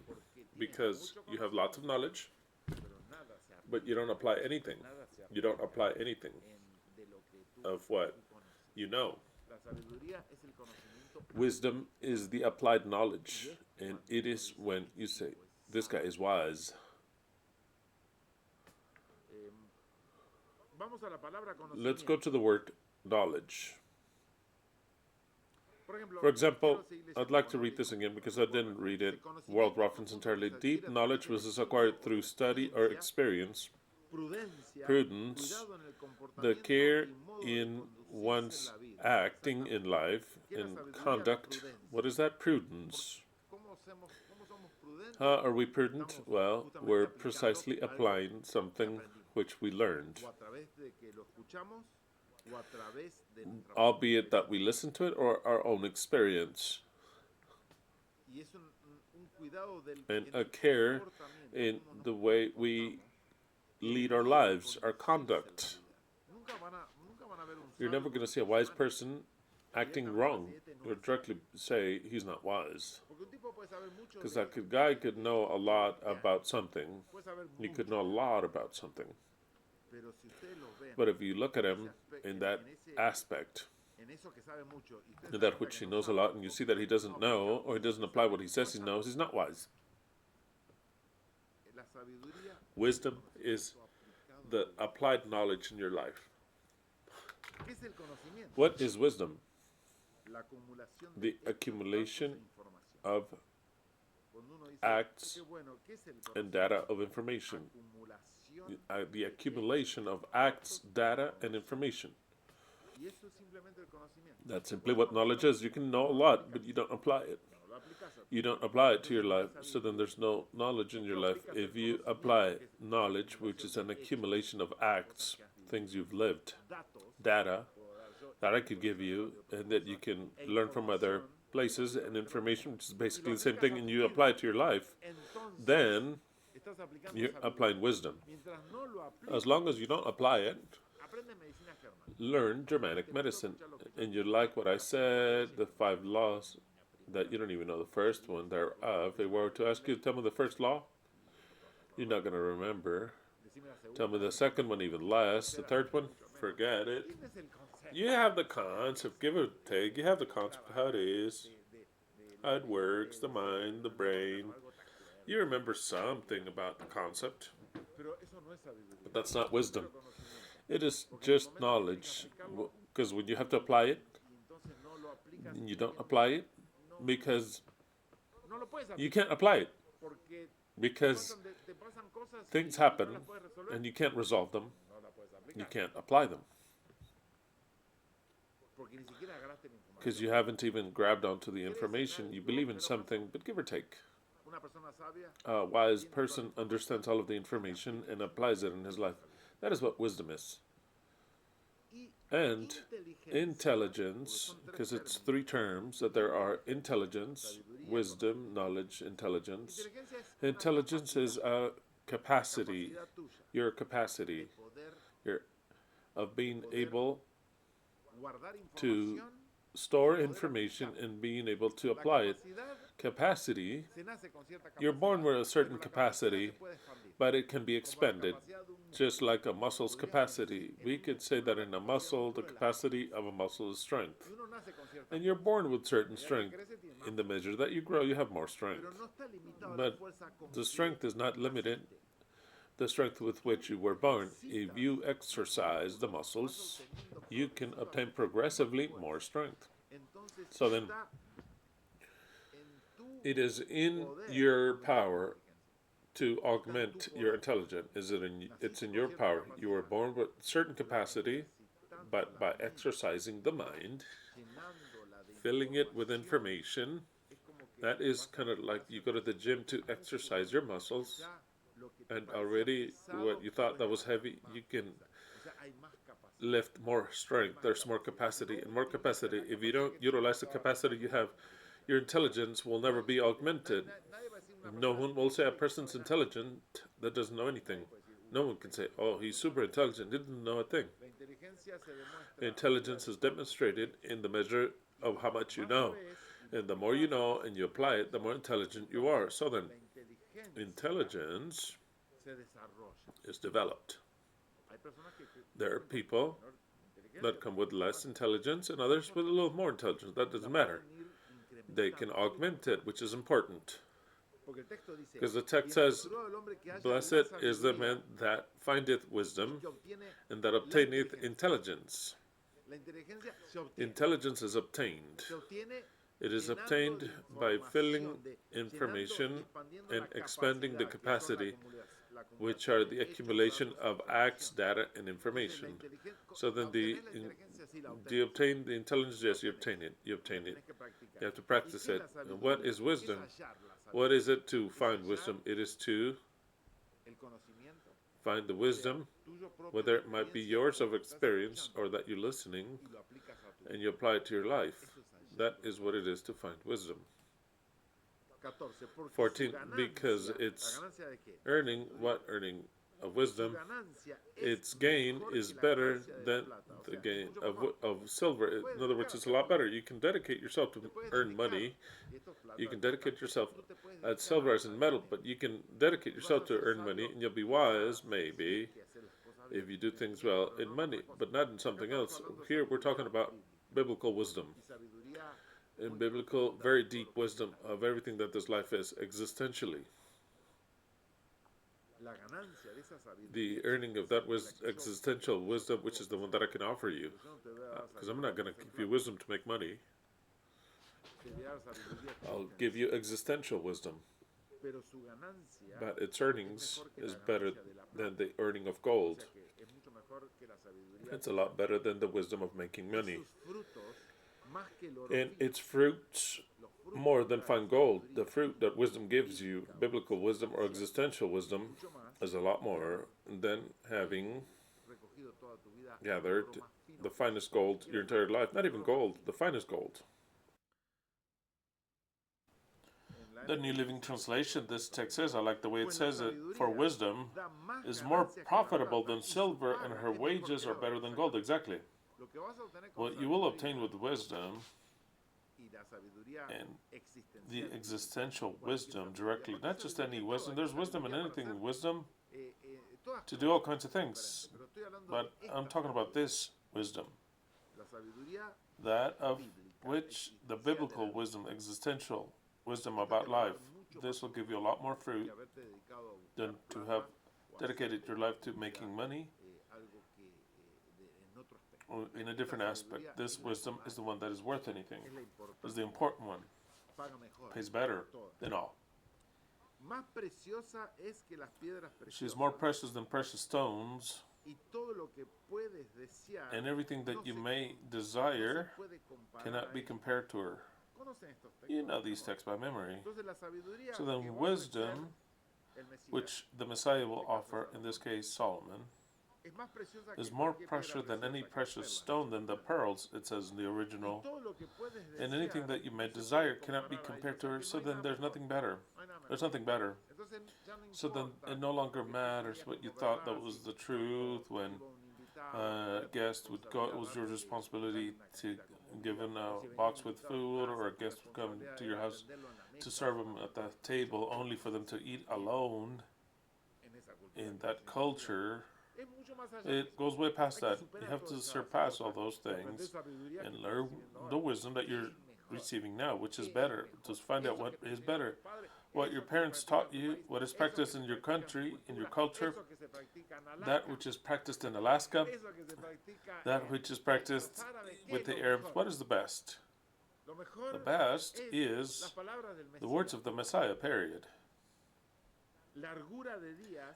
because you have lots of knowledge, but you don't apply anything. You don't apply anything of what you know. Wisdom is the applied knowledge, and it is when you say, this guy is wise. Let's go to the word knowledge. For example, I'd like to read this again because I didn't read it. World reference entirely. Deep knowledge was acquired through study or experience. Prudence, the care in one's acting in life, in conduct. What is that? Prudence. How are we prudent? Well, we're precisely applying something which we learned, albeit that we listen to it or our own experience. And a care in the way we lead our lives, our conduct. You're never going to see a wise person acting wrong or directly say he's not wise. Because that guy could know a lot about something. He could know a lot about something. But if you look at him in that aspect, in that which he knows a lot, and you see that he doesn't know, or he doesn't apply what he says he knows, he's not wise. Wisdom is the applied knowledge in your life. What is wisdom? The accumulation of acts and data of information. The accumulation of acts, data, and information. That's simply what knowledge is. You can know a lot, but you don't apply it. You don't apply it to your life, so then there's no knowledge in your life. If you apply knowledge, which is an accumulation of acts, things you've lived, data, that I could give you, and that you can learn from other places, and information, which is basically the same thing, and you apply it to your life, then you're applying wisdom. As long as you don't apply it, learn Germanic medicine. And you like what I said, the 5 laws, that you don't even know the first one thereof. If they were to ask you to tell me the first law, you're not going to remember. Tell me the second one, even less. The third one, forget it. You have the concept, give or take. You have the concept of how it is, how it works, the mind, the brain. You remember something about the concept, but that's not wisdom. It is just knowledge, because when you have to apply it, you don't apply it because you can't apply it, because things happen and you can't resolve them, you can't apply them, because you haven't even grabbed onto the information. You believe in something, but give or take. A wise person understands all of the information and applies it in his life. That is what wisdom is. And intelligence, because it's 3 terms that there are: intelligence, wisdom, knowledge, intelligence. Intelligence is a capacity, your capacity of being able to store information and being able to apply it. Capacity, you're born with a certain capacity, but it can be expanded, just like a muscle's capacity. We could say that in a muscle, the capacity of a muscle is strength. And you're born with certain strength. In the measure that you grow, you have more strength. But the strength is not limited the strength with which you were born. If you exercise the muscles, you can obtain progressively more strength. So then, it is in your power to augment your intelligence. It's in your power. You were born with certain capacity, but by exercising the mind, filling it with information, that is kind of like you go to the gym to exercise your muscles, and already what you thought that was heavy, you can lift more strength. There's more capacity, and more capacity. If you don't utilize the capacity you have, your intelligence will never be augmented. No one will say a person's intelligent that doesn't know anything. No one can say, oh, he's super intelligent, didn't know a thing. Intelligence is demonstrated in the measure of how much you know. And the more you know and you apply it, the more intelligent you are. So then, intelligence is developed. There are people that come with less intelligence and others with a little more intelligence. That doesn't matter. They can augment it, which is important. Because the text says, blessed is the man that findeth wisdom and that obtaineth intelligence. Intelligence is obtained. It is obtained by filling information and expanding the capacity, which are the accumulation of acts, data, and information. So then do you obtain the intelligence? Yes, you obtain it. You obtain it. You have to practice it. And what is wisdom? What is it to find wisdom? It is to find the wisdom, whether it might be yours of experience or that you're listening and you apply it to your life. That is what it is to find wisdom. 14, because it's earning, what earning? Of wisdom, its gain is better than the gain of silver. In other words, it's a lot better. You can dedicate yourself to earn money. You can dedicate yourself at silver as in metal, but you can dedicate yourself to earn money, and you'll be wise, maybe, if you do things well in money, but not in something else. Here we're talking about biblical wisdom. In biblical, very deep wisdom of everything that this life is existentially. The earning of that existential wisdom, which is the one that I can offer you, because I'm not going to give you wisdom to make money. I'll give you existential wisdom, but its earnings is better than the earning of gold. It's a lot better than the wisdom of making money. And its fruits more than fine gold. The fruit that wisdom gives you, biblical wisdom or existential wisdom, is a lot more than having gathered the finest gold your entire life. Not even gold, the finest gold. The New Living Translation, this text says, I like the way it says it, for wisdom is more profitable than silver and her wages are better than gold. Exactly. What you will obtain with wisdom and the existential wisdom directly, not just any wisdom. There's wisdom in anything. Wisdom to do all kinds of things. But I'm talking about this wisdom. That of which the biblical wisdom, existential wisdom about life. This will give you a lot more fruit than to have dedicated your life to making money in a different aspect. This wisdom is the one that is worth anything. Is the important one. Pays better than all. She is more precious than precious stones, and everything that you may desire cannot be compared to her. You know these texts by memory. So then wisdom, which the Messiah will offer, in this case Solomon, is more precious than any precious stone than the pearls, it says in the original. And anything that you may desire cannot be compared to her, so then there's nothing better. There's nothing better. So then it no longer matters what you thought that was the truth when a guest would go. It was your responsibility to given a box with food, or a guest would come to your house to serve them at the table only for them to eat alone. In that culture, it goes way past that. You have to surpass all those things and learn the wisdom that you're receiving now, which is better. Just find out what is better. What your parents taught you, what is practiced in your country, in your culture, that which is practiced in Alaska, that which is practiced with the Arabs. What is the best? The best is the words of the Messiah, period.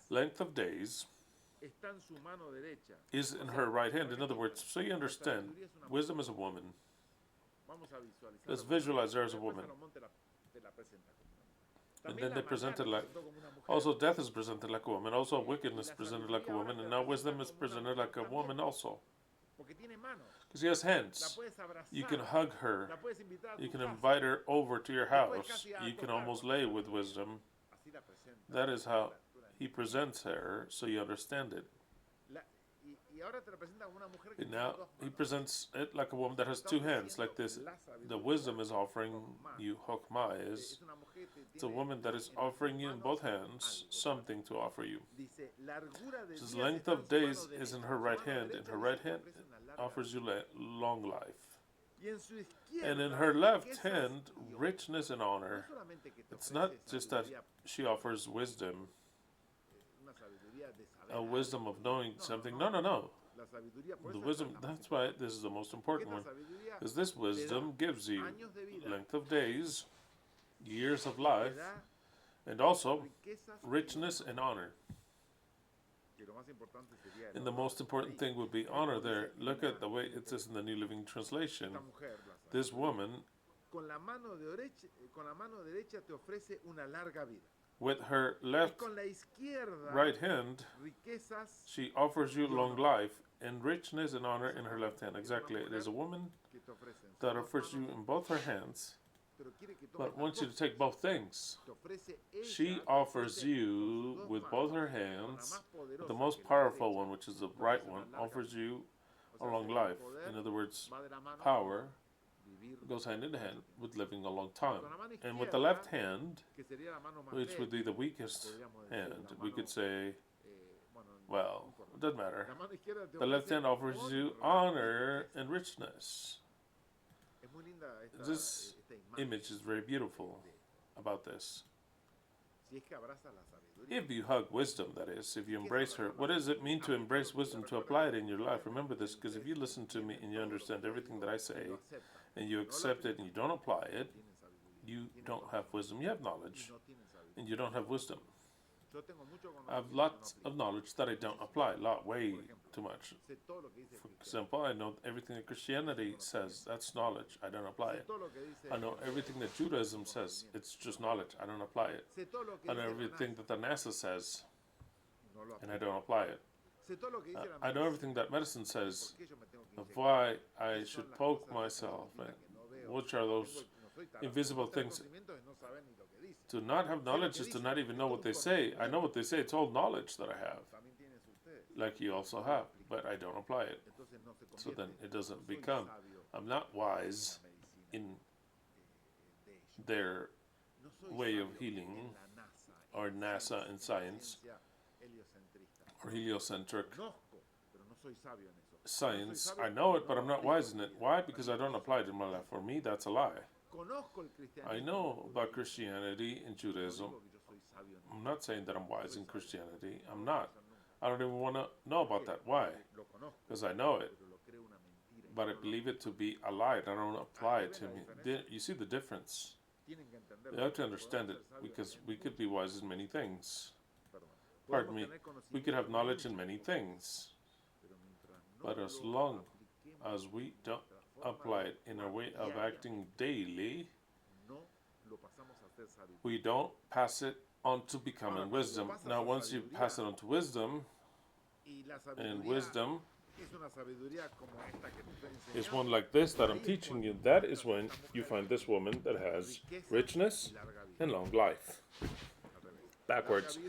Length of days is in her right hand. In other words, so you understand, wisdom is a woman. Let's visualize her as a woman. And then they presented like, also death is presented like a woman, also wickedness is presented like a woman, and now wisdom is presented like a woman also. Because she has hands. You can hug her. You can invite her over to your house. You can almost lay with wisdom. That is how he presents her, so you understand it. And now he presents it like a woman that has two hands, like this. The wisdom is offering you Chokmah is. It's a woman that is offering you in both hands something to offer you. His length of days is in her right hand. In her right hand offers you long life. And in her left hand, richness and honor. It's not just that she offers wisdom, a wisdom of knowing something. No. The wisdom, that's why this is the most important one. Because this wisdom gives you length of days, years of life, and also richness and honor. And the most important thing would be honor there. Look at the way it says in the New Living Translation. This woman, with her right hand, she offers you long life and richness and honor in her left hand. Exactly. It is a woman that offers you in both her hands, but wants you to take both things. She offers you with both her hands, the most powerful one, which is the right one, offers you a long life. In other words, power goes hand in hand with living a long time. And with the left hand, which would be the weakest hand, we could say, well, it doesn't matter. The left hand offers you honor and richness. This image is very beautiful about this. If you hug wisdom, that is, if you embrace her, what does it mean to embrace wisdom, to apply it in your life? Remember this, because if you listen to me and you understand everything that I say, and you accept it and you don't apply it, you don't have wisdom. You have knowledge, and you don't have wisdom. I have lots of knowledge that I don't apply, way too much. For example, I know everything that Christianity says, that's knowledge, I don't apply it. I know everything that Judaism says, it's just knowledge, I don't apply it. I know everything that the NASA says, and I don't apply it. I know everything that medicine says, of why I should poke myself, and which are those invisible things. To not have knowledge is to not even know what they say. I know what they say, it's all knowledge that I have, like you also have, but I don't apply it. So then it doesn't become, I'm not wise in their way of healing, or NASA in science, or heliocentric science. I know it, but I'm not wise in it. Why? Because I don't apply it in my life. For me, that's a lie. I know about Christianity and Judaism. I'm not saying that I'm wise in Christianity. I'm not. I don't even want to know about that. Why? Because I know it. But I believe it to be a lie. I don't apply it to me. You see the difference? You have to understand it, because we could be wise in many things. Pardon me. We could have knowledge in many things. But as long as we don't apply it in our way of acting daily, we don't pass it on to becoming wisdom. Now, once you pass it on to wisdom, and wisdom is one like this that I'm teaching you, that is when you find this woman that has richness and long life. Backwards.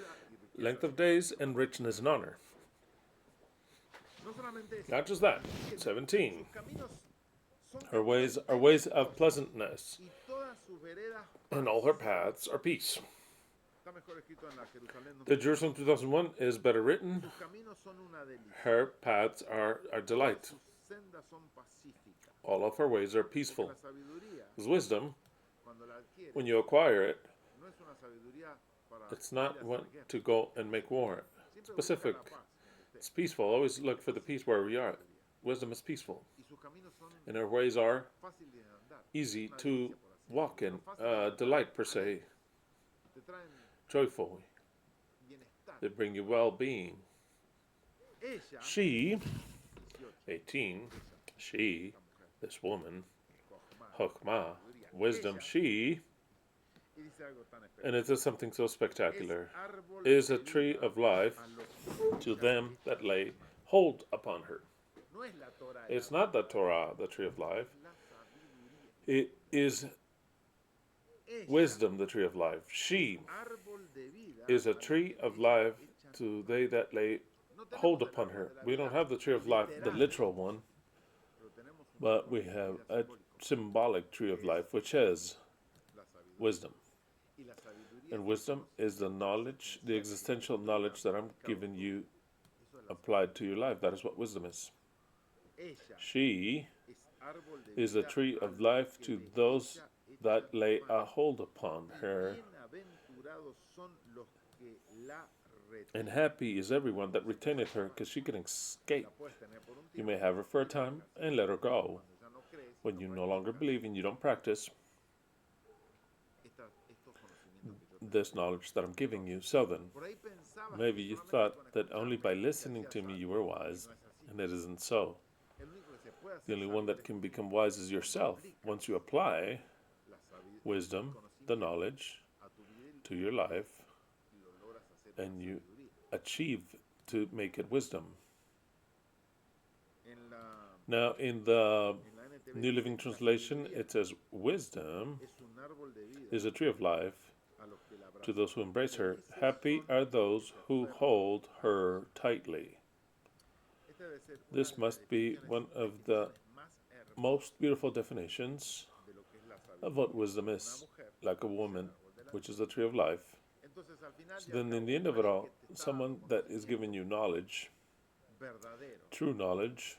Length of days and richness and honor. Not just that. 17. Her ways are ways of pleasantness, and all her paths are peace. The Jerusalem 2001 is better written. Her paths are delight. All of her ways are peaceful. Because wisdom, when you acquire it, it's not one to go and make war. It's specific. It's peaceful. Always look for the peace wherever you are. Wisdom is peaceful. And her ways are easy to walk in. Delight, per se. Joyful. They bring you well-being. She, 18, she, this woman, Chokhmah, wisdom, she, and it is something so spectacular, is a tree of life to them that lay hold upon her. It's not the Torah, the tree of life. It is wisdom, the tree of life. She is a tree of life to they that lay hold upon her. We don't have the tree of life, the literal one, but we have a symbolic tree of life, which is wisdom. And wisdom is the knowledge, the existential knowledge that I'm giving you applied to your life. That is what wisdom is. She is a tree of life to those that lay a hold upon her. And happy is everyone that retaineth her, because she can escape. You may have her for a time and let her go. When you no longer believe and you don't practice this knowledge that I'm giving you. So then, maybe you thought that only by listening to me you were wise, and it isn't so. The only one that can become wise is yourself. Once you apply wisdom, the knowledge, to your life, and you achieve to make it wisdom. Now, in the New Living Translation, it says, wisdom is a tree of life to those who embrace her. Happy are those who hold her tightly. This must be one of the most beautiful definitions of what wisdom is, like a woman, which is the tree of life. So then in the end of it all, someone that is giving you knowledge, true knowledge,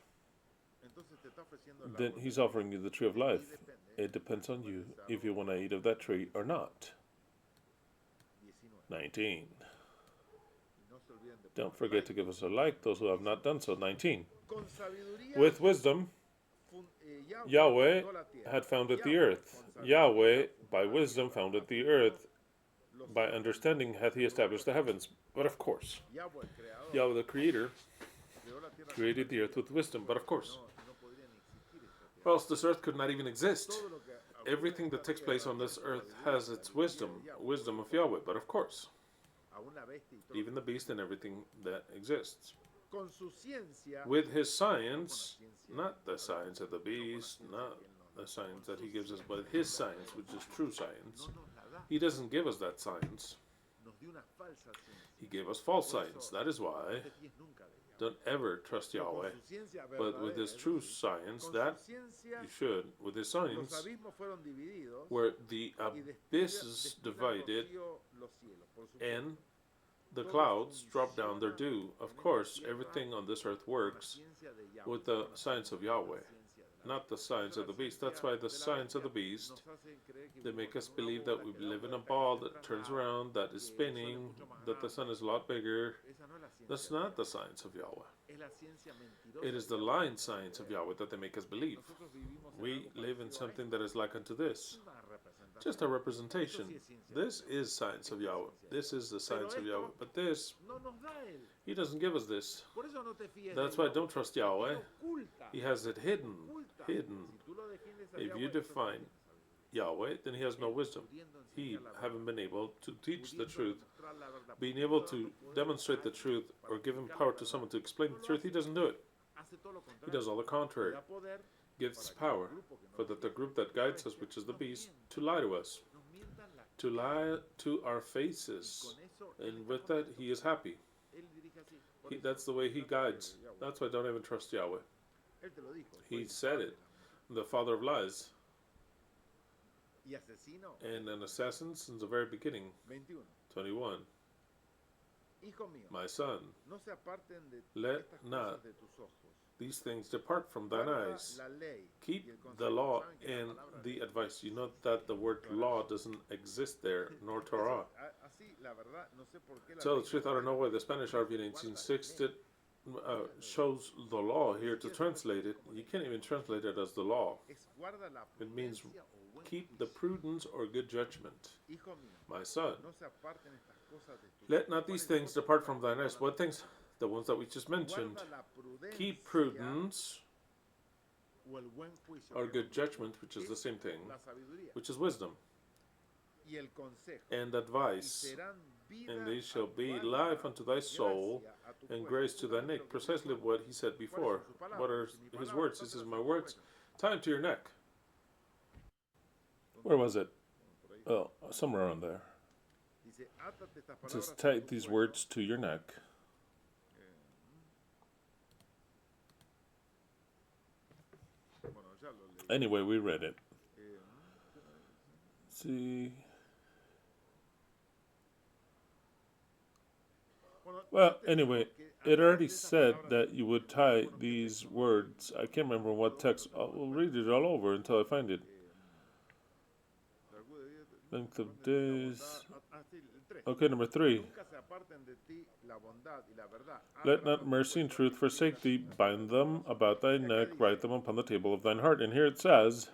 then he's offering you the tree of life. It depends on you if you want to eat of that tree or not. 19. Don't forget to give us a like, those who have not done so. 19. With wisdom, Yahweh had founded the earth. Yahweh, by wisdom, founded the earth. By understanding hath he established the heavens. But of course, Yahweh the Creator created the earth with wisdom. But of course, or else this earth could not even exist. Everything that takes place on this earth has its wisdom, wisdom of Yahweh. But of course, even the beast and everything that exists. With his science, not the science of the beast, not the science that he gives us, but his science, which is true science. He doesn't give us that science. He gave us false science. That is why don't ever trust Yahweh. But with his true science, that you should. With his science, where the abysses divided and the clouds drop down their dew. Of course, everything on this earth works with the science of Yahweh, not the science of the beast. That's why the science of the beast, they make us believe that we live in a ball that turns around, that is spinning, that the sun is a lot bigger. That's not the science of Yahweh. It is the lying science of Yahweh that they make us believe. We live in something that is like unto this. Just a representation. This is science of Yahweh. This is the science of Yahweh. But this, he doesn't give us this. That's why don't trust Yahweh. He has it hidden. Hidden. If you define Yahweh, then he has no wisdom. He haven't been able to teach the truth, being able to demonstrate the truth, or give him power to someone to explain the truth. He doesn't do it. He does all the contrary. Gives power for that the group that guides us, which is the beast, to lie to us, to lie to our faces, and with that he is happy. That's the way he guides. That's why I don't even trust Yahweh. He said it. the father of lies, y asesino. and an assassin since the very beginning. 21. 21. Hijo mío, My son, no se aparten de let estas not cosas de tus ojos. these things depart from thine Guarda eyes. la ley y Keep el consejo. the law Saben que la and palabra the ley advice. You no know existe that the en word Torah. law doesn't exist there, nor Eso, Torah. así, la verdad, no sé por qué la Tell ley the truth, I don't know why the Spanish RV 1960 shows the law here to translate it. You can't even translate it as the law. es guarda la It means prudencia o buen keep the juicio. prudence or good judgment. Hijo mío, My son, no se aparten estas cosas de tus let not these ¿Cuáles things cosas depart están from thine eyes. What things? The ones that we just mentioned. Guarda la prudencia Keep prudence o el buen juicio, or que good judgment, which is the same thing, la sabiduría which is wisdom, y el consejo. and Y advice, serán vida and they a shall tu be alma, life unto thy soul, gracia a tu and cuerpo. grace to thy neck. Precisely what he said before. What are his words? He says, my words, tie to your neck. Where was it? Oh, somewhere around there. Dice, átate estas It says, palabras a tie tu these cuello. words to your neck. Bueno, ya lo leí. Anyway, we read it. Eh, See. bueno, Well, ya te anyway, digo que it already ataste estas said palabras that a you tu would cuello. tie Bueno, que these tengo words. I can't remember what text. I'll read it all over until I find it. Length of days. Okay, number 3. Nunca se aparten de ti la bondad y la verdad. Let not mercy and truth forsake thee. Bind them about thy neck, write them upon the table of thine heart. And here it says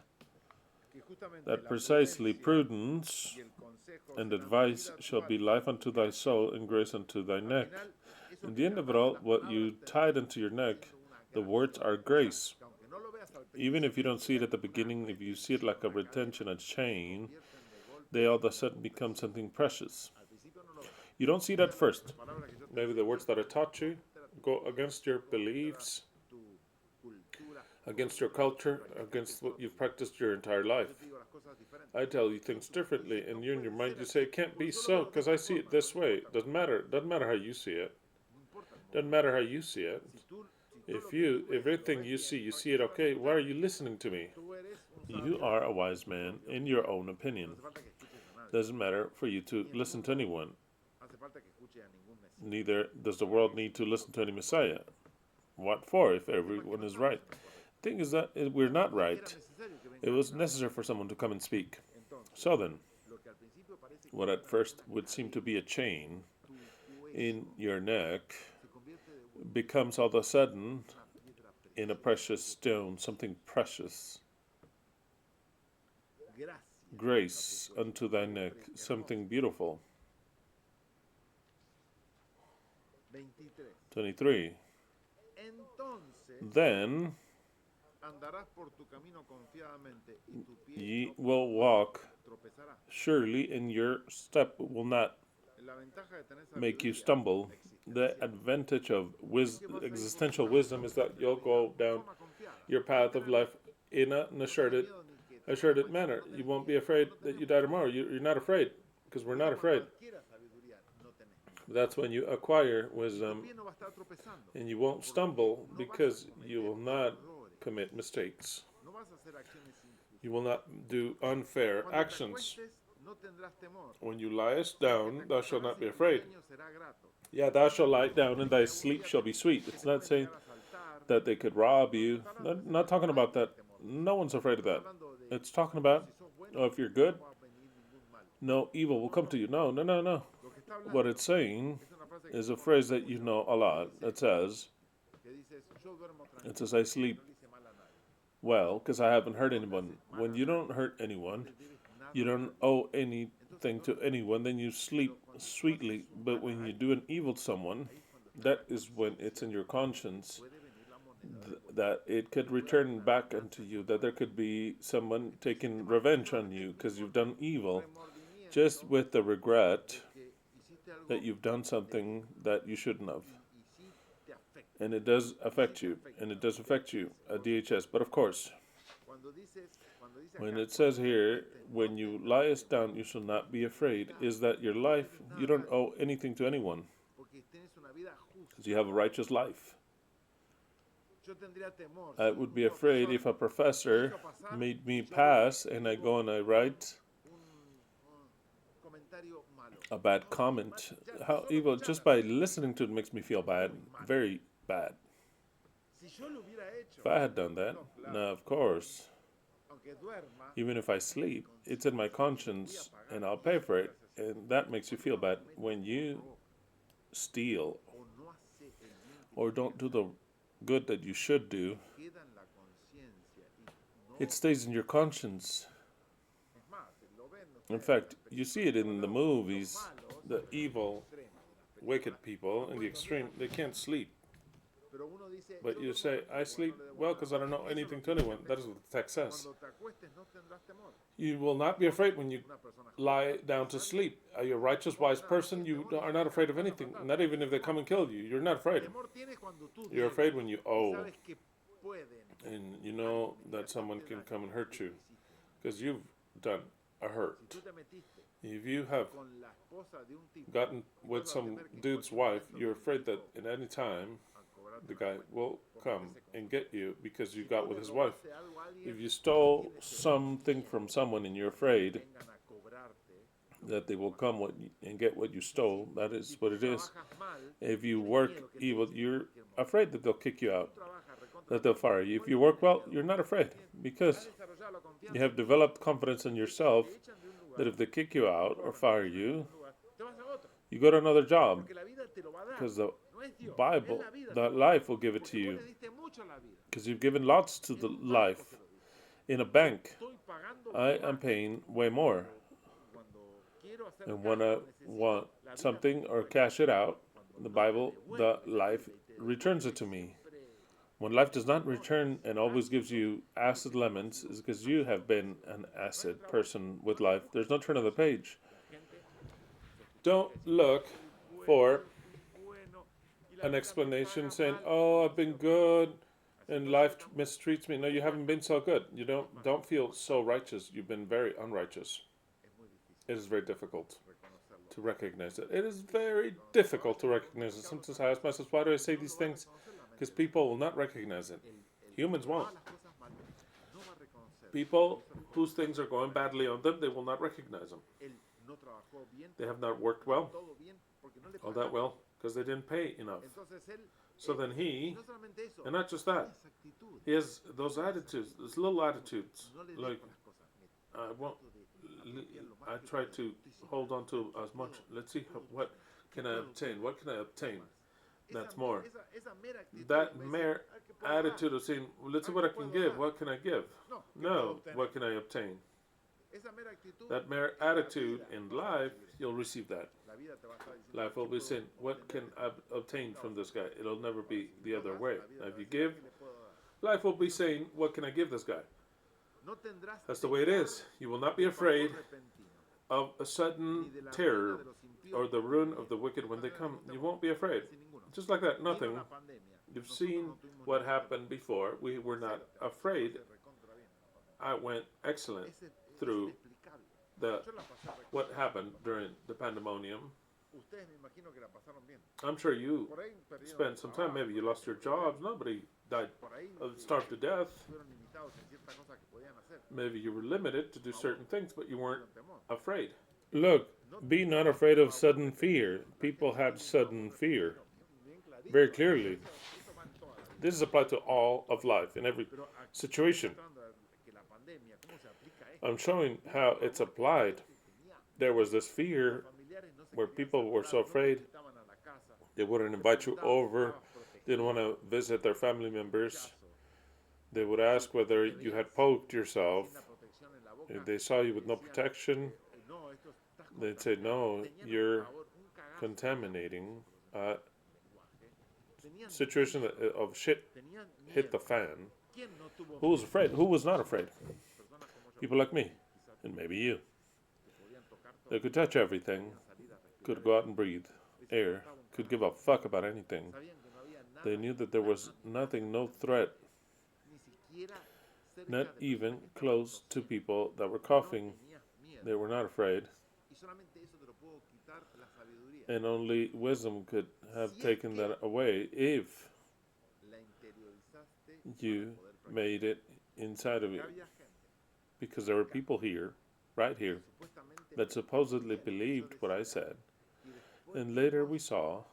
that precisely prudence and advice shall be life unto thy soul and grace unto thy neck. In the end of it all, what you tied unto your neck, the words are grace. Even if you don't see it at the beginning, if you see it like a retention, a chain, they all of a sudden become something precious. You don't see it at first. Maybe the words that I taught you go against your beliefs, against your culture, against what you've practiced your entire life. I tell you things differently, and you in your mind you say it can't be so because I see it this way. Doesn't matter. Doesn't matter how you see it. Doesn't matter how you see it. If everything you see it okay, why are you listening to me? You are a wise man in your own opinion. Doesn't matter for you to listen to anyone. Neither does the world need to listen to any Messiah. What for if everyone is right? The thing is that we're not right. It was necessary for someone to come and speak. So then, what at first would seem to be a chain in your neck becomes all of a sudden in a precious stone, something precious. Grace unto thy neck, something beautiful. 23. Then ye will walk surely, and your step will not make you stumble. The advantage of existential wisdom is that you'll go down your path of life in an assured manner. You won't be afraid that you die tomorrow. You're not afraid, because we're not afraid. That's when you acquire wisdom, and you won't stumble because you will not commit mistakes. You will not do unfair actions. When you liest down, thou shalt not be afraid. Yeah, thou shalt lie down, and thy sleep shall be sweet. It's not saying that they could rob you. Not talking about that. No one's afraid of that. It's talking about, if you're good, no evil will come to you. No. What it's saying is a phrase that you know a lot. It says, I sleep well because I haven't hurt anyone. When you don't hurt anyone, you don't owe anything to anyone, then you sleep sweetly. But when you do an evil to someone, that is when it's in your conscience that it could return back unto you, that there could be someone taking revenge on you because you've done evil, just with the regret that you've done something that you shouldn't have. And it does affect you, at DHS. But of course, when it says here, when you liest down, you shall not be afraid, is that your life, you don't owe anything to anyone, because you have a righteous life. yo tendría temor I si would un be afraid profesor if a me professor hizo pasar made me y yo pass and I digo go and I write un comentario malo. a bad No, mal, comment. ya How solo evil, just escucharme by me parece listening to it makes me feel bad. muy mal. Very bad. Si yo lo hubiera hecho, If I had done that, no, claro, now of course, aunque duerma, even if I está en mi sleep, it's in my conciencia y lo voy a conscience pagar. and I'll Y pay eso for es it. gracias a Dios. And that makes you Cuando feel uno bad. comete When o you roba steal o no hace el bien que or tiene don't que do hacer, the good that you should do, queda en la conciencia y it no, stays in your conscience. es más, lo ven In ustedes en fact, las you películas. see it in the Los movies, malos, the en el evil, extremo de las wicked películas, people no in the pueden dormir extreme, they porque can't sleep. pero uno dice, But yo you duermo say, I tranquilo porque sleep no le debo well nada because a I don't nadie. know Eso es anything lo to que dice anyone. el That is texto. what the text says. Cuando te acuestes no tendrás temor. You will not be afraid when you Una persona lie justa, down to pensante, sleep. Are you a righteous, no wise tendrá person? ni You temor ni are not miedo afraid cuando of vengan a anything, matarte. not even if they come and kill you. You're not afraid. Temor tienes cuando tú You're afraid when debes you y owe sabes que pueden and you know alguien that someone hacerte can daño come and porque hurt tú you lo hiciste. because you've done a Si hurt. tú te metiste If you have con la esposa de un tipo gotten y with vas a some temer que en dude's cualquier wife, momento you're viene el afraid that tipo at any time a cobrarte the una guy cuenta will por come meterse con and su get mujer. you because you Si got tú with le his wife. robaste algo a If alguien, you stole tienes temor y something from miedo someone and you're de que afraid vengan a cobrarte lo que that they tú will robaste. come and get what you stole, that Si is what tú it is. trabajas mal, If you tienes work miedo que te evil, echen en you're cualquier momento. afraid that they'll kick you Si tú out, trabajas recontra that they'll bien, fire you. If igual you no work tienes well, miedo you're not porque afraid has because desarrollado la you confianza have en ti developed mismo. confidence in Que si yourself te echan de un lugar, that if they kick you out or roban, fire te echan de you, un lugar, te vas a otro. you go to another job Porque la vida te lo va a dar. because the No es Dios, es Bible, la vida te that lo va a dar. life will give it to Porque vos you le diste mucho a la vida. because you've given lots to En the un banco se life. lo diste. In a Yo bank, estoy pagando I am más. paying way more. Cuando quiero hacer And when caja I o necesito, want la vida me something or devuelve. cash it out, Cuando the no te Bible, the devuelve la life vida y te returns devuelve it to me. siempre When life does not limones, return and always gives ácidos, you es acid porque tú has lemons, sido is because you have been ácido, an ácido. No hay acid otra vuelta, person no with hay otra life. cosa. There's no turn of the page. La gente Don't sofisticated decir, look yo soy bueno, for yo fui bueno y la an vida me explanation paga saying, mal. "Oh, No I've ha been sido mal. good Así and entonces life estamos mistreats me." No, you haven't been opuestos. so good. You Es más, don't feel no es so fácil, righteous. You've been very unrighteous. es muy difícil It is very difficult reconocerlo. to recognize it. It is very difficult to recognize it. Sometimes I ask myself, why do I say No these lo va a things? reconocer la mente Because del hombre. people will not recognize it. El Humans que va won't. a las cosas mal no va a reconocer. People Y eso les whose puede things are pasar going a la badly gente. on them, they will not recognize them. Él no trabajó bien, They have not worked del well, todo bien, porque no le all that pagaron. well, because they didn't pay enough. Entonces So then y he, no solamente eso, and not just tiene that, esa actitud. he has those attitudes, those little attitudes. No le Like, dejo las cosas. I won't, Trato de apropiar lo más I que try puedo. to Estoy siempre hold on to ¿qué as much. puedo- Let's see qué puedo what obtener? can ¿Qué I puedo obtain? obtener? What can I obtain? Más. That's more. Esa mera actitud That en vez de mere decir, "Ah, ¿qué puedo dar?" attitude of saying, well, let's see what I can give. What can I give? No, ¿qué puedo No, obtener? what can I obtain? Esa mera actitud That mere en la attitude vida in vas a life, recibir. you'll receive that. La vida te va a estar diciendo, Life will "¿Qué be puedo saying, what can obtener de I ti?" obtain Nunca from vas a this guy? recibir. It'll never Ahora, be si the no other das, way. la vida Now, te if va a you decir, "¿A give, qué le puedo dar?" life will be saying, what can I give this guy? No tendrás That's the way it is. You will not be afraid temor repentino, of a ni sudden de la ruina terror de los impíos or the cuando ruin viene. of the wicked De when they manera come. ningún You temor, won't be afraid. sin ninguno. Just like that, Vino nothing. la pandemia. You've Nosotros seen no tuvimos what ningún happened temor. before. We were not Cero temor. afraid. Yo la pasé recontra bien en la pandemia. I went excellent Es through inexplicable. the Yo la pasé what recontra bien en happened la pandemia. during the pandemonium. Ustedes me imagino que la pasaron bien. I'm sure you Por ahí perdieron spent el some time. Maybe you trabajo, lost your jobs. Nobody died por ahí starved to death. fueron limitados en ciertas cosas que podían hacer. Maybe you were limited to do certain things, but you weren't Tuvieron temor. afraid. Look, be not afraid of sudden fear. People had sudden fear Bien clarito. very clearly. Eso va en toda la vida. This is applied to all of life in every Pero aquí situation. mostrando que la pandemia, cómo se aplica esto. I'm showing how it's applied. Tenía There was this fear familiares no se where querían people were saludar, so no los afraid invitaban a la casa. they wouldn't invite you over, didn't want to visit their family members. They would ask whether you had poked yourself. If they saw you with no protection, they'd say, no, you're contaminating. Situation of shit hit the fan. Who was afraid? Who was not afraid? People like me, and maybe you. They could touch everything, could go out and breathe air, could give a fuck about anything. They knew that there was nothing, no threat, not even close to people that were coughing. They were not afraid, and only wisdom could have taken that away if You made it inside of you because there were people here, right here, that supposedly believed what I said. And later we saw,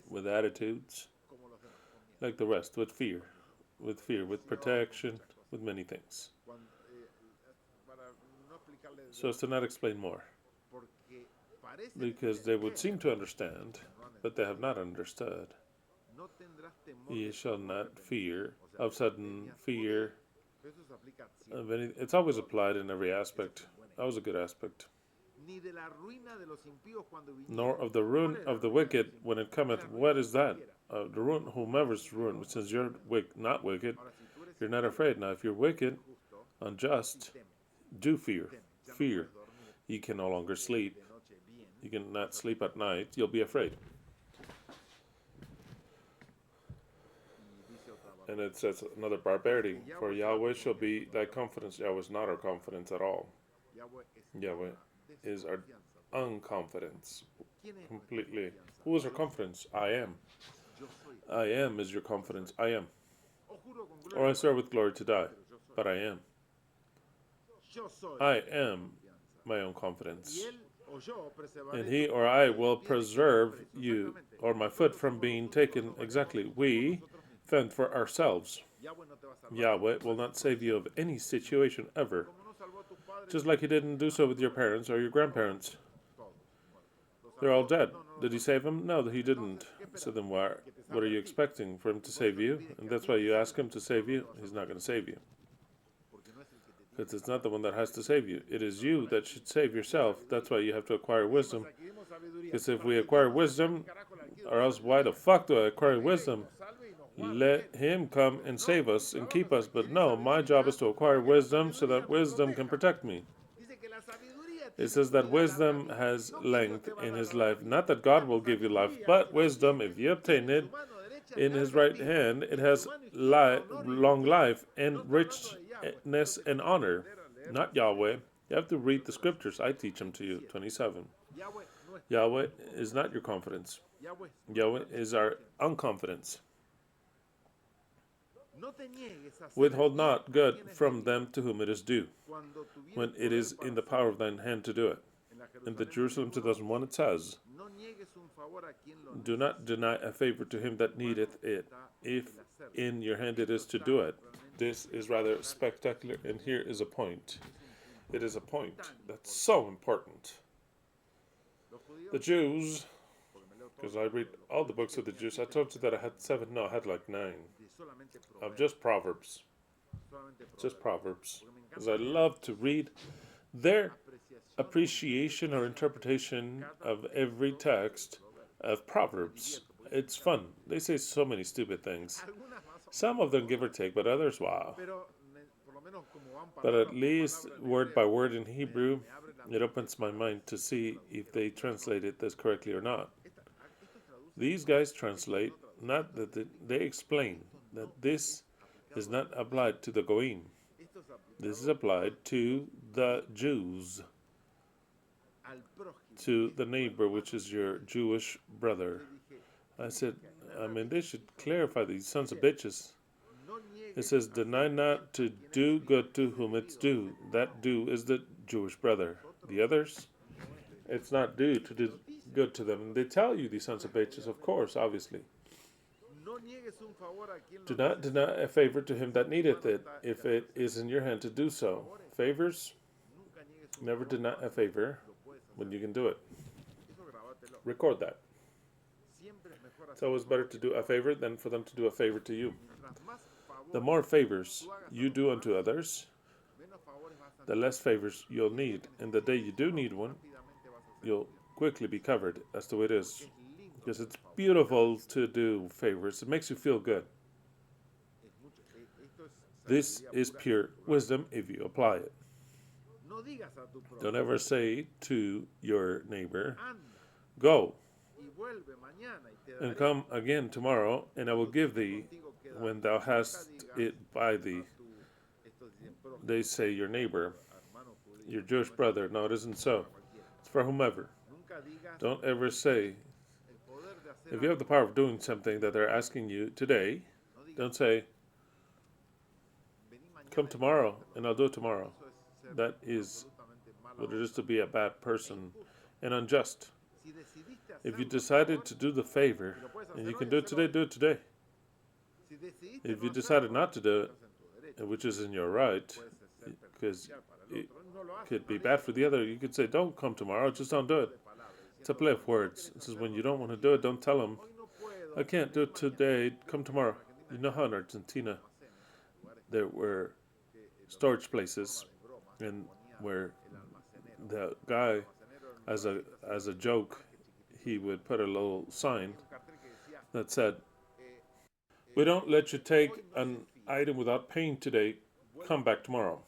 with attitudes like the rest, with fear, with protection, with many things. So as to not explain more, because they would seem to understand, but they have not understood. Ye shall not fear, of sudden fear of any. It's always applied in every aspect. That was a good aspect. Nor of the ruin of the wicked when it cometh. What is that? The ruin, whomever's ruin. Since you're not wicked, you're not afraid. Now, if you're wicked, unjust, do fear. Fear. You can no longer sleep. You cannot sleep at night. You'll be afraid. And it says another barbarity. For Yahweh shall be thy confidence. Yahweh is not our confidence at all. Yahweh is our unconfidence. Completely. Who is our confidence? I am. I am is your confidence. I am. Or I serve with glory to die. But I am. I am my own confidence. And he or I will preserve you or my foot from being taken. Exactly. We fend for ourselves. Yahweh will not save you of any situation ever. Just like he didn't do so with your parents or your grandparents. They're all dead. Did he save them? No, he didn't. So then what are you expecting? For him to save you? And that's why you ask him to save you? He's not going to save you. Because it's not the one that has to save you. It is you that should save yourself. That's why you have to acquire wisdom. Because if we acquire wisdom, or else why the fuck do I acquire wisdom? Let him come and save us and keep us. But no, my job is to acquire wisdom so that wisdom can protect me. It says that wisdom has length in his life. Not that God will give you life, but wisdom, if you obtain it in his right hand, it has long life and richness and honor. Not Yahweh. You have to read the scriptures. I teach them to you. 27. Yahweh is not your confidence. Yahweh is our unconfidence. Withhold not good from them to whom it is due, when it is in the power of thine hand to do it. In the Jerusalem 2001 it says, do not deny a favor to him that needeth it, if in your hand it is to do it. This is rather spectacular, and here is a point. It is a point that's so important. The Jews, because I read all the books of the Jews, I told you that I had 7, no, I had like 9, of just Proverbs. Just Proverbs. Because I love to read their appreciation or interpretation of every text of Proverbs. It's fun. They say so many stupid things. Some of them give or take, but others, wow. But at least word by word in Hebrew, it opens my mind to see if they translated this correctly or not. These guys translate, not that they explain that this is not applied to the Goim. This is applied to the Jews, to the neighbor, which is your Jewish brother. I said, they should clarify these sons of bitches. It says, deny not to do good to whom it's due. That due is the Jewish brother. The others, it's not due to do good to them. And they tell you, these sons of bitches, of course, obviously. Do not deny a favor to him that needeth it, if it is in your hand to do so. Favors, never deny a favor when you can do it. Record that. It's always better to do a favor than for them to do a favor to you. The more favors you do unto others, the less favors you'll need. And the day you do need one, you'll quickly be covered. That's the way it is. Because it's beautiful to do favors. It makes you feel good. This is pure wisdom if you apply it. Don't ever say to your neighbor, go and come again tomorrow, and I will give thee when thou hast it by thee. They say your neighbor, your Jewish brother. No, it isn't so. It's for whomever. Don't ever say, if you have the power of doing something that they're asking you today, Don't say, come tomorrow and I'll do it tomorrow. That is what it is to be a bad person and unjust. If you decided to do the favor, and you can do it today, do it today. If you decided not to do it, which is in your right, because it could be bad for the other, you could say, don't come tomorrow, just don't do it. It's a play of words. It says, when you don't want to do it, don't tell them, I can't do it today, come tomorrow. You know how in Argentina there were storage places and where the guy, as a joke, he would put a little sign that said, we don't let you take an item without paying today, come back tomorrow.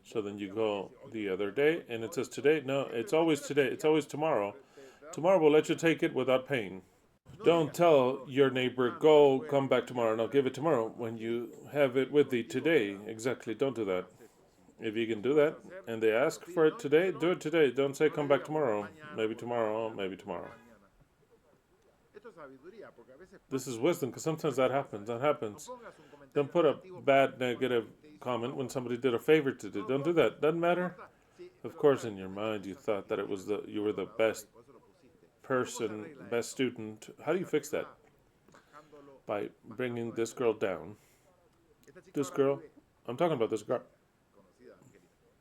So then you go the other day and it says today, no, it's always today, it's always tomorrow. Tomorrow we'll let you take it without paying. Don't tell your neighbor, go, come back tomorrow, and I'll give it tomorrow when you have it with thee today. Exactly, don't do that. If you can do that and they ask for it today, do it today. Don't say come back tomorrow. Maybe tomorrow, maybe tomorrow. This is wisdom because sometimes that happens. That happens. Don't put a bad negative comment when somebody did a favor to do. Don't do that. Doesn't matter. Of course, in your mind you thought that you were the best person, best student. How do you fix that? By bringing this girl down. This girl, I'm talking about this girl.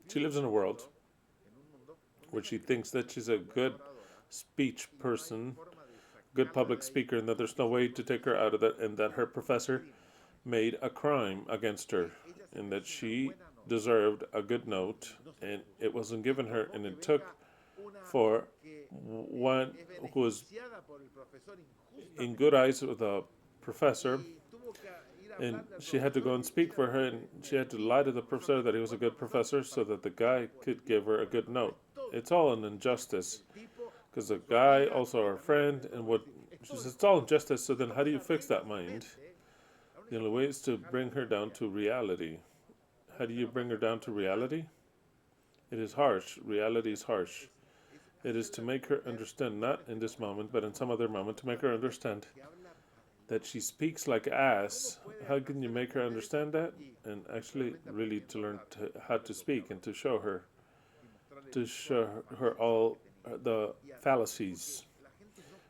She lives in a world where she thinks that she's a good speech person, good public speaker, and that there's no way to take her out of that, and that her professor made a crime against her, and that she deserved a good note, and it wasn't given her, and it took for one who was in good eyes with a professor, and she had to go and speak for her, and she had to lie to the professor that he was a good professor so that the guy could give her a good note. It's all an injustice, because the guy, also our friend, and what she says, it's all injustice. So then how do you fix that mind? The only way is to bring her down to reality. How do you bring her down to reality? It is harsh. Reality is harsh. It is to make her understand, not in this moment, but in some other moment, to make her understand that she speaks like ass. How can you make her understand that? And actually really to learn how to speak and to show her all the fallacies.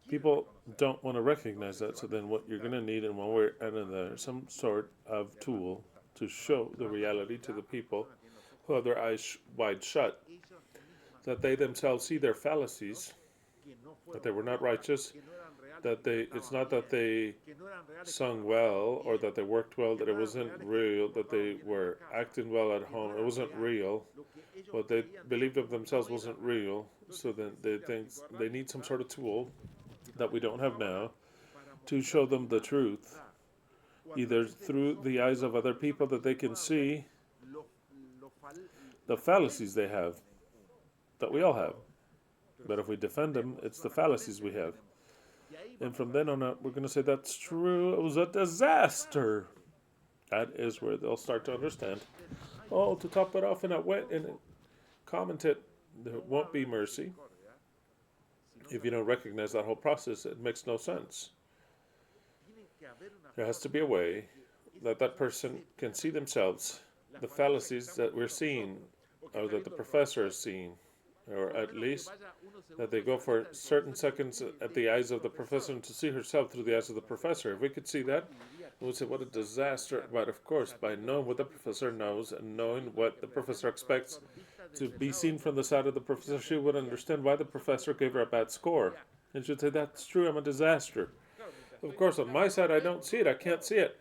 People don't want to recognize that, so then what you're going to need in one way or another, some sort of tool to show the reality to the people who have their eyes wide shut, that they themselves see their fallacies, that they were not righteous, that it's not that they sung well or that they worked well, that it wasn't real, that they were acting well at home, it wasn't real. What they believed of themselves wasn't real, so then they think they need some sort of tool that we don't have now to show them the truth, either through the eyes of other people that they can see the fallacies they have, that we all have. But if we defend them, it's the fallacies we have. And from then on out, we're going to say, that's true, it was a disaster. That is where they'll start to understand. Oh, to top it off in a wet and comment it, there won't be mercy. If you don't recognize that whole process, it makes no sense. There has to be a way that that person can see themselves, the fallacies that we're seeing, or that the professor is seeing, or at least that they go for certain seconds at the eyes of the professor and to see herself through the eyes of the professor. If we could see that, we would say, what a disaster. But of course, by knowing what the professor knows and knowing what the professor expects to be seen from the side of the professor, she would understand why the professor gave her a bad score. And she would say, that's true, I'm a disaster. Of course, on my side, I don't see it. I can't see it.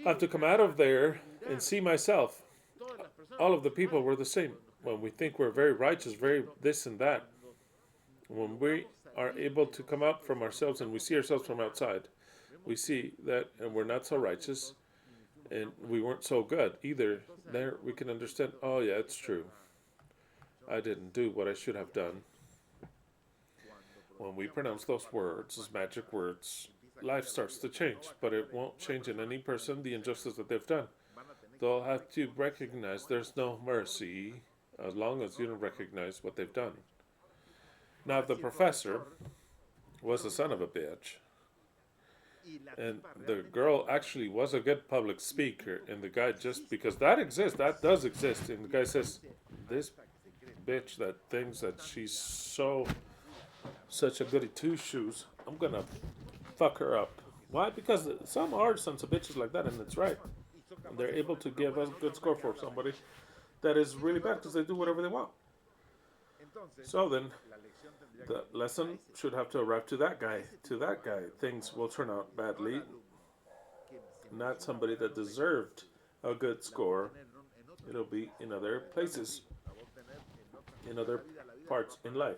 I have to come out of there and see myself. All of the people were the same. When we think we're very righteous, very this and that, when we are able to come out from ourselves and we see ourselves from outside, we see that and we're not so righteous and we weren't so good either. There we can understand, oh yeah, it's true. I didn't do what I should have done. When we pronounce those words, those magic words, life starts to change, but it won't change in any person the injustice that they've done. They'll have to recognize there's no mercy as long as you don't recognize what they've done. Now, if the professor was the son of a bitch, And the girl actually was a good public speaker, and the guy just because that exists, that does exist, and the guy says, "This bitch that thinks that she's such a goody two shoes, I'm gonna fuck her up." Why? Because some are sons of bitches like that, and it's right. And they're able to give a good score for somebody that is really bad because they do whatever they want. So then, the lesson should have to arrive to that guy. To that guy, things will turn out badly. Not somebody that deserved a good score. It'll be in other places, in other parts in life.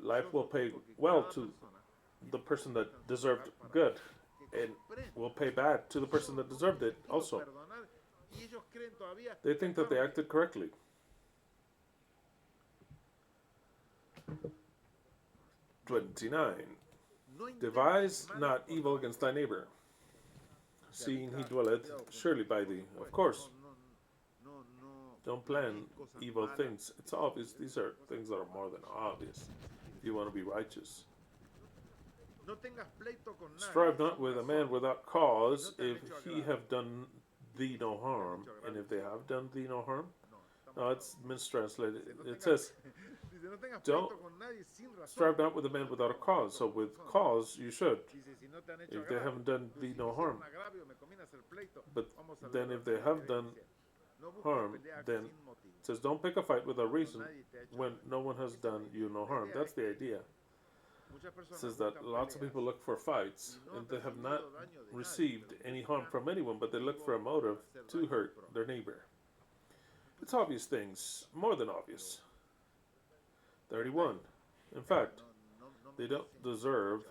Life will pay well to the person that deserved good, and will pay bad to the person that deserved it also. They think that they acted correctly. 29. Devise not evil against thy neighbor, seeing he dwelleth surely by thee. Of course, don't plan evil things. It's obvious. These are things that are more than obvious. If you want to be righteous. Strive not with a man without cause, if he have done thee no harm. And if they have done thee no harm? No, it's mistranslated. It says, don't strive not with a man without a cause. So with cause, you should. If they haven't done thee no harm. But then if they have done harm, then it says, don't pick a fight without reason when no one has done you no harm. That's the idea. It says that lots of people look for fights and they have not received any harm from anyone, but they look for a motive to hurt their neighbor. It's obvious things, more than obvious. 31. In fact, they don't deserve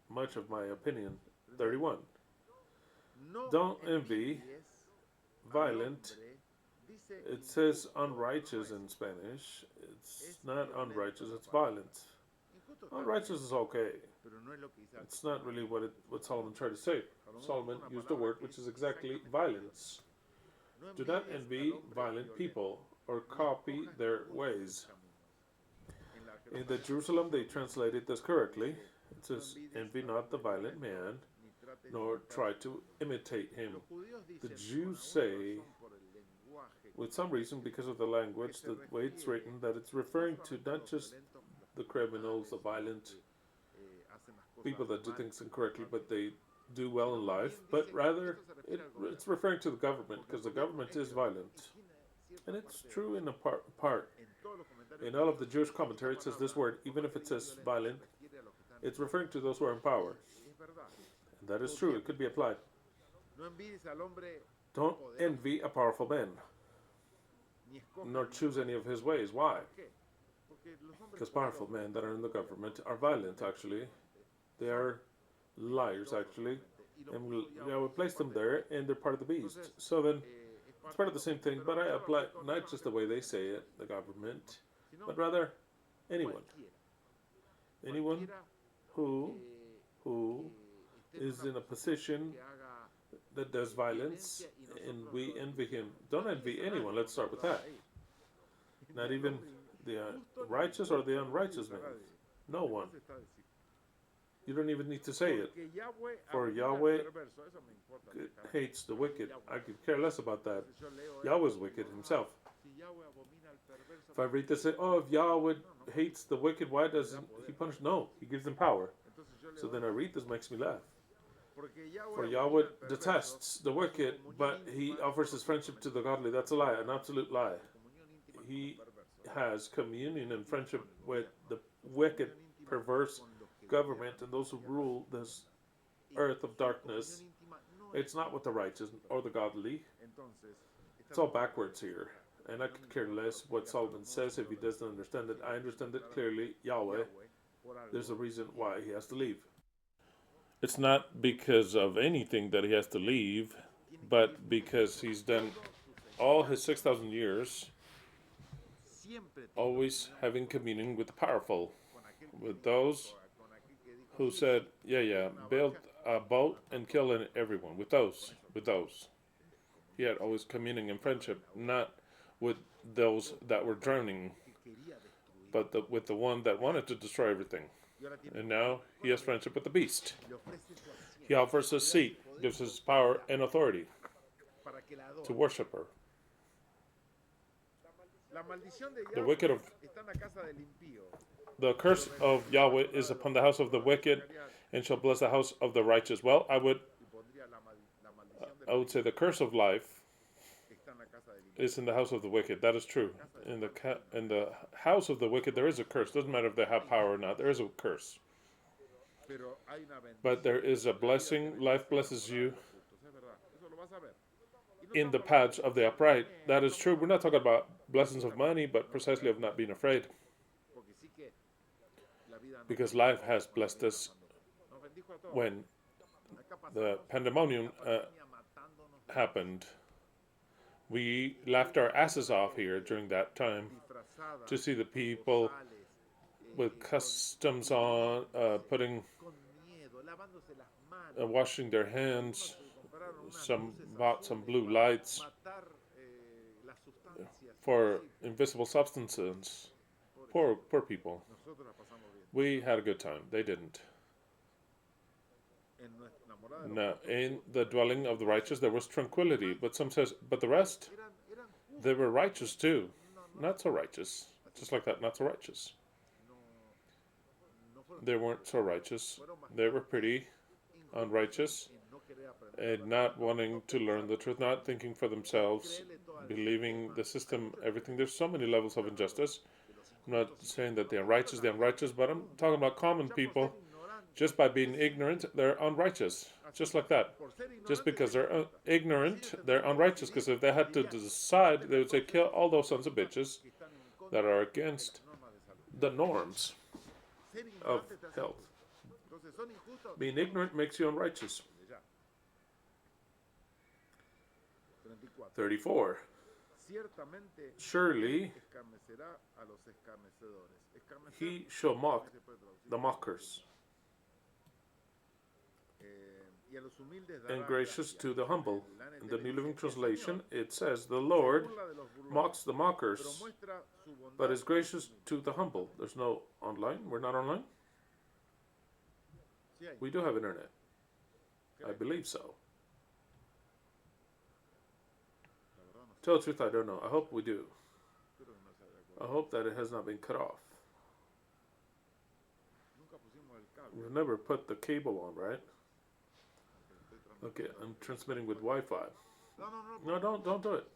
much of my opinion. 31. Don't envy violent. It says unrighteous in Spanish. It's not unrighteous, it's violent. Unrighteous is okay. It's not really what Solomon tried to say. Solomon used a word which is exactly violence. Do not envy violent people or copy their ways. In the Jerusalem, they translated this correctly. It says, envy not the violent man, nor try to imitate him. The Jews say, with some reason, because of the language, the way it's written, that it's referring to not just the criminals, the violent people that do things incorrectly, but they do well in life, but rather it's referring to the government, because the government is violent. And it's true in a part. In all of the Jewish commentary, it says this word, even if it says violent, it's referring to those who are in power. And that is true, it could be applied. Don't envy a powerful man, nor choose any of his ways. Why? Because powerful men that are in the government are violent, actually. They are liars, actually. And we place them there, and they're part of the beast. So then, it's part of the same thing, but I apply not just the way they say it, the government, but rather anyone. Anyone who is in a position that does violence, and we envy him. Don't envy anyone, let's start with that. Not even the righteous or the unrighteous man. No one. You don't even need to say it. For Yahweh hates the wicked. I could care less about that. Yahweh's wicked himself. If I read this, if Yahweh hates the wicked, why doesn't he punish? No, he gives them power. So then I read this, makes me laugh. For Yahweh detests the wicked, but he offers his friendship to the godly. That's a lie, an absolute lie. He has communion and friendship with the wicked, perverse government and those who rule this earth of darkness. It's not with the righteous or the godly. It's all backwards here. And I could care less what Solomon says if he doesn't understand it. I understand it clearly. Yahweh, there's a reason why he has to leave. It's not because of anything that he has to leave, but because he's done all his 6,000 years always having communion with the powerful, with those who said, build a boat and kill everyone. With those. He had always communing and friendship, not with those that were drowning, but with the one that wanted to destroy everything. And now he has friendship with the beast. le ofrece su asiento, He offers a seat, gives us power and authority para que la to adore. worship her. La maldición de The wicked Yahweh of está en la casa del impío. the curse of Yahweh is upon the house of the wicked, and shall bless the house of the righteous. Well, I would Y pondría la maldición de say the curse of life está en la casa del impío. is in the house of the wicked. That is true. In the house of the wicked, there is a curse. Doesn't matter if they have power or not. There is a curse. Pero hay una bendición. But there is a blessing. Life blesses you Es verdad. Eso lo vas a ver. Y no in the estamos paths hablando of the upright. That is true. We're not talking about blessings of money, but precisely of not being afraid. porque sí que la vida nos Because bendijo life cuando has blessed vino la us pandemia. Nos bendijo a todos. when Acá the pasamos pandemonium la pandemia matándonos de happened. We laughed our asses off here during that time disfrazadas, to see the people bozales, with customs on, putting, con miedo, lavándose las manos. washing their hands. Algunos se compraron unas Some luces bought some azules blue para lights matar las sustancias for invisibles. invisible substances. Pobres. Poor people. Nosotros la pasamos bien. We had a good time. They didn't. En nuestra morada de los Now, justos, in the dwelling of the righteous there was tranquility, but some says, but the rest, eran justos. they were righteous too. No, Not so righteous. Just like that, not so righteous. no, no fueron They weren't so righteous. fueron They were pretty injustos unrighteous en no querer aprender and not wanting to learn the truth, not thinking for themselves, creerle todo al believing the sistema. system, everything. There's so many levels of injustice. De los I'm not injustos saying that no, they're no, righteous, they're unrighteous, but I'm talking about common ya por people. ser ignorantes, Just by being ignorant, they're unrighteous. Just like that. por ser Just ignorantes, because they're ellos ignorant, they're unrighteous. Because if they had to decide, they would say, kill all those sons of bitches que están en contra that are de against las normas de salud. the norms Ser of ignorante te hace health. injusto. Entonces son injustos. Being ignorant makes you unrighteous. Ya. 34. 34. Ciertamente Surely escarnecerá a los escarnecedores. Escarnecer, he shall mock se puede traducir, the mockers, y a los humildes and dará gracious gracia. to the humble. En la In the New NTV Living dice, "El Translation, Señor it says, the se Lord burla de los burlones, mocks the pero mockers, muestra su bondad but is a los gracious humildes." to the humble. There's no online. We're not online. Sí hay. We do have internet. I Creo. believe so. La verdad no sé. Tell the truth, I don't know. I hope we do. Espero que no se haya I acordado. hope that it has not been cut off. Nunca pusimos el cable. We've never put the cable on, right? Estoy transmitiendo. Okay, I'm transmitting with Wi-Fi. No, No, don't do it.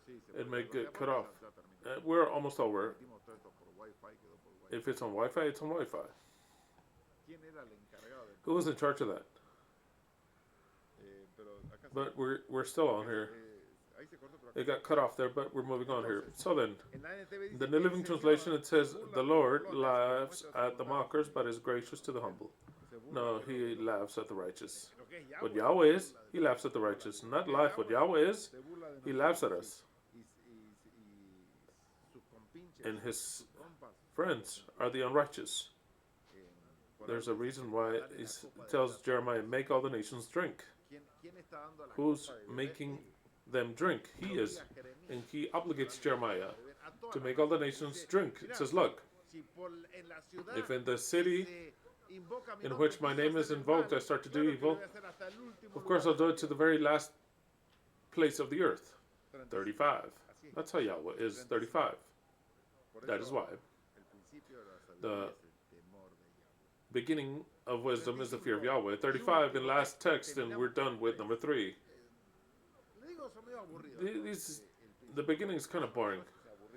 Sí, se It puede, may pero get ya cut por off. ya terminó. We're almost over. Metimos todo esto por Wi-Fi, quedó por Wi-Fi. If it's on Wi-Fi, it's on Wi-Fi. ¿Quién era el encargado de Who was in charge of that? pero acá But we're still on here. ahí se cortó, pero acá. It got cut off there, but we're moving on here. So then, En la NTV in the dice, New "El Living Señor Translation, it says, se burla the de los Lord burlones, pero laughs muestra su at the bondad a los mockers, but humildes." is gracious to the humble. Se burla No, de los he burlones. laughs at the righteous. Lo que es What Yahweh, Yahweh is, se burla he de laughs at the righteous. Not life. What Yahweh is, se burla de he nosotros, laughs at us. y sus compinches, And his sus compas, friends are the unrighteous. por There's ahí a dice, reason why "Dale la he copa de tells gracia". Jeremiah, make all the nations drink. ¿Quién está dando la Who's copa de beber? making them drink? He Lo is. diga Jeremías, And he obligates Jeremiah a todas to las make all the naciones. nations Dice, drink. It "Mira, says, look, si en la ciudad if in the city se invoca mi in nombre, which my empiezo a name is hacer el invoked, mal, I start to do claro que lo evil, voy a hacer hasta el último of course lugar I'll do de it to la the tierra". very last place of the earth. 35. 35. Así es. That's how Yahweh is. 35. Por That eso, is why. el principio de la sabiduría The es el temor de Yahweh. beginning of wisdom is the fear of Yahweh. 35 in last text, and we're done with number 3. Le digo, son medio aburridos, The- ¿no? these- El The beginning is kind of boring.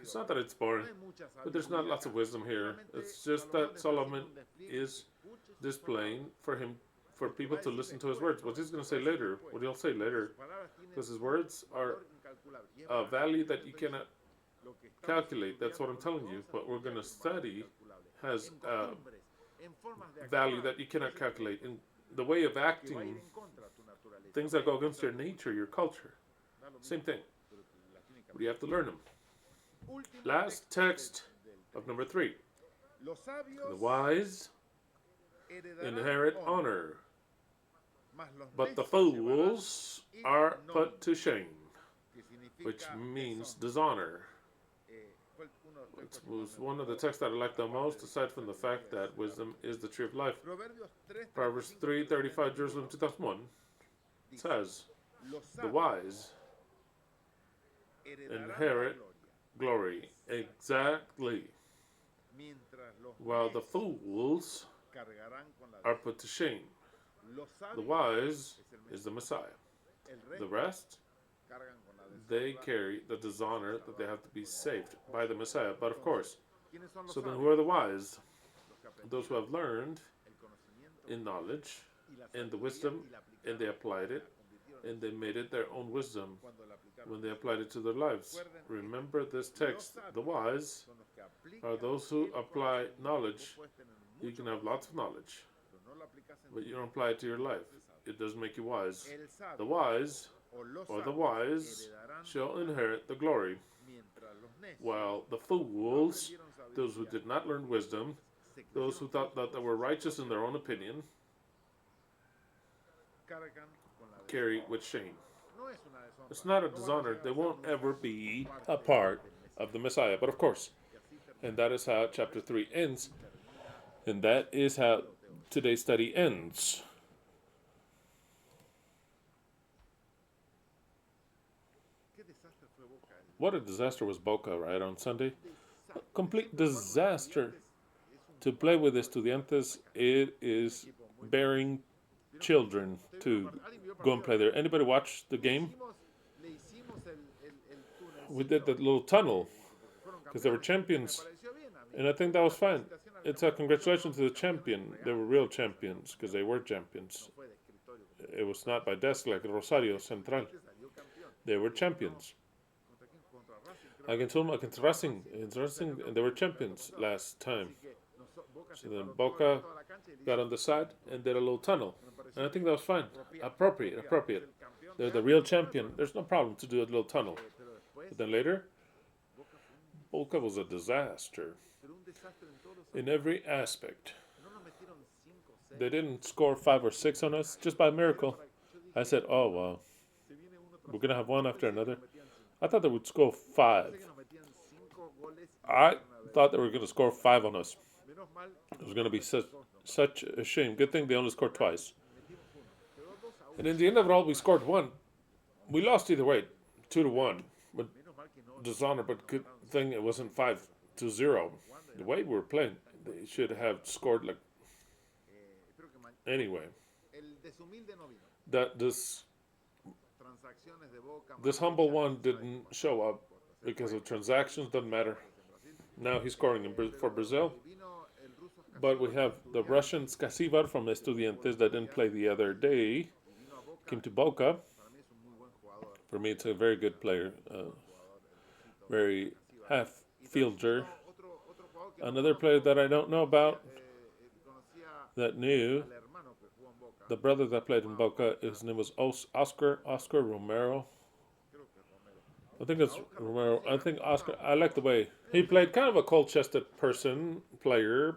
It's not that it's boring, No hay mucha but there's not sabiduría lots acá. of wisdom here. Solamente It's just Salomón that está Solomon haciendo un despliegue is que escuche sus displaying for him, for Porque people va a to decir listen to his después, words. ¿no? What he's going to Va a say decir later, después. what he'll say later, Sus palabras tienen because his words are valor incalculable. Y es a verdad, value yo that te you estoy cannot diciendo, lo que estamos calculate. That's what I'm estudiando, telling lo you. vamos a What we're estudiar going to con valor study incalculable. has En costumbres, en formas de value actuar, that you cannot cosas calculate. In the way of que va a ir acting, en contra de tu naturaleza. things that go against your nature, your culture. Da lo mismo, Same thing. pero la tiene que But you have to learn them. Último Last texto text of number 3. Los The sabios wise heredarán inherit honor, mas los but the necios fools llevarán are put ignominia, to shame, que significa which means deshonra. dishonor. Fue uno de los It was one of the texts that I like the most, aside from the fact that wisdom is the tree of life. Proverbios 3, Proverbs 3:35, Jerusalem 2001 dice, says, los "The sabios wise heredarán la inherit gloria, glory." Exactly. mientras los While the necios fools cargarán con la are put to shame. Los The sabios wise es el is the Messiah. El The resto rest, cargan con la they deshonra. carry the dishonor that they have to be saved by the Messiah. But of course, ¿Quiénes son los so then sabios? who are the wise? Los que Those who aprendieron have learned el conocimiento in knowledge y la and the sabiduría wisdom, y la and they aplicaron applied y it, la convirtieron en and they made it their own wisdom cuando la aplicaron when en they su applied vida. it to their lives. Recuerden esto, Remember this los text. The sabios wise son los que aplican are those who el apply conocimiento. knowledge. Vos puedes tener You mucho can have lots of conocimiento, knowledge, pero no lo aplicas en but tu you vida, don't apply it to your no life. sos sabio. It doesn't make you wise. El The sabio wise o los or the sabios wise heredarán shall la inherit the glory, mientras los necios while the no fools, aprendieron those who sabiduría, did not learn wisdom, se those who creyeron thought that they were righteous in their own opinion, cargan con la carry deshonra. with shame. No es una deshonra. It's not a No van a dishonor. llegar They a ser won't nunca ever be parte a part del Mesías. of the Messiah. But of course, Y así and termina, that is how chapter 3 ends, termina and that is how today's study ends. qué desastre fue Boca. What a disaster was Boca, right, on Sunday? Desastre. Complete Siempre jugar con disaster. Estudiantes es un To play with parto de Estudiantes, la cancha. it is Equipo muy bearing ¿Vieron children el to partido? ¿Alguien vio el go and partido? play there. Anybody watch the Le game? hicimos el We did tunelcito, that little tunnel porque fueron because they were campeones. Me champions, pareció bien a mí. and I think that was Una fine. felicitación al It's a campeón. congratulations to the Fueron campeones champion. They were reales. real champions because they were champions. No fue de escritorio como It was not by desk like Rosario Central. Estudiantes salió campeón. They were champions. ¿Contra quién? Contra Racing, creo. Against whom? Against Racing. Against Racing, and they were champions last time. Así que Boca So se then paró Boca toda la cancha y le got hizo on the side and did a little tunnel. Me pareció And I think that was fine. apropiado. Appropriate. Es el campeón They're the real, real no hay champion. problema. There's no problem to do a little tunnel. Pero después But then later, Boca fue Boca was a disaster pero un desastre en todos los in every aspect. No nos metieron 5, 6. They didn't score 5 or 6 on us just by miracle. I said, oh, wow, Se viene uno tras we're going to have one after Yo pensé que another. nos metían 5. I thought they would score Pensé 5. que nos metían 5 goles y I iban a ver. thought they were going to score 5 on us. Menos mal que It was going to be dos, no. such a shame. Good thing they only scored twice. Metimos uno. Quedó 2-1. And in the end of it all, we scored 1. We lost either way, 2-1. But Menos mal que no. dishonor, but good thing it wasn't 5-0. The way we were playing, they should have scored like Espero que anyway. el desumilde no vino. That this Transacciones de Boca. humble one didn't show up because of transactions. Doesn't matter. Now he's scoring for Brazil. Vino el ruso But we have the Russian Skasivar from Estudiantes that didn't play the other day. vino a Boca. Came to Boca. Para mí es un muy buen jugador. For me, it's a very good player. Very half fielder. Otro jugador que Another player that I don't know about conocía that knew al hermano que jugó en Boca. the brother that played in Boca. His name was Oscar Romero. Creo que Romero. I think it's Romero. I think Oscar. I like the way he played. Kind of a cold-chested player.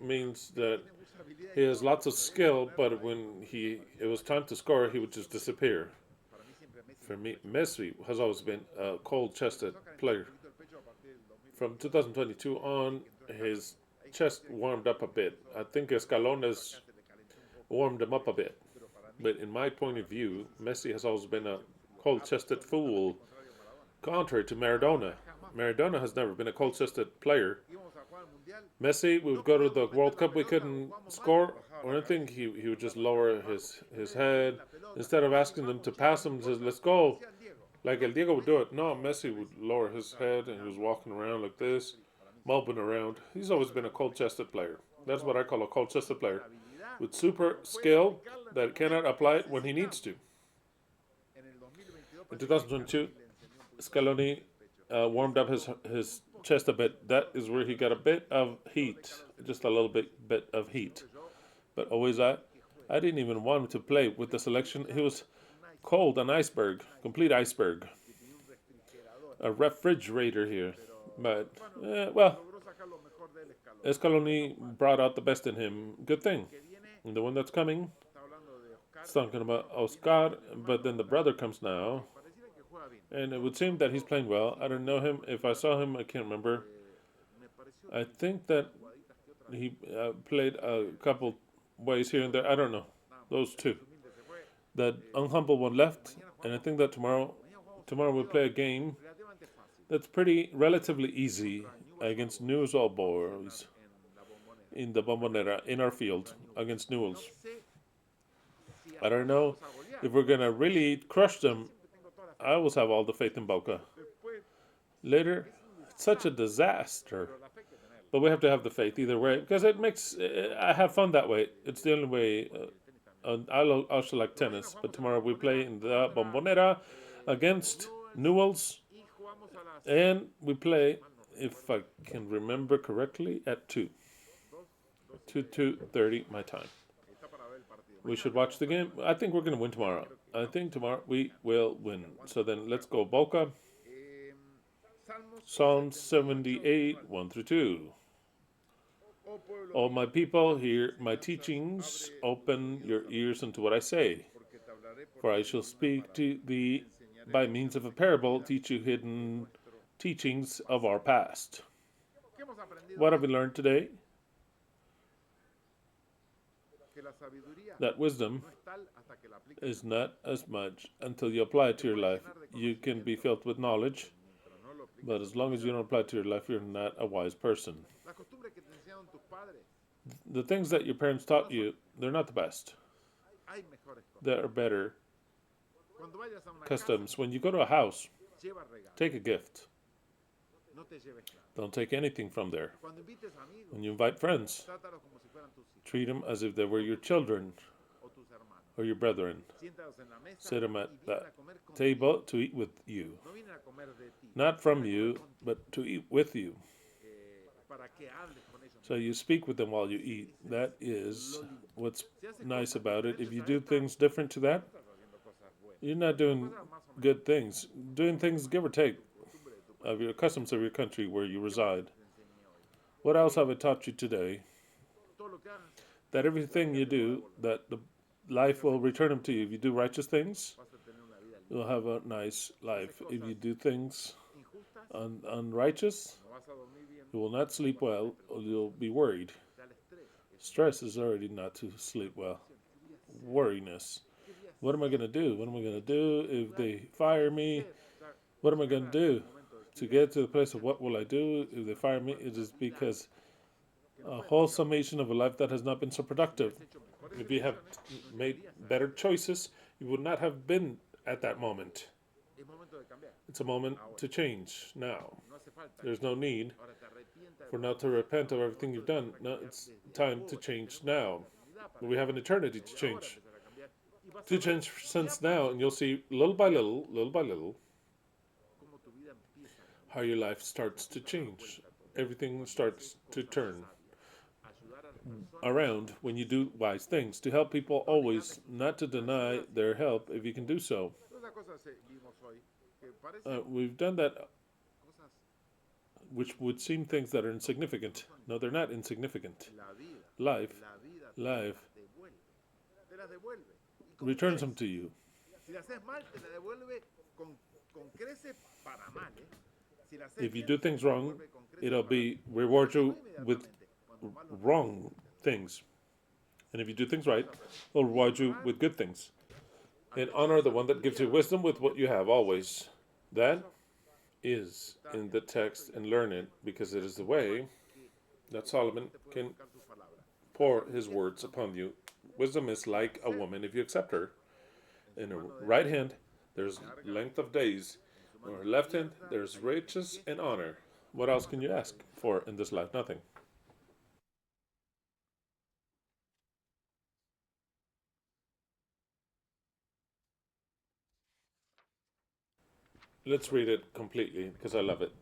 Means that Tiene mucha habilidad he has lots of skill, but when it was time to score, he would just disappear. para mí siempre Messi. For me, Messi has always been a cold-chested player. Un poquito el pecho a partir del 2000. From 2022 on, his chest warmed up a bit. I think Escalones Se le calentó un poco, warmed him up a bit. pero para mí But in my point of view, Messi has always been a cold-chested fool, contrario a Maradona. contrary to Maradona. Maradona has never been a cold-chested player. Íbamos a jugar al mundial. Messi, we would go to the World Cup, we couldn't score or anything. He would just lower his head. Instead of asking them to pass him, says, let's go. Decían Diego. Like El Diego would do it. No, Messi would lower his head and he was walking around like this, moping around. He's always been a cold-chested player. That's what I call a cold-chested player. Habilidad. With super skill that cannot apply it when he needs to. En el 2022 In 2022, Scaloni warmed up his chest a bit. That is where he got a bit of heat, just a little bit of heat. But always I didn't even want him to play with the selection. He was cold, an iceberg, complete iceberg, a refrigerator here. But well, logró sacar lo mejor de él, Scaloni brought out the best in him. Good thing. que viene, And the one that's coming, está hablando de Oscar. it's talking about Oscar, but then the brother comes now. Pareciera que juega bien. And it would seem that he's playing well. I don't know him. If I saw him, I can't remember. I think that he played a couple ways here and there. I don't know. Those two. That unhumble one left, and I think that tomorrow we'll play a game that's pretty relatively easy against News All Boys in the Bombonera in our field against Newells. I don't know if we're gonna really crush them. I always have all the faith in Boca. Later, it's such a disaster. But we have to have the faith either way because it makes I have fun that way. It's the only way. I also like tennis, but tomorrow we play in the Bombonera against Newells, and we play, if I can remember correctly, at 2:30 my time. We should watch the game. I think we're going to win tomorrow. I think tomorrow we will win. So then let's go Boca. Psalm 78, 1 through 2. All my people, hear my teachings. Open your ears unto what I say. For I shall speak to thee by means of a parable, teach you hidden teachings of our past. What have we learned today? That wisdom is not as much until you apply it to your life. You can be filled with knowledge, but as long as you don't apply it to your life, you're not a wise person. The things that your parents taught you, they're not the best. There are better customs. When you go to a house, take a gift. Don't take anything from there. When you invite friends, treat them as if they were your children or your brethren. Sit them at the table to eat with you. Not from you, but to eat with you. So you speak with them while you eat. That is what's nice about it. If you do things different to that, you're not doing good things. Doing things give or take of your customs of your country where you reside. What else have I taught you today? That everything you do, that the life will return them to you. If you do righteous things, you'll have a nice life. If you do things unrighteous, you will not sleep well, or you'll be worried. Stress is already not to sleep well. Worriness. What am I going to do? What am I going to do if they fire me? What am I going to do? To get to the place of what will I do if they fire me? It is because a whole summation of a life that has not been so productive. If you have made better choices, you would not have been at that moment. It's a moment to change now. There's no need for now to repent of everything you've done. No, it's time to change now. But we have an eternity to change. To change since now, and you'll see little by little, how your life starts to change. Everything starts to turn around when you do wise things. To help people always, not to deny their help if you can do so. We've done that, which would seem things that are insignificant. No, they're not insignificant. Life returns them to you. If you do things wrong, it'll be reward you with wrong things. And if you do things right, it'll reward you with good things. And honor the one that gives you wisdom with what you have always. That is in the text, and learn it, because it is the way that Solomon can pour his words upon you. Wisdom is like a woman if you accept her. In her right hand, there's length of days. In her left hand, there's riches and honor. What else can you ask for in this life? Nothing. Let's read it completely because I love it.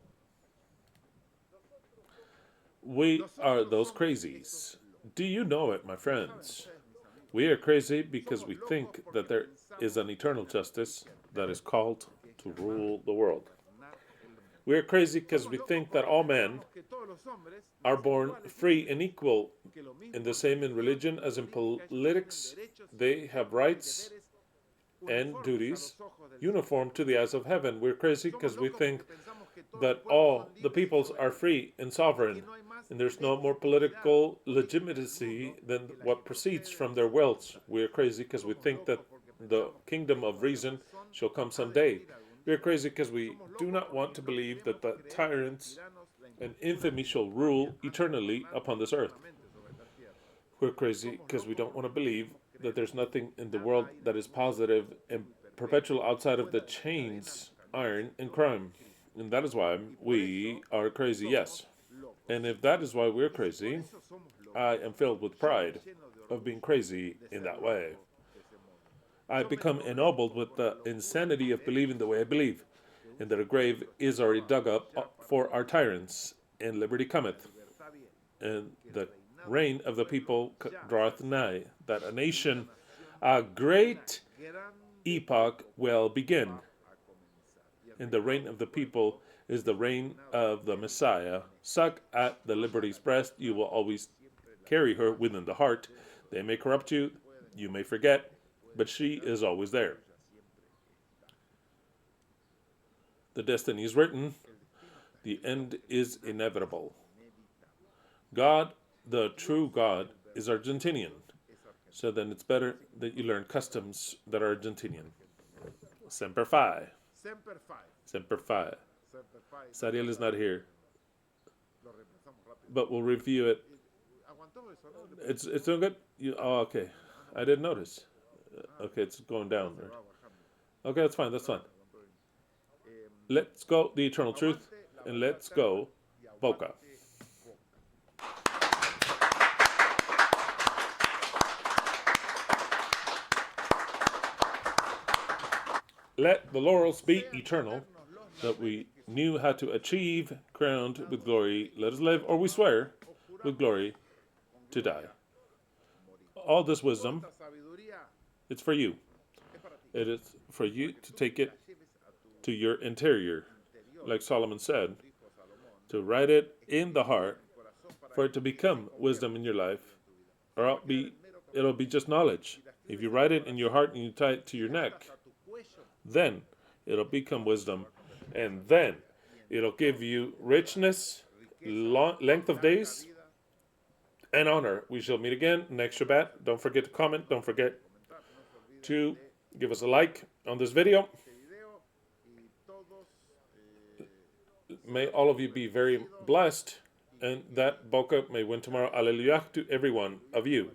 We are those crazies. Do you know it, my friends? We are crazy because we think that there is an eternal justice that is called to rule the world. We are crazy because we think that all men are born free and equal, and the same in religion as in politics. They have rights and duties uniform to the eyes of heaven. We're crazy because we think that all the peoples are free and sovereign, And there's no more political legitimacy than what proceeds from their wealth. We're crazy because we think that the kingdom of reason shall come someday. We're crazy because we do not want to believe that the tyrants and infamy shall rule eternally upon this earth. We're crazy because we don't want to believe that there's nothing in the world that is positive and perpetual outside of the chains, iron, and crime. And that is why we are crazy, yes. And if that is why we're crazy, I am filled with pride of being crazy in that way. I become ennobled with the insanity of believing the way I believe, and that a grave is already dug up for our tyrants, and liberty cometh, and the reign of the people draweth nigh, that a nation, a great epoch will begin. And the reign of the people is the reign of the Messiah. Suck at the liberty's breast, you will always carry her within the heart. They may corrupt you, you may forget, but she is always there. The destiny is written, the end is inevitable. God, the true God, is Argentinian. So then it's better that you learn customs that are Argentinian. Semper Fi. Semper Fi. Semper Fi. Semper Fi. Sariel is not here, Lo reemplazamos rápido. but we'll review it. Aguantó eso, ¿no? It's doing good? Oh, okay. I didn't notice. Okay, it's going down. Se va bajando. Okay, that's fine, that's fine. Aguantó bien. Let's go the eternal truth, and let's go Boca. Let the laurels be eternal, that we knew how to achieve, crowned with glory. Let us live, or we swear, with glory, to die. All this wisdom, it's for you. It is for you to take it to your interior, like Solomon said, to write it in the heart, for it to become wisdom in your life, or it'll be just knowledge. If you write it in your heart and you tie it to your neck, then it'll become wisdom, and then it'll give you richness, length of days, and honor. We shall meet again next Shabbat. Don't forget to comment. Don't forget to give us a like on this video. May all of you be very blessed, and that Boca may win tomorrow. Alleluia to every one of you.